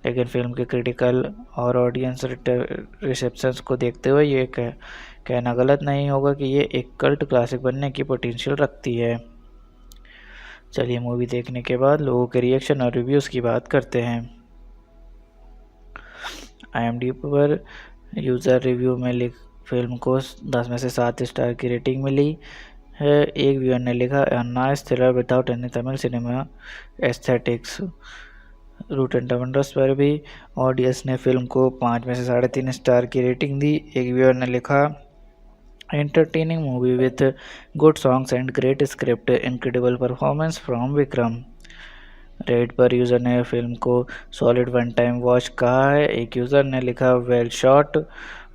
लेकिन फिल्म के क्रिटिकल और ऑडियंस रिसेप्शंस को देखते हुए ये कहना गलत नहीं होगा कि ये एक कल्ट क्लासिक बनने की पोटेंशियल रखती है। चलिए मूवी देखने के बाद लोगों के रिएक्शन और रिव्यूज़ की बात करते हैं। IMDb पर यूज़र रिव्यू में फिल्म को 10 में से 7 स्टार की रेटिंग मिली है। एक व्यूअर ने लिखा a nice thriller without any Tamil cinema aesthetics. Routine tomatoes पर भी ऑडियंस ने फिल्म को 5 में से 3.5 स्टार की रेटिंग दी। एक व्यूअर ने लिखा entertaining movie with good songs and great script, incredible performance from Vikram. Red पर यूज़र ने फिल्म को सॉलिड वन टाइम वॉच कहा है। एक यूज़र ने लिखा well shot,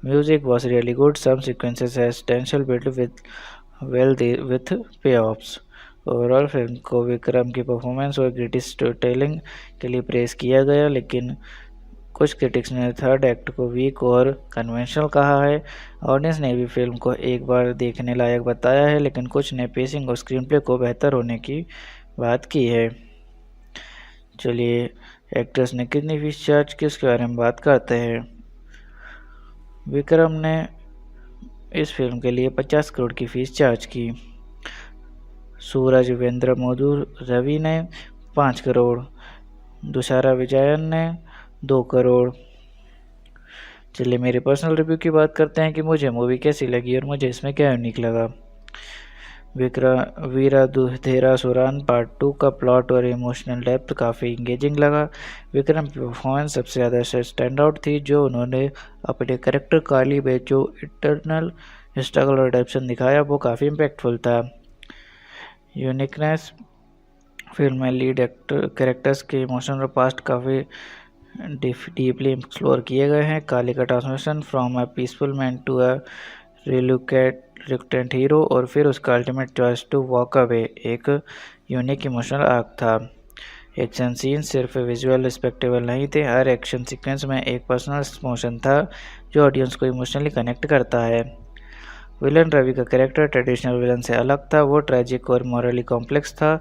music was really good, some sequences has tension build with पे ऑफ्स। ओवरऑल फिल्म को विक्रम की परफॉर्मेंस और ग्रेट स्टोरी टेलिंग के लिए प्रेस किया गया, लेकिन कुछ क्रिटिक्स ने थर्ड एक्ट को वीक और कन्वेंशनल कहा है। ऑडियंस ने भी फिल्म को एक बार देखने लायक बताया है, लेकिन कुछ ने पेसिंग और स्क्रीन प्ले को बेहतर होने की बात की है। चलिए एक्ट्रेस ने कितनी फीस चार्ज की उसके बारे में बात करते हैं। विक्रम ने इस फिल्म के लिए 50 करोड़ की फीस चार्ज की। सूरज वेंद्र मधुर रवि ने 5 करोड़, दुशारा विजयन ने 2 करोड़। चलिए मेरे पर्सनल रिव्यू की बात करते हैं कि मुझे मूवी कैसी लगी और मुझे इसमें क्या यूनिक लगा। वीरा धीरा सुरान पार्ट 2 का प्लॉट और इमोशनल डेप्थ काफ़ी इंगेजिंग लगा। विक्रम की परफॉर्मेंस सबसे ज़्यादा स्टैंड आउट थी। जो उन्होंने अपने करेक्टर काली में जो इंटरनल स्ट्रगल और एडेप्शन दिखाया वो काफ़ी इम्पैक्टफुल था। यूनिकनेस, फिल्म में लीड कैरेक्टर्स के इमोशनल और पास्ट काफ़ी डीपली एक्सप्लोर किए गए हैं। काली का transformation from a peaceful man to a reluctant hero और फिर उसका ultimate choice to walk away एक यूनिक इमोशनल आर्क था। एक्शन सीन सिर्फ विजुअल रिस्पेक्टेबल नहीं थे, हर एक्शन सीक्वेंस में एक पर्सनल इमोशन था जो ऑडियंस को इमोशनली कनेक्ट करता है। विलन रवि का कैरेक्टर ट्रेडिशनल विलन से अलग था, वो ट्रैजिक और मॉरली कॉम्प्लेक्स था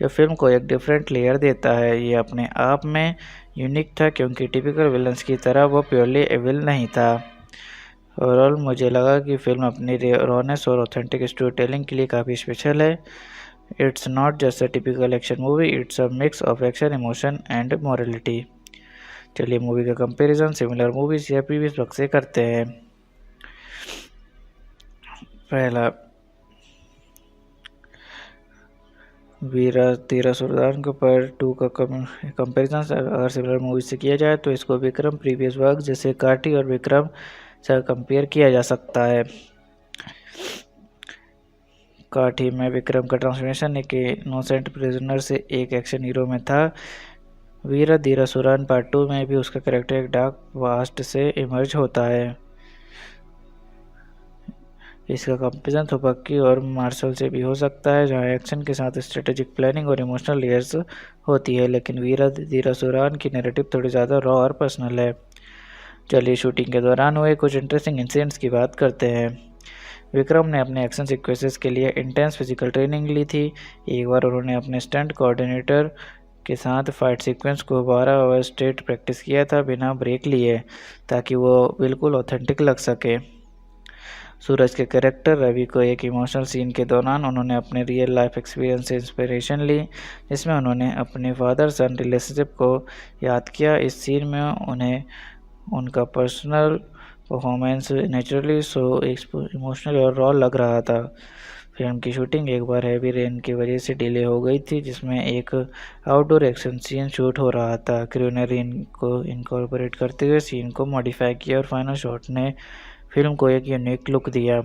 जो फिल्म को एक डिफरेंट लेयर देता है। ये अपने आप में यूनिक था क्योंकि टिपिकल विलन्स की तरह वो प्योरली एविल नहीं था। ओवरऑल मुझे लगा कि फिल्म अपनी रॉनेस और ऑथेंटिक स्टोरी टेलिंग के लिए काफ़ी स्पेशल है। It's not just a typical action movie, it's a mix of action, emotion and morality. चलिए मूवी का कंपैरिजन सिमिलर मूवीज या प्रीवियस वर्क से करते हैं। पहला, वीरा धीरा सुल्तान के पर 2 का कंपैरिजन अगर सिमिलर मूवी से किया जाए तो इसको विक्रम प्रीवियस वर्क जैसे काठी और विक्रम से कंपेयर किया जा सकता है। काठी में विक्रम का ट्रांसफॉर्मेशन एक इनोसेंट प्रिजनर से एक एक्शन हीरो में था। वीरा धीरा सुरान पार्ट 2 में भी उसका कैरेक्टर एक डार्क वास्ट से इमर्ज होता है। इसका कंपेरिजन थोपक्की और मार्शल से भी हो सकता है, जहां एक्शन के साथ स्ट्रेटेजिक प्लानिंग और इमोशनल लेयर्स होती है, लेकिन वीरा धीरा सुरान की नैरेटिव थोड़ी ज़्यादा रॉ और पर्सनल है। चलिए शूटिंग के दौरान हुए कुछ इंटरेस्टिंग इंसिडेंट्स की बात करते हैं। विक्रम ने अपने एक्शन सीक्वेंसेस के लिए इंटेंस फिजिकल ट्रेनिंग ली थी। एक बार उन्होंने अपने स्टंट कोऑर्डिनेटर के साथ फाइट सीक्वेंस को 12 आवर स्ट्रेट प्रैक्टिस किया था बिना ब्रेक लिए, ताकि वो बिल्कुल ऑथेंटिक लग सके। सूरज के कैरेक्टर रवि को एक इमोशनल सीन के दौरान उन्होंने अपने रियल लाइफ एक्सपीरियंस से इंस्पिरेशन ली, जिसमें उन्होंने अपने फादर सन रिलेशनशिप को याद किया। इस सीन में उन्हें उनका personal performance naturally so emotional और रॉ लग रहा था। फिल्म की शूटिंग एक बार हैवी रेन की वजह से डिले हो गई थी, जिसमें एक आउटडोर एक्शन सीन शूट हो रहा था। क्रू ने रेन को इनकॉर्पोरेट करते हुए सीन को मॉडिफाई किया और फाइनल शॉट ने फिल्म को एक यूनिक लुक दिया।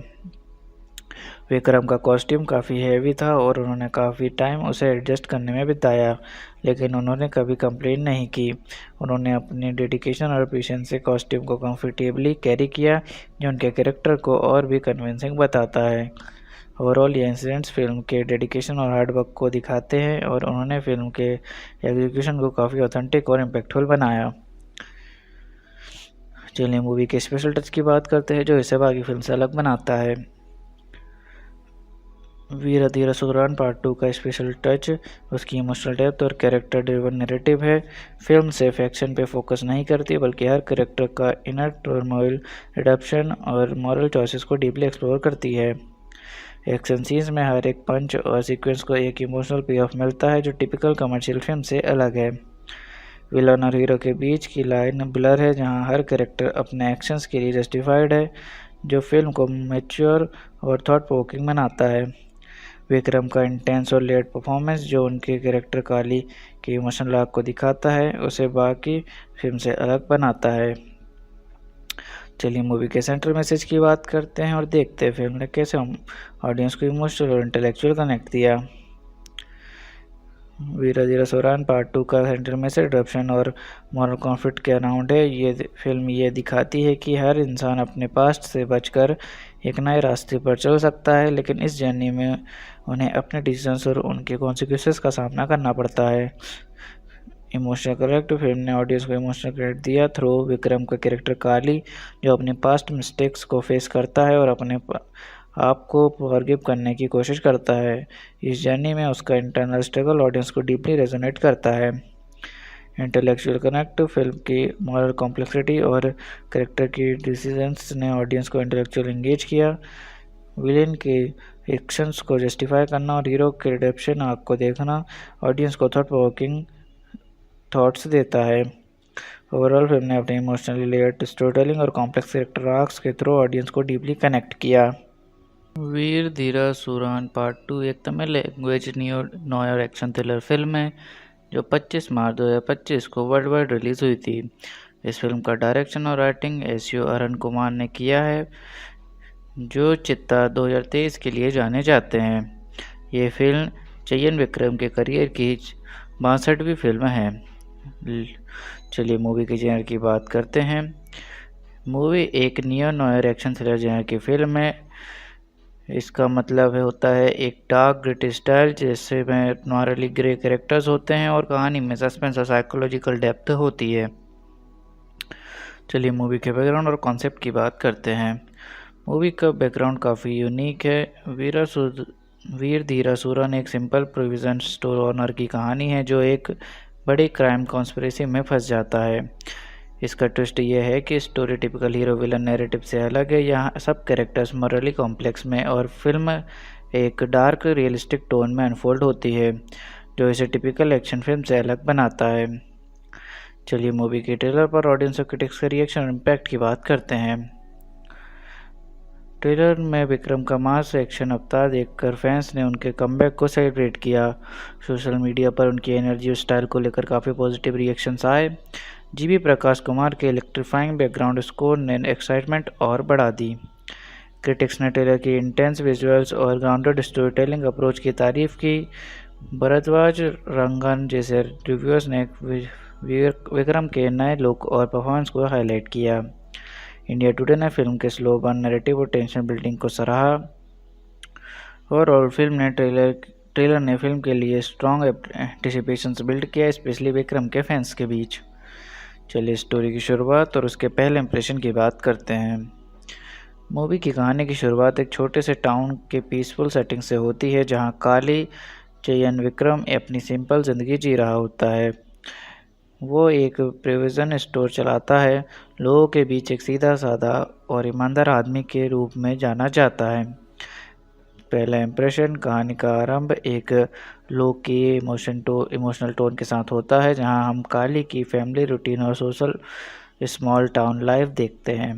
विक्रम का कॉस्ट्यूम काफ़ी हैवी था और उन्होंने काफ़ी टाइम उसे एडजस्ट करने में बिताया, लेकिन उन्होंने कभी कंप्लेन नहीं की। उन्होंने अपनी डेडिकेशन और पेशेंस से कॉस्ट्यूम को कंफर्टेबली कैरी किया, जो उनके कैरेक्टर को और भी कन्विंसिंग बताता है। ओवरऑल ये इंसिडेंट्स फिल्म के डेडिकेशन और हार्डवर्क को दिखाते हैं और उन्होंने फिल्म के एग्जीक्यूशन को काफ़ी ऑथेंटिक और इम्पैक्टफुल बनाया। चलिए मूवी के स्पेशल टच की बात करते हैं, जो इसे बाकी फिल्म से अलग बनाता है। वीर धीर असुरान पार्ट 2 का स्पेशल टच उसकी इमोशनल डेप्थ और कैरेक्टर ड्रिवन नैरेटिव है। फिल्म सिर्फ एक्शन पे फोकस नहीं करती, बल्कि हर कैरेक्टर का इनर टर्मोइल, रिडेम्पशन और मॉरल चॉइसेस को डीपली एक्सप्लोर करती है। एक्शन सीन्स में हर एक पंच और सीक्वेंस को एक इमोशनल पे ऑफ मिलता है, जो टिपिकल कमर्शियल फिल्म से अलग है। विलन और हीरो के बीच की लाइन ब्लर है, जहां हर कैरेक्टर अपने एक्शंस के लिए जस्टिफाइड है, जो फिल्म को मैच्योर और थॉट प्रोवोकिंग बनाता है। विक्रम का इंटेंस और लेट परफॉर्मेंस, जो उनके कैरेक्टर काली के इमोशनल आर्क को दिखाता है, उसे बाकी फिल्म से अलग बनाता है। चलिए मूवी के सेंट्रल मैसेज की बात करते हैं और देखते हैं फिल्म ने कैसे ऑडियंस को इमोशनल और इंटेलेक्चुअल कनेक्ट दिया। वीर धीर असुरान पार्ट 2 का सेंट्रल मैसेज रिडेम्पशन और मॉरल कॉन्फ्लिक्ट के अराउंड है। ये फिल्म ये दिखाती है कि हर इंसान अपने पास्ट से बचकर एक नए रास्ते पर चल सकता है, लेकिन इस जर्नी में उन्हें अपने डिसीजंस और उनके कॉन्सिक्वेंसेस का सामना करना पड़ता है। इमोशनल कनेक्ट, फिल्म ने ऑडियंस को इमोशनल कनेक्ट दिया थ्रू विक्रम का कैरेक्टर काली, जो अपने पास्ट मिस्टेक्स को फेस करता है और अपने आप को फॉरगिव करने की कोशिश करता है। इस जर्नी में उसका इंटरनल स्ट्रगल ऑडियंस को डीपली रेजोनेट करता है। इंटेलेक्चुअल कनेक्ट, फिल्म की मॉरल कॉम्प्लेक्सिटी और कैरेक्टर की डिसीजंस ने ऑडियंस को इंटेलेक्चुअल एंगेज किया। विलेन के एक्शंस को जस्टिफाई करना और हीरो के रिडेम्पशन आर्क को देखना ऑडियंस को थॉट प्रोवोकिंग थॉट्स देता है। ओवरऑल फिल्म ने अपनी इमोशनली लेयर्ड स्टोरी टेलिंग और कॉम्प्लेक्स कैरेक्टर आर्क्स के थ्रू ऑडियंस को डीपली कनेक्ट किया। वीर धीर असुरान पार्ट 2 एक Tamil language noir action thriller film है, जो 25 मार्च 2025 को वर्ल्ड वाइड रिलीज हुई थी। इस फिल्म का डायरेक्शन और राइटिंग एस.यू. अरुण कुमार ने किया है, जो चित्ता 2023 के लिए जाने जाते हैं। ये फिल्म चयन विक्रम के करियर की 62वीं फिल्म है। चलिए मूवी के जेनर की बात करते हैं। मूवी एक neo noir action thriller genre की फिल्म है। इसका मतलब होता है एक डार्क ग्रिटी स्टाइल, जैसे में नॉरली ग्रे कैरेक्टर्स होते हैं और कहानी में सस्पेंस और साइकोलॉजिकल डेप्थ होती है। चलिए मूवी के बैकग्राउंड और कॉन्सेप्ट की बात करते हैं। मूवी का बैकग्राउंड काफ़ी यूनिक है। वीर धीर असुरान एक सिंपल प्रोविजन स्टोर ओनर की कहानी है, जो एक बड़ी क्राइम कॉन्स्पिरेसी में फंस जाता है। इसका ट्विस्ट यह है कि story typical hero villain narrative से अलग है। यहाँ सब कैरेक्टर्स मॉरली कॉम्प्लेक्स में और फिल्म एक डार्क रियलिस्टिक टोन में अनफोल्ड होती है, जो इसे टिपिकल एक्शन फिल्म से अलग बनाता है। चलिए मूवी के ट्रेलर पर ऑडियंस और क्रिटिक्स के रिएक्शन और इम्पैक्ट की बात करते हैं। ट्रेलर में विक्रम का मास एक्शन अवतार देखकर फैंस ने उनके कमबैक को सेलिब्रेट किया। सोशल मीडिया पर उनकी एनर्जी और स्टाइल को लेकर काफ़ी पॉजिटिव रिएक्शंस आए। जीवी प्रकाश कुमार के इलेक्ट्रीफाइंग बैकग्राउंड स्कोर ने एक्साइटमेंट और बढ़ा दी। क्रिटिक्स ने ट्रेलर की इंटेंस विजुअल्स और ग्राउंडेड स्टोरी टेलिंग अप्रोच की तारीफ की। भरद्वाज रंगन जैसे रिव्यूअर्स ने विक्रम के नए लुक और परफॉर्मेंस को हाईलाइट किया। इंडिया टुडे ने फिल्म के स्लो बर्न नैरेटिव और टेंशन बिल्डिंग को सराहा। और ट्रेलर ने फिल्म के लिए स्ट्रॉन्ग एंटिसिपेशंस बिल्ड किया, स्पेशली विक्रम के फैंस के बीच। चलिए स्टोरी की शुरुआत और उसके पहले इंप्रेशन की बात करते हैं। मूवी की कहानी की शुरुआत एक छोटे से टाउन के पीसफुल सेटिंग से होती है, जहां काली चयन विक्रम अपनी सिंपल ज़िंदगी जी रहा होता है। वो एक प्रोविज़न स्टोर चलाता है, लोगों के बीच एक सीधा साधा और ईमानदार आदमी के रूप में जाना जाता है। पहला इंप्रेशन, कहानी का आरंभ एक लो की इमोशनल टोन के साथ होता है, जहां हम काली की फैमिली रूटीन और सोशल स्मॉल टाउन लाइफ देखते हैं।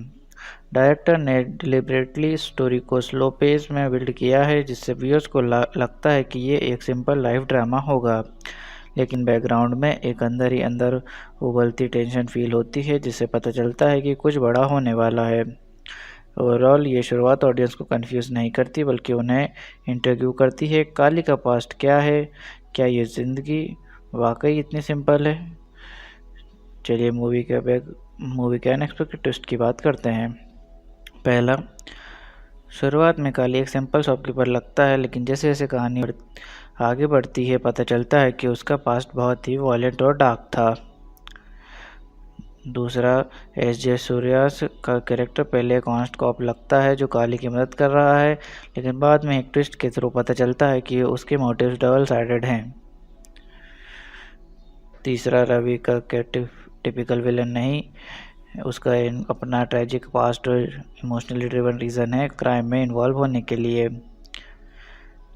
डायरेक्टर ने डिलिबरेटली स्टोरी को स्लो पेस में बिल्ड किया है, जिससे व्यूअर्स को लगता है कि ये एक सिंपल लाइफ ड्रामा होगा, लेकिन बैकग्राउंड में एक अंदर ही अंदर उबलती टेंशन फील होती है, जिससे पता चलता है कि कुछ बड़ा होने वाला है। ओवरऑल ये शुरुआत ऑडियंस को कंफ्यूज नहीं करती बल्कि उन्हें इंटरव्यू करती है। काली का पास्ट क्या है, क्या ये ज़िंदगी वाकई इतनी सिंपल है। चलिए मूवी के अनएक्सपेक्टेड ट्विस्ट की बात करते हैं। पहला, शुरुआत में काली एक सिंपल शॉपकीपर लगता है, लेकिन जैसे जैसे कहानी आगे बढ़ती है पता चलता है कि उसका पास्ट बहुत ही वॉयलेंट और डार्क था। दूसरा, एस.जे. सूर्यास का कैरेक्टर पहले एक ऑनेस्ट कॉप लगता है जो काली की मदद कर रहा है, लेकिन बाद में एक ट्विस्ट के थ्रू पता चलता है कि उसके मोटिव्स डबल साइडेड हैं। तीसरा, रवि का टिपिकल विलन नहीं, उसका अपना ट्रेजिक पास्ट और इमोशनली ड्रिवन रीज़न है क्राइम में इन्वॉल्व होने के लिए।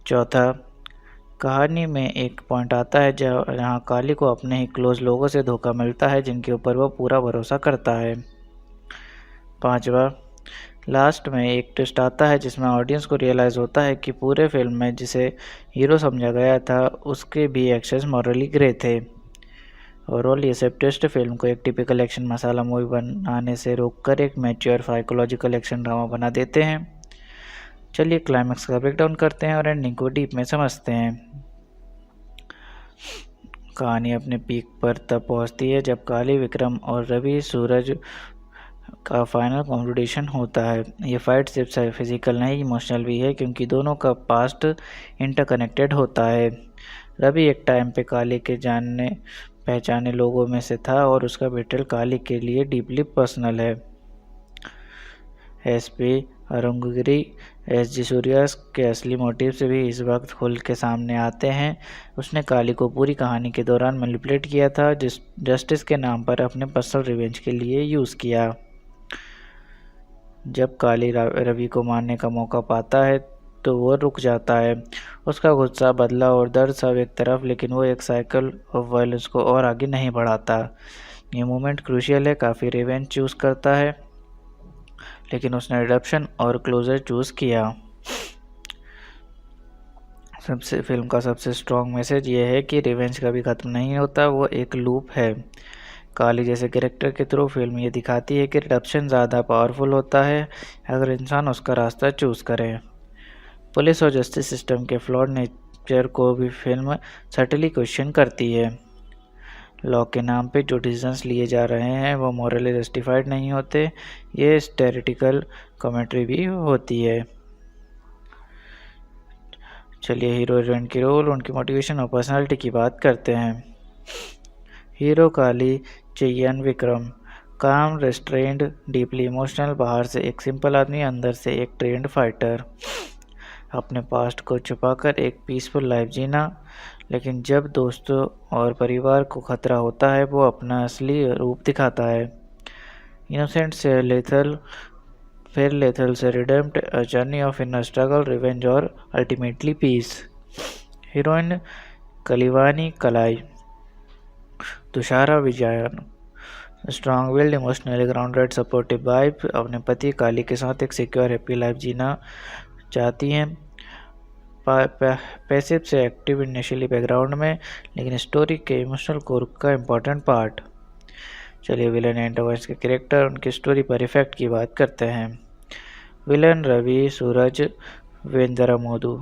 चौथा, कहानी में एक पॉइंट आता है जहाँ काली को अपने ही क्लोज लोगों से धोखा मिलता है जिनके ऊपर वो पूरा भरोसा करता है। पांचवा, लास्ट में एक ट्विस्ट आता है जिसमें ऑडियंस को रियलाइज़ होता है कि पूरे फिल्म में जिसे हीरो समझा गया था उसके भी एक्शंस मॉरली ग्रे थे। ओवरऑल ये सब ट्विस्ट फिल्म को एक टिपिकल एक्शन मसाला मूवी बनाने से रोककर एक मैच्योर साइकोलॉजिकल एक्शन ड्रामा बना देते हैं। चलिए क्लाइमैक्स का ब्रेकडाउन करते हैं और एंडिंग को डीप में समझते हैं। कहानी अपने पीक पर तब पहुंचती है जब काली, विक्रम और रवि सूरज का फाइनल कॉन्फ्रोंटेशन होता है। ये फाइट सिर्फ फिजिकल नहीं, इमोशनल भी है, क्योंकि दोनों का पास्ट इंटरकनेक्टेड होता है। रवि एक टाइम पे काली के जाने पहचाने लोगों में से था और उसका बेट्रेल काली के लिए डीपली पर्सनल है। SP Arunagiri S J. सूर्यास के असली मोटिव से भी इस वक्त खुल के सामने आते हैं। उसने काली को पूरी कहानी के दौरान मैनिपुलेट किया था, जस्टिस के नाम पर अपने पर्सनल रिवेंज के लिए यूज़ किया। जब काली रवि को मारने का मौका पाता है तो वो रुक जाता है। उसका गुस्सा, बदला और दर्द सब एक तरफ, लेकिन वो एक साइकिल ऑफ वायलेंस को और आगे नहीं बढ़ाता। ये मोमेंट क्रूशियल है। काफ़ी रिवेंज चूज़ करता है, लेकिन उसने रिडेम्पशन और क्लोजर चूज़ किया। फिल्म का सबसे स्ट्रॉन्ग मैसेज ये है कि रिवेंज कभी ख़त्म नहीं होता, वो एक लूप है। काली जैसे कैरेक्टर के थ्रू फिल्म ये दिखाती है कि रिडेम्पशन ज़्यादा पावरफुल होता है अगर इंसान उसका रास्ता चूज़ करे। पुलिस और जस्टिस सिस्टम के फ्लॉड नेचर को भी फिल्म सटली क्वेश्चन करती है। लॉ के नाम पे जो डिसीजंस लिए जा रहे हैं वो मॉरली जस्टिफाइड नहीं होते। ये स्टेरिटिकल कमेंट्री भी होती है। चलिए हीरो हीरोइन की रोल, उनकी मोटिवेशन और पर्सनालिटी की बात करते हैं। हीरो काली चेयन विक्रम, काम, रेस्ट्रेंड, डीपली इमोशनल, बाहर से एक सिंपल आदमी, अंदर से एक ट्रेंड फाइटर। अपने पास्ट को छुपाकर एक पीसफुल लाइफ जीना, लेकिन जब दोस्तों और परिवार को खतरा होता है वो अपना असली रूप दिखाता है। इनोसेंट से लेथल, फिर लेथल से redeemed, a journey of inner struggle, revenge और ultimately peace. Heroine Kalivani Kalai, Thushara Vijayan, strong willed, emotionally grounded, supportive wife, अपने पति काली के साथ एक सिक्योर हैप्पी लाइफ जीना चाहती हैं। पैसिव से एक्टिव इनिशियली बैकग्राउंड में, लेकिन स्टोरी के इमोशनल कोर का इम्पोर्टेंट पार्ट। चलिए विलन एंटागोनिस्ट के कैरेक्टर, उनकी स्टोरी पर इफेक्ट की बात करते हैं। विलन रवि सूरज वेंद्रमोदू,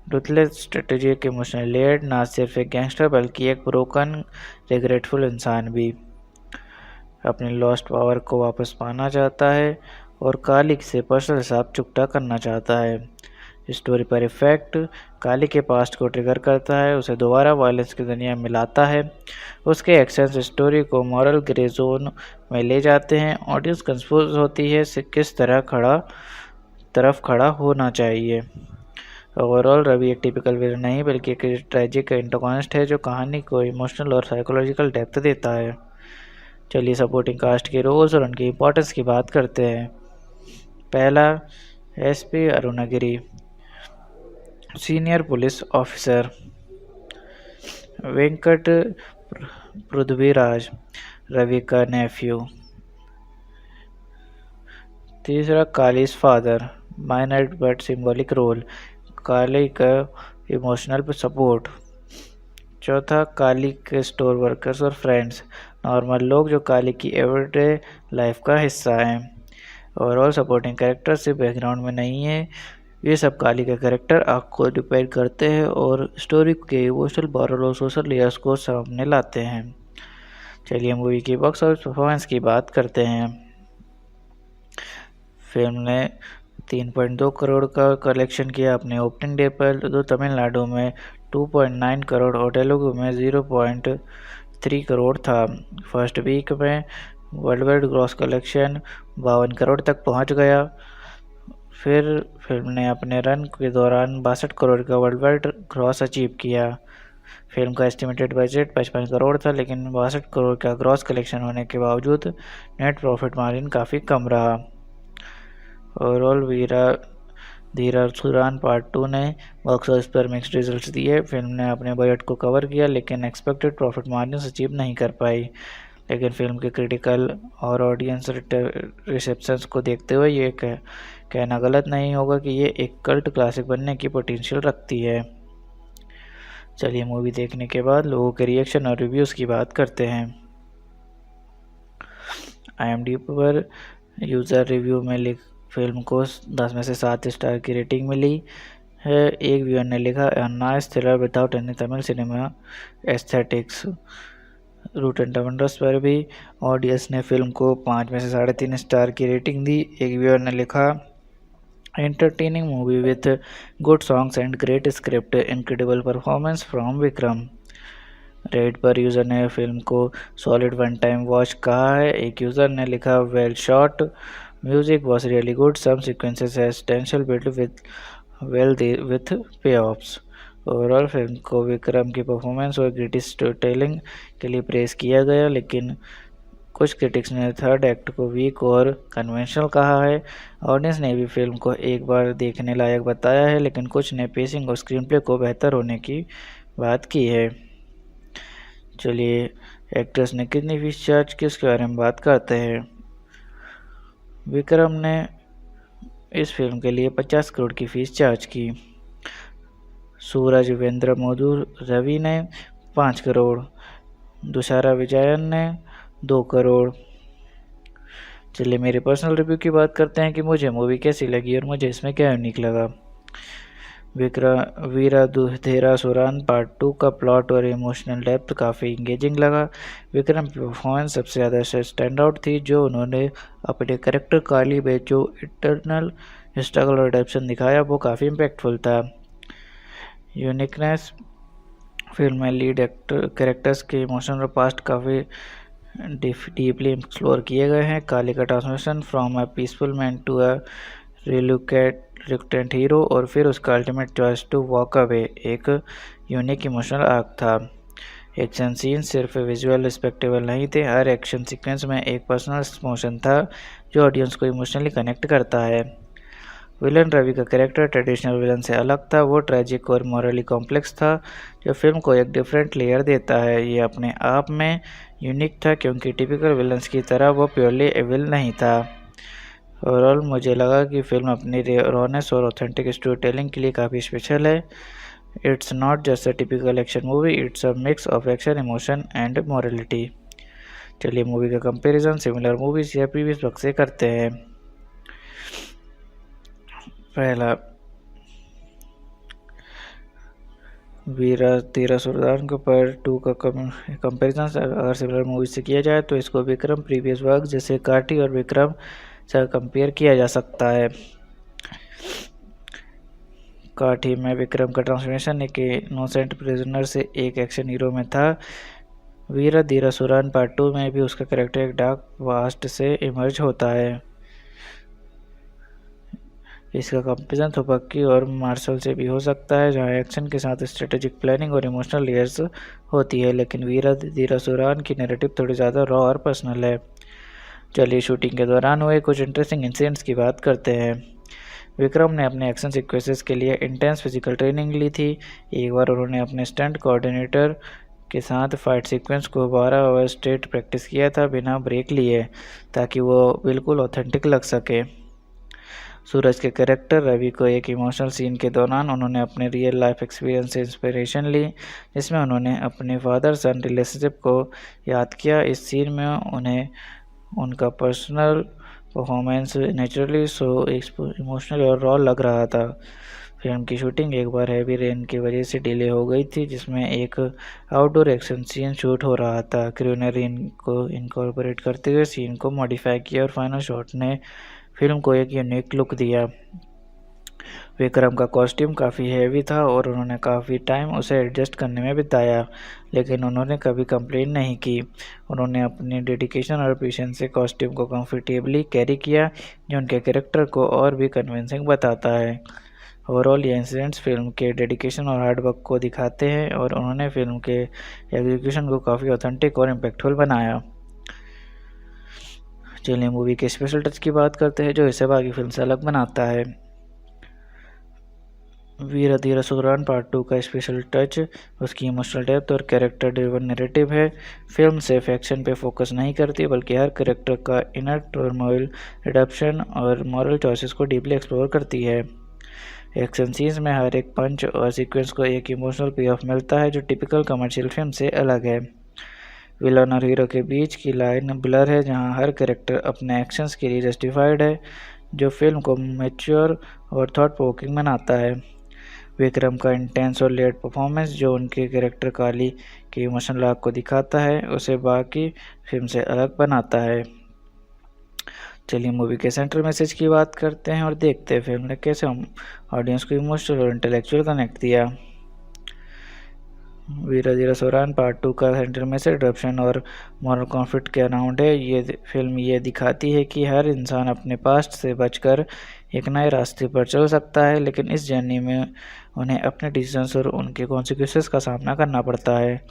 रूथलेस स्ट्रेटेजिक, इमोशनल लेयर्ड, ना सिर्फ एक गैंगस्टर बल्कि एक ब्रोकन रिग्रेटफुल इंसान भी। अपने लॉस्ट पावर को वापस पाना चाहता है और काली से पर्सनल हिसाब चुकता करना चाहता है। स्टोरी पर इफेक्ट, काली के पास्ट को ट्रिगर करता है, उसे दोबारा वायलेंस की दुनिया में लाता है। उसके एक्शंस स्टोरी को मॉरल ग्रे जोन में ले जाते हैं। ऑडियंस कंफ्यूज होती है किस तरफ खड़ा होना चाहिए। ओवरऑल रवि एक टिपिकल विलन नहीं बल्कि एक ट्रेजिक एंटागोनिस्ट है जो कहानी को इमोशनल और साइकोलॉजिकल डेप्थ देता है। चलिए सपोर्टिंग कास्ट के रोल्स और उनकी इम्पोर्टेंस की बात करते हैं। पहला, SP Arunagiri, senior police officer. Venkat Prithviraj, Ravi का नेफ्यू। तीसरा, Kali's father, minor but symbolic role, Kali का इमोशनल सपोर्ट। चौथा, काली के स्टोर वर्कर्स और फ्रेंड्स, नॉर्मल लोग जो काली की एवरीडे लाइफ का हिस्सा हैं। ओवरऑल सपोर्टिंग कैरेक्टर सिर्फ बैकग्राउंड में नहीं है, ये सब काली के कैरेक्टर आर्क को डिपेंड करते हैं और स्टोरी के इमोशनल मॉरल और सोशल लेयर्स को सामने लाते हैं। चलिए मूवी की बॉक्स ऑफिस परफॉर्मेंस की बात करते हैं। फिल्म ने 3.2 करोड़ का कलेक्शन किया अपने ओपनिंग डे पर, तो तमिलनाडु में 2.9 करोड़ और तेलुगु में 0.3 करोड़ था। फर्स्ट वीक में world wide gross collection 52 crore तक पहुंच गया। फिर फिल्म ने अपने रन के दौरान 62 करोड़ का वर्ल्ड वाइड ग्रॉस अचीव किया। फिल्म का एस्टिमेटेड बजट 55 करोड़ था, लेकिन 62 करोड़ का ग्रॉस कलेक्शन होने के बावजूद नेट प्रॉफिट मार्जिन काफ़ी कम रहा। ओवरऑल वीरा धीरा सुरान पार्ट 2 ने बॉक्स ऑफिस पर मिक्स्ड रिजल्ट्स दिए। फिल्म ने अपने बजट को कवर किया, लेकिन एक्सपेक्टेड प्रॉफिट मार्जिन अचीव नहीं कर पाई। लेकिन फिल्म के क्रिटिकल और ऑडियंस रिसेप्शंस को देखते हुए ये कहना गलत नहीं होगा कि ये एक कल्ट क्लासिक बनने की पोटेंशियल रखती है। चलिए मूवी देखने के बाद लोगों के रिएक्शन और रिव्यूज़ की बात करते हैं। IMDb पर यूज़र रिव्यू में फिल्म को 10 में से 7 स्टार की रेटिंग मिली है। एक व्यूअर ने लिखा a nice thriller without any Tamil cinema aesthetics. Routine tomatoes पर भी ऑडियंस ने फिल्म को 5 में से 3.5 स्टार की रेटिंग दी। एक व्यूअर ने लिखा entertaining movie with good songs and great script, incredible performance from Vikram. Red पर यूज़र ने फिल्म को सॉलिड वन टाइम वॉच कहा है। एक यूज़र ने लिखा well shot, music was really good, some sequences has tension build with पे ऑफ्स। ओवरऑल फिल्म को विक्रम की परफॉर्मेंस और ग्रिटी स्टोरी टेलिंग के लिए प्रेस किया गया, लेकिन कुछ क्रिटिक्स ने थर्ड एक्ट को वीक और कन्वेंशनल कहा है। ऑडियंस ने भी फिल्म को एक बार देखने लायक बताया है, लेकिन कुछ ने पेसिंग और स्क्रीन प्ले को बेहतर होने की बात की है। चलिए एक्ट्रेस ने कितनी फीस चार्ज की उसके बारे में बात करते हैं। विक्रम ने इस फिल्म के लिए 50 करोड़ की फीस चार्ज की। सूरज वेंद्र मधुर रवि ने 5 करोड़, दुशारा विजयन ने 2 करोड़। चलिए मेरे पर्सनल रिव्यू की बात करते हैं कि मुझे मूवी कैसी लगी और मुझे इसमें क्या यूनिक लगा। वीरा धीरा सुरान पार्ट 2 का प्लॉट और इमोशनल डेप्थ काफ़ी इंगेजिंग लगा। विक्रम की परफॉर्मेंस सबसे ज़्यादा स्टैंड आउट थी। जो उन्होंने अपने करेक्टर काली में जो इंटरनल स्ट्रगल और एडेप्शन दिखाया वो काफ़ी इम्पैक्टफुल था। यूनिकनेस, फिल्म में लीड कैरेक्टर्स के इमोशनल और पास्ट काफ़ी डीपली एक्सप्लोर किए गए हैं। काली का transformation from a peaceful man to a reluctant hero और फिर उसका ultimate choice to walk away एक यूनिक इमोशनल आर्क था। एक्शन सीन सिर्फ विजुअल स्पेक्टेबल नहीं थे, हर एक्शन सीक्वेंस में एक पर्सनल इमोशन था जो ऑडियंस को इमोशनली कनेक्ट करता है। विलन रवि का कैरेक्टर ट्रेडिशनल विलन से अलग था, वो ट्रैजिक और मॉरली कॉम्प्लेक्स था जो फिल्म को एक डिफरेंट लेयर देता है। ये अपने आप में यूनिक था क्योंकि टिपिकल विलन्स की तरह वो प्योरली एविल नहीं था। ओवरऑल मुझे लगा कि फिल्म अपनी रॉनेस और ऑथेंटिक स्टोरी टेलिंग के लिए काफ़ी स्पेशल है। It's not just a typical action movie, it's a mix of action, emotion and morality. चलिए मूवी का कंपैरिजन सिमिलर मूवीज या प्रीवियस वर्क से करते हैं। पहला वीरा धीरा सुरदान के ऊपर 2 का कंपैरिजन अगर सिमिलर मूवीज से किया जाए तो इसको विक्रम प्रीवियस वर्क जैसे काठी और विक्रम से कंपेयर किया जा सकता है। काठी में विक्रम का ट्रांसफॉर्मेशन एक इनोसेंट प्रिजनर से एक एक्शन हीरो में था। वीरा धीरा सुरान पार्ट 2 में भी उसका कैरेक्टर एक डार्क वास्ट से इमर्ज होता है। इसका कंपेरिजन थोपक्की और मार्शल से भी हो सकता है, जहां एक्शन के साथ स्ट्रेटेजिक प्लानिंग और इमोशनल लेयर्स होती है, लेकिन वीरा धीरा सुरान की नैरेटिव थोड़ी ज़्यादा रॉ और पर्सनल है। चलिए शूटिंग के दौरान हुए कुछ इंटरेस्टिंग इंसिडेंट्स की बात करते हैं। विक्रम ने अपने एक्शन सीक्वेंसेस के लिए इंटेंस फिजिकल ट्रेनिंग ली थी। एक बार उन्होंने अपने स्टंट कोऑर्डिनेटर के साथ फाइट सीक्वेंस को 12 आवर स्ट्रेट प्रैक्टिस किया था बिना ब्रेक लिए, ताकि वो बिल्कुल ऑथेंटिक लग सके। सूरज के कैरेक्टर रवि को एक इमोशनल सीन के दौरान उन्होंने अपने रियल लाइफ एक्सपीरियंस से इंस्पिरेशन ली, जिसमें उन्होंने अपने फादर सन रिलेशनशिप को याद किया। इस सीन में उन्हें उनका personal performance naturally so emotional और रॉ लग रहा था। फिल्म की शूटिंग एक बार हैवी रेन की वजह से डिले हो गई थी, जिसमें एक आउटडोर एक्शन सीन शूट हो रहा था। क्रू ने रेन को इनकॉर्पोरेट करते हुए सीन को मॉडिफाई किया और फाइनल शॉट ने फिल्म को एक यूनिक लुक दिया। विक्रम का कॉस्ट्यूम काफ़ी हैवी था और उन्होंने काफ़ी टाइम उसे एडजस्ट करने में बिताया, लेकिन उन्होंने कभी कंप्लेन नहीं की। उन्होंने अपनी डेडिकेशन और पेशेंस से कॉस्ट्यूम को कंफर्टेबली कैरी किया, जो उनके कैरेक्टर को और भी कन्विंसिंग बताता है। ओवरऑल ये इंसिडेंट्स फिल्म के डेडिकेशन और हार्डवर्क को दिखाते हैं और उन्होंने फिल्म के एग्जीक्यूशन को काफ़ी ऑथेंटिक और इम्पैक्टफुल बनाया। चलिए मूवी के स्पेशल टच की बात करते हैं, जो इसे बाकी फिल्म से अलग बनाता है। वीर धीरा सुगरान पार्ट 2 का स्पेशल टच उसकी इमोशनल डेप्थ और कैरेक्टर ड्रिवन नैरेटिव है। फिल्म सिर्फ एक्शन पे फोकस नहीं करती, बल्कि हर कैरेक्टर का इनर टर्मोइल, रिडेम्पशन और मॉरल चॉइसेस को डीपली एक्सप्लोर करती है। एक्शन सीन्स में हर एक पंच और सीक्वेंस को एक इमोशनल पे ऑफ मिलता है, जो टिपिकल कमर्शियल फिल्म से अलग है। विलन और हीरो के बीच की लाइन ब्लर है, जहां हर कैरेक्टर अपने एक्शंस के लिए जस्टिफाइड है, जो फिल्म को मैच्योर और थॉट प्रोवोकिंग बनाता है। विक्रम का इंटेंस और लेट परफॉर्मेंस, जो उनके कैरेक्टर काली के इमोशनल आर्क को दिखाता है, उसे बाकी फिल्म से अलग बनाता है। चलिए मूवी के सेंट्रल मैसेज की बात करते हैं और देखते हैं फिल्म ने कैसे ऑडियंस को इमोशनल और इंटेलेक्चुअल कनेक्ट दिया। वीरा धीरा सुगरान पार्ट 2 का सेंट्रल मैसेज रिडेम्पशन और मॉरल कॉन्फ्लिक्ट के अराउंड है। ये फिल्म ये दिखाती है कि हर इंसान अपने पास्ट से बचकर एक नए रास्ते पर चल सकता है, लेकिन इस जर्नी में उन्हें अपने डिसीजंस और उनके कॉन्सिक्वेंसेस का सामना करना पड़ता है।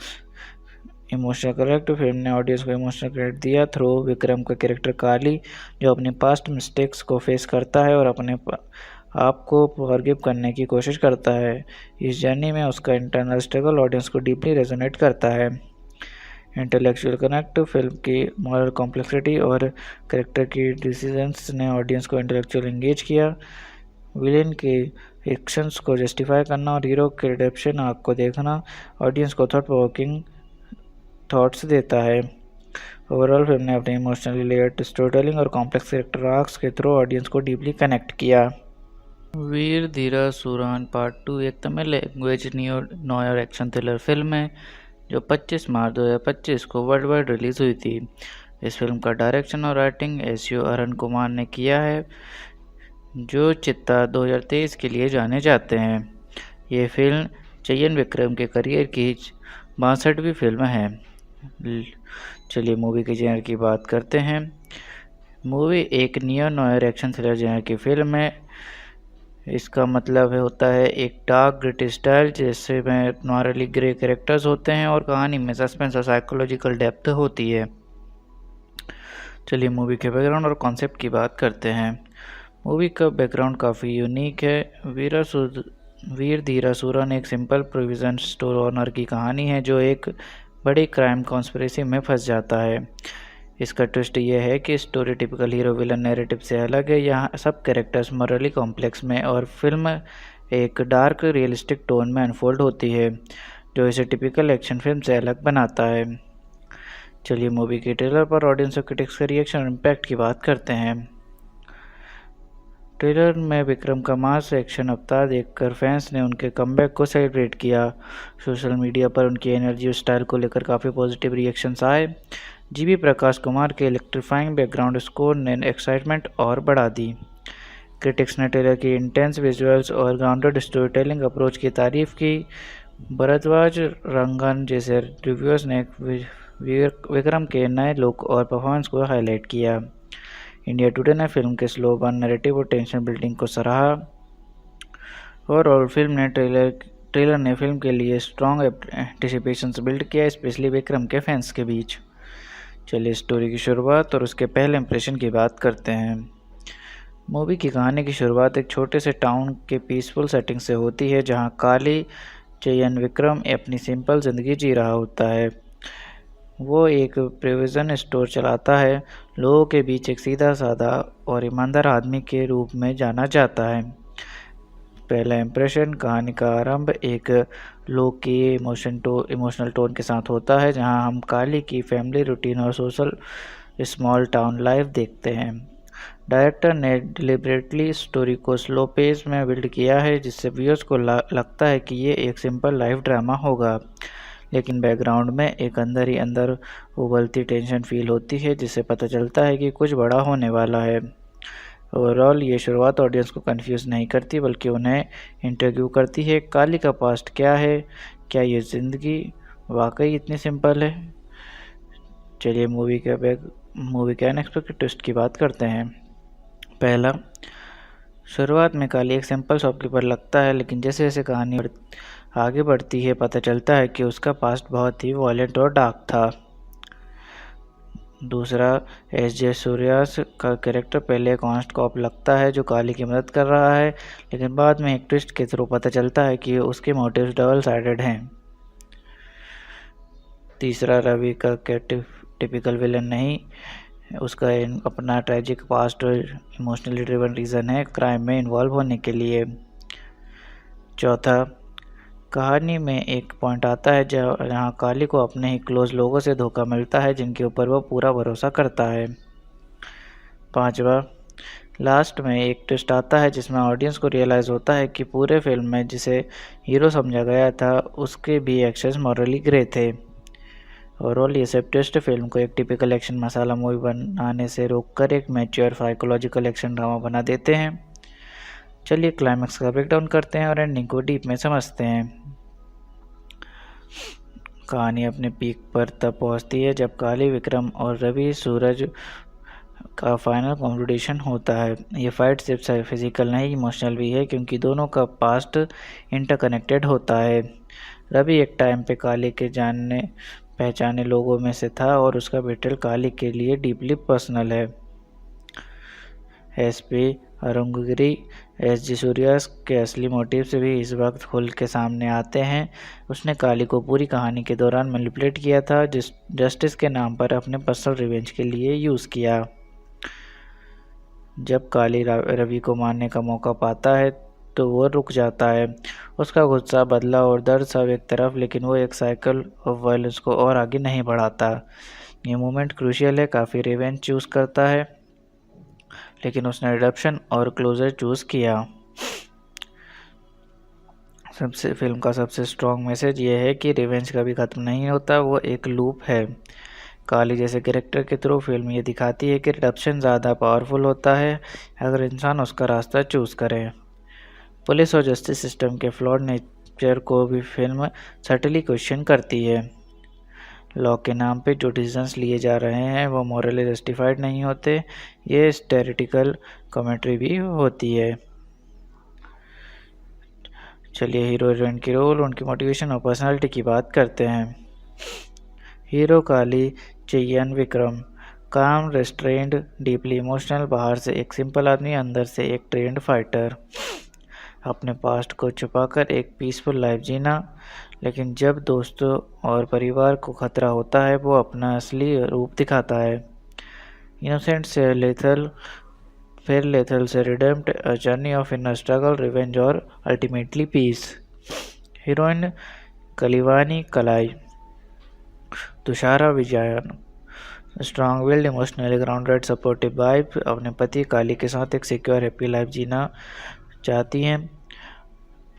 इमोशनल कनेक्ट फिल्म ने ऑडियंस को इमोशनल कनेक्ट दिया थ्रू विक्रम का कैरेक्टर काली, जो अपने पास्ट मिस्टेक्स को फेस करता है और अपने आप को फॉरगिव करने की कोशिश करता है। इस जर्नी में उसका इंटरनल स्ट्रगल ऑडियंस को डीपली रेजोनेट करता है। इंटेलेक्चुअल कनेक्ट फिल्म की मॉरल कॉम्प्लेक्सिटी और कैरेक्टर की डिसीजंस ने ऑडियंस को इंटेलेक्चुअल एंगेज किया। विलेन के एक्शंस को जस्टिफाई करना और हीरो के रिडेम्पशन आर्क को देखना ऑडियंस को थॉट प्रोवोकिंग थॉट्स देता है। ओवरऑल फिल्म ने अपने इमोशनली लेयर्ड स्टोरी टेलिंग और कॉम्प्लेक्स कैरेक्टर आर्क्स के थ्रू ऑडियंस को डीपली कनेक्ट किया। वीर धीरा सुगरान पार्ट 2 एक Tamil language noir action thriller film है, जो 25 मार्च 2025 को वर्ल्ड वाइड रिलीज़ हुई थी। इस फिल्म का डायरेक्शन और राइटिंग एस.यू. अरुण कुमार ने किया है, जो चित्ता 2023 के लिए जाने जाते हैं। ये फिल्म चयन विक्रम के करियर की 62वीं फिल्म है। चलिए मूवी के जेनर की बात करते हैं। मूवी एक neo noir action thriller genre की फिल्म है। इसका मतलब होता है एक डार्क ग्रिटी स्टाइल, जैसे में नॉर्मली ग्रे कैरेक्टर्स होते हैं और कहानी में सस्पेंस और साइकोलॉजिकल डेप्थ होती है। चलिए मूवी के बैकग्राउंड और कॉन्सेप्ट की बात करते हैं। मूवी का बैकग्राउंड काफ़ी यूनिक है। वीर धीरा सुगरान एक सिंपल प्रोविजन स्टोर ओनर की कहानी है, जो एक बड़ी क्राइम कॉन्स्पिरेसी में फंस जाता है। इसका ट्विस्ट ये है कि story typical hero villain narrative से अलग है। यहाँ सब कैरेक्टर्स मॉरली कॉम्प्लेक्स में और फिल्म एक डार्क रियलिस्टिक टोन में अनफोल्ड होती है, जो इसे टिपिकल एक्शन फिल्म से अलग बनाता है। चलिए मूवी के ट्रेलर पर ऑडियंस और क्रिटिक्स के रिएक्शन और इम्पैक्ट की बात करते हैं। ट्रेलर में विक्रम का मास एक्शन अवतार देखकर फैंस ने उनके कमबैक को सेलिब्रेट किया। सोशल मीडिया पर उनकी एनर्जी और स्टाइल को लेकर काफ़ी पॉजिटिव रिएक्शंस आए। जीवी प्रकाश कुमार के इलेक्ट्रीफाइंग बैकग्राउंड स्कोर ने एक्साइटमेंट और बढ़ा दी। क्रिटिक्स ने ट्रेलर की इंटेंस विजुअल्स और ग्राउंडेड स्टोरी टेलिंग अप्रोच की तारीफ की। भरद्वाज रंगन जैसे रिव्यूअर्स ने विक्रम के नए लुक और परफॉर्मेंस को हाईलाइट किया। इंडिया टुडे ने फिल्म के स्लो बर्न नैरेटिव और टेंशन बिल्डिंग को सराहा। और ट्रेलर ने फिल्म के लिए स्ट्रॉन्ग एंटिसिपेशंस बिल्ड किया, स्पेशली विक्रम के फैंस के बीच। चलिए स्टोरी की शुरुआत और उसके पहले इंप्रेशन की बात करते हैं। मूवी की कहानी की शुरुआत एक छोटे से टाउन के पीसफुल सेटिंग से होती है, जहां काली चयन विक्रम अपनी सिंपल ज़िंदगी जी रहा होता है। वो एक प्रोविज़न स्टोर चलाता है, लोगों के बीच एक सीधा साधा और ईमानदार आदमी के रूप में जाना जाता है। पहला इंप्रेशन कहानी का आरंभ एक लो की इमोशनल टोन के साथ होता है, जहां हम काली की फैमिली रूटीन और सोशल स्मॉल टाउन लाइफ देखते हैं। डायरेक्टर ने डिलिबरेटली स्टोरी को स्लो पेस में बिल्ड किया है, जिससे व्यूअर्स को लगता है कि ये एक सिंपल लाइफ ड्रामा होगा, लेकिन बैकग्राउंड में एक अंदर ही अंदर उबलती टेंशन फील होती है, जिससे पता चलता है कि कुछ बड़ा होने वाला है। ओवरऑल ये शुरुआत ऑडियंस को कंफ्यूज नहीं करती, बल्कि उन्हें इंटरव्यू करती है। काली का पास्ट क्या है? क्या ये ज़िंदगी वाकई इतनी सिंपल है? चलिए मूवी के अनएक्सपेक्टेड ट्विस्ट की बात करते हैं। पहला, शुरुआत में काली एक सिंपल शॉपकीपर लगता है, लेकिन जैसे जैसे कहानी आगे बढ़ती है पता चलता है कि उसका पास्ट बहुत ही वॉयलेंट और डार्क था। दूसरा, एस.जे. सूर्यास का कैरेक्टर पहले एक ऑनेस्ट कॉप लगता है जो काली की मदद कर रहा है, लेकिन बाद में एक ट्विस्ट के थ्रू पता चलता है कि उसके मोटिव्स डबल साइडेड हैं। तीसरा, रवि का टिपिकल विलन नहीं, उसका अपना ट्रेजिक पास्ट और इमोशनली ड्रिवन रीज़न है क्राइम में इन्वॉल्व होने के लिए। चौथा, कहानी में एक पॉइंट आता है जहाँ काली को अपने ही क्लोज लोगों से धोखा मिलता है, जिनके ऊपर वो पूरा भरोसा करता है। पांचवा, लास्ट में एक ट्विस्ट आता है जिसमें ऑडियंस को रियलाइज़ होता है कि पूरे फिल्म में जिसे हीरो समझा गया था उसके भी एक्शंस मॉरली ग्रे थे। ओवरऑल ये सब ट्विस्ट फिल्म को एक टिपिकल एक्शन मसाला मूवी बनाने से रोककर एक मैच्योर साइकोलॉजिकल एक्शन ड्रामा बना देते हैं। चलिए क्लाइमैक्स का ब्रेकडाउन करते हैं और एंडिंग को डीप में समझते हैं। कहानी अपने पीक पर तब पहुंचती है जब काली, विक्रम और रवि सूरज का फाइनल कॉन्फ्रोंटेशन होता है। ये फाइट सिर्फ फिजिकल नहीं, इमोशनल भी है, क्योंकि दोनों का पास्ट इंटरकनेक्टेड होता है। रवि एक टाइम पे काली के जानने पहचाने लोगों में से था और उसका बेटल काली के लिए डीपली पर्सनल है। SP Arunagiri, S G. सूर्यास के असली मोटिव्स भी इस वक्त खुल के सामने आते हैं। उसने काली को पूरी कहानी के दौरान मैनिपुलेट किया था, जस्टिस के नाम पर अपने पर्सनल रिवेंज के लिए यूज़ किया। जब काली रवि को मारने का मौका पाता है तो वो रुक जाता है। उसका गुस्सा, बदला और दर्द सब एक तरफ, लेकिन वो एक साइकिल ऑफ वायलेंस को और आगे नहीं बढ़ाता। ये मोमेंट क्रूशियल है। काफ़ी रिवेंज चूज़ करता है, लेकिन उसने रिडम्पशन और क्लोजर चूज़ किया। फिल्म का सबसे स्ट्रॉन्ग मैसेज ये है कि रिवेंज कभी ख़त्म नहीं होता, वो एक लूप है। काली जैसे कैरेक्टर के थ्रू फिल्म ये दिखाती है कि रिडम्पशन ज़्यादा पावरफुल होता है अगर इंसान उसका रास्ता चूज़ करे। पुलिस और जस्टिस सिस्टम के फ्लॉड नेचर को भी फिल्म सटली क्वेश्चन करती है। लॉ के नाम पे जो डिसीजंस लिए जा रहे हैं वो मॉरली जस्टिफाइड नहीं होते। ये स्टेरिटिकल कमेंट्री भी होती है। चलिए हीरो हीरोइन की रोल, उनकी मोटिवेशन और पर्सनालिटी की बात करते हैं। हीरो काली चेयन विक्रम, काम, रेस्ट्रेंड, डीपली इमोशनल, बाहर से एक सिंपल आदमी, अंदर से एक ट्रेंड फाइटर। अपने पास्ट को छुपाकर एक पीसफुल लाइफ जीना, लेकिन जब दोस्तों और परिवार को खतरा होता है वो अपना असली रूप दिखाता है। इनोसेंट से लेथल, फिर लेथल से redeemed, a journey of inner struggle, revenge और ultimately peace. Heroine Kalivani Kalai, Thushara Vijayan, strong willed, emotionally grounded, supportive wife, अपने पति काली के साथ एक सिक्योर हैप्पी लाइफ जीना चाहती हैं।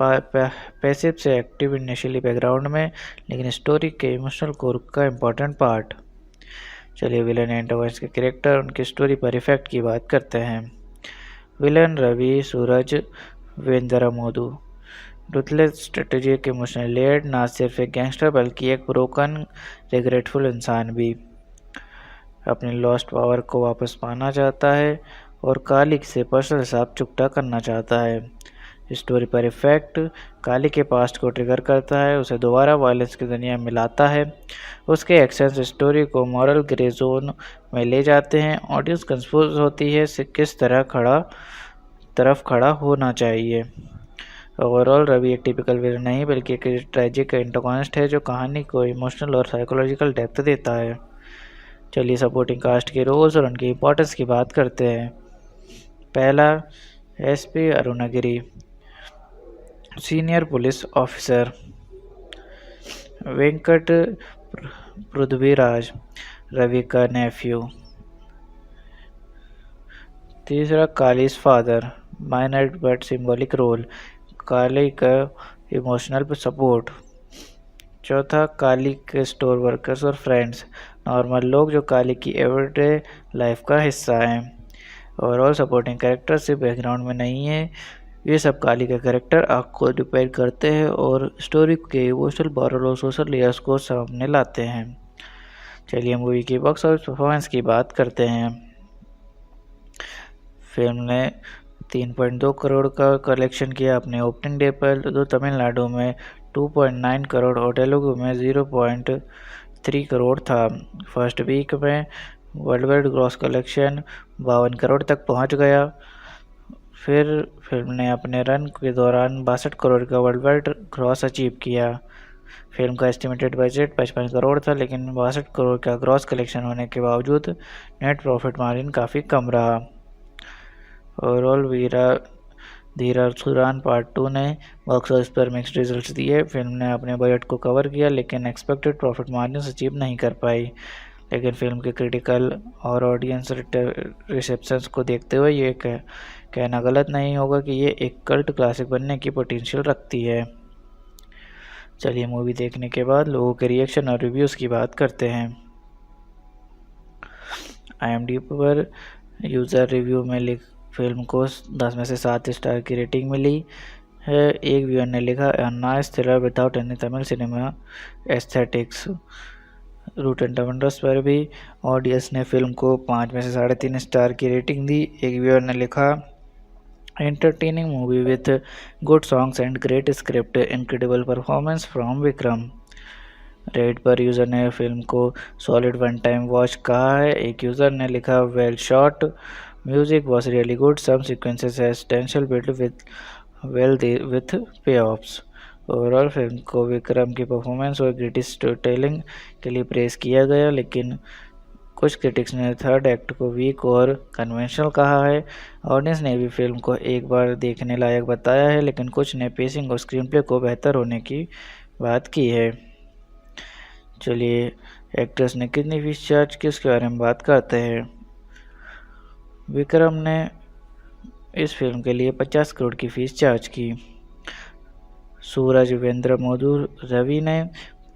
पैसिव से एक्टिव इनिशियली बैकग्राउंड में, लेकिन स्टोरी के इमोशनल कोर का इम्पोर्टेंट पार्ट। चलिए विलन एंटागोनिस्ट के कैरेक्टर, उनकी स्टोरी पर इफेक्ट की बात करते हैं। विलन रवि सूरज वेंदरामोदू, रुथलेस स्ट्रेटेजिक, इमोशनल लेयर्ड, ना सिर्फ एक गैंगस्टर बल्कि एक ब्रोकन रिग्रेटफुल इंसान भी। अपनी लॉस्ट पावर को वापस पाना चाहता है और काली से पर्सनल हिसाब चुकता करना चाहता है। स्टोरी पर इफेक्ट, काली के पास्ट को ट्रिगर करता है, उसे दोबारा वायलेंस की दुनिया में लाता है। उसके एक्शंस स्टोरी को मॉरल ग्रे जोन में ले जाते हैं। ऑडियंस कंफ्यूज होती है से किस तरफ खड़ा होना चाहिए। ओवरऑल रवि एक टिपिकल विलन नहीं बल्कि एक ट्रेजिक एंटागोनिस्ट है जो कहानी को इमोशनल और साइकोलॉजिकल डेप्थ देता है। चलिए सपोर्टिंग कास्ट के रोल्स और उनकी इम्पोर्टेंस की बात करते हैं। पहला, SP Arunagiri, senior police officer. Venkat Prithviraj, Ravi का नेफ्यू। तीसरा, Kali's father, minor but symbolic role, Kali का इमोशनल सपोर्ट। चौथा, काली के स्टोर वर्कर्स और फ्रेंड्स, नॉर्मल लोग जो काली की एवरीडे लाइफ का हिस्सा हैं। ओवरऑल सपोर्टिंग कैरेक्टर सिर्फ बैकग्राउंड में नहीं है, ये सब काली के कैरेक्टर आर्क को डिपेंड करते हैं और स्टोरी के इमोशनल मॉरल और सोशल लेयर्स को सामने लाते हैं। चलिए मूवी की बॉक्स ऑफिस परफॉर्मेंस की बात करते हैं। फिल्म ने 3.2 करोड़ का कलेक्शन किया अपने ओपनिंग डे पर, जो तमिलनाडु में 2.9 करोड़ और तेलुगु में 0.3 करोड़ था। फर्स्ट वीक में world wide gross collection 52 crore तक पहुंच गया। फिर फिल्म ने अपने रन के दौरान 62 करोड़ का वर्ल्ड वाइड ग्रॉस अचीव किया। फिल्म का एस्टिमेटेड बजट 55 करोड़ था, लेकिन 62 करोड़ का ग्रॉस कलेक्शन होने के बावजूद नेट प्रॉफिट मार्जिन काफ़ी कम रहा। ओवरऑल वीरा धीरा सुरान पार्ट 2 ने बॉक्स ऑफिस पर मिक्स्ड रिजल्ट्स दिए। फिल्म ने अपने बजट को कवर किया, लेकिन एक्सपेक्टेड प्रॉफिट मार्जिन अचीव नहीं कर पाई। लेकिन फिल्म के क्रिटिकल और ऑडियंस रिसेप्शंस को देखते हुए ये कहना गलत नहीं होगा कि ये एक कल्ट क्लासिक बनने की पोटेंशियल रखती है। चलिए मूवी देखने के बाद लोगों के रिएक्शन और रिव्यूज़ की बात करते हैं। IMDb पर यूज़र रिव्यू में फिल्म को 10 में से 7 स्टार की रेटिंग मिली है। एक व्यूअर ने लिखा, "A nice thriller without any Tamil cinema aesthetics". Routine tomatoes पर भी ऑडियंस ने फिल्म को 5 में से 3.5 स्टार की रेटिंग दी। एक व्यूअर ने लिखा, "Entertaining movie with good songs and great script, incredible performance from Vikram". Red पर यूज़र ने फिल्म को सॉलिड वन टाइम वॉच कहा है। एक यूज़र ने लिखा, "well shot, music was really good, some sequences has tension build with पे ऑफ्स"। ओवरऑल फिल्म को विक्रम की परफॉर्मेंस और ग्रिटी स्टोरी टेलिंग के लिए प्रेस किया गया, लेकिन कुछ क्रिटिक्स ने थर्ड एक्ट को वीक और कन्वेंशनल कहा है। ऑडियंस ने भी फिल्म को एक बार देखने लायक बताया है, लेकिन कुछ ने पेसिंग और स्क्रीन प्ले को बेहतर होने की बात की है। चलिए एक्ट्रेस ने कितनी फीस चार्ज की उसके बारे में बात करते हैं। विक्रम ने इस फिल्म के लिए 50 करोड़ की फीस चार्ज की। सूरज वेंद्र मोदू रवि ने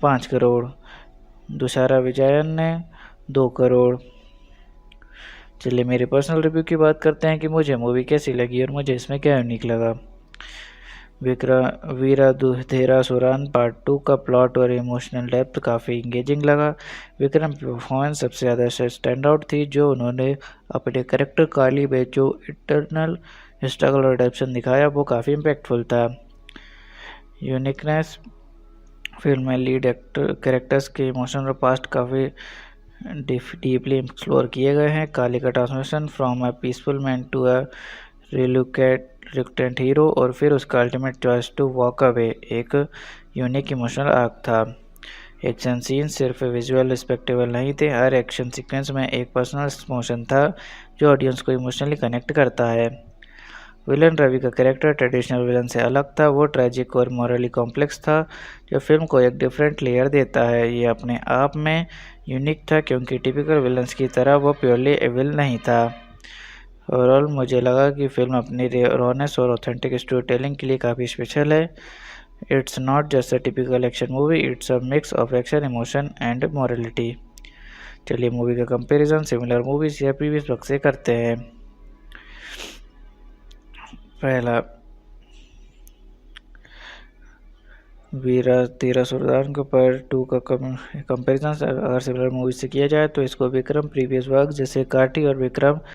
5 करोड़, दुशारा विजयन ने 2 करोड़। चलिए मेरे पर्सनल रिव्यू की बात करते हैं कि मुझे मूवी कैसी लगी और मुझे इसमें क्या यूनिक लगा। वीरा धीरा सुरान पार्ट 2 का प्लॉट और इमोशनल डेप्थ काफ़ी इंगेजिंग लगा। विक्रम की परफॉर्मेंस सबसे ज़्यादा स्टैंड आउट थी, जो उन्होंने अपने कैरेक्टर काली में जो इंटरनल स्ट्रगल और रिडेम्पशन दिखाया वो काफ़ी इम्पैक्टफुल था। यूनिकनेस, फिल्म में लीड कैरेक्टर्स के इमोशनल और पास्ट काफ़ी डीपली एक्सप्लोर किए गए हैं। काली का transformation from a peaceful man to a reluctant hero और फिर उसका ultimate choice to walk away एक यूनिक इमोशनल आर्क था। एक्शन सीन सिर्फ विजुअल स्पेक्टेबल नहीं थे, हर एक्शन सीक्वेंस में एक पर्सनल इमोशन था जो ऑडियंस को इमोशनली कनेक्ट करता है। विलन रवि का कैरेक्टर ट्रेडिशनल विलन से अलग था, वो ट्रैजिक और मॉरली कॉम्प्लेक्स था, जो फिल्म को एक डिफरेंट लेयर देता है। ये अपने आप में यूनिक था क्योंकि टिपिकल विलन्स की तरह वो प्योरली एविल नहीं था। ओवरऑल मुझे लगा कि फिल्म अपनी रॉनेस और ऑथेंटिक स्टोरी टेलिंग के लिए काफ़ी स्पेशल है। It's not just a typical action movie, it's a mix of action, emotion and morality. चलिए मूवी का कंपैरिजन सिमिलर मूवीज या प्रीवियस वर्क से करते हैं। पहला, वीरा धीरा सुरान के पार्ट 2 का कंपैरिजन अगर सिमिलर मूवीज से किया जाए तो इसको विक्रम प्रीवियस वर्क जैसे काटी और विक्रम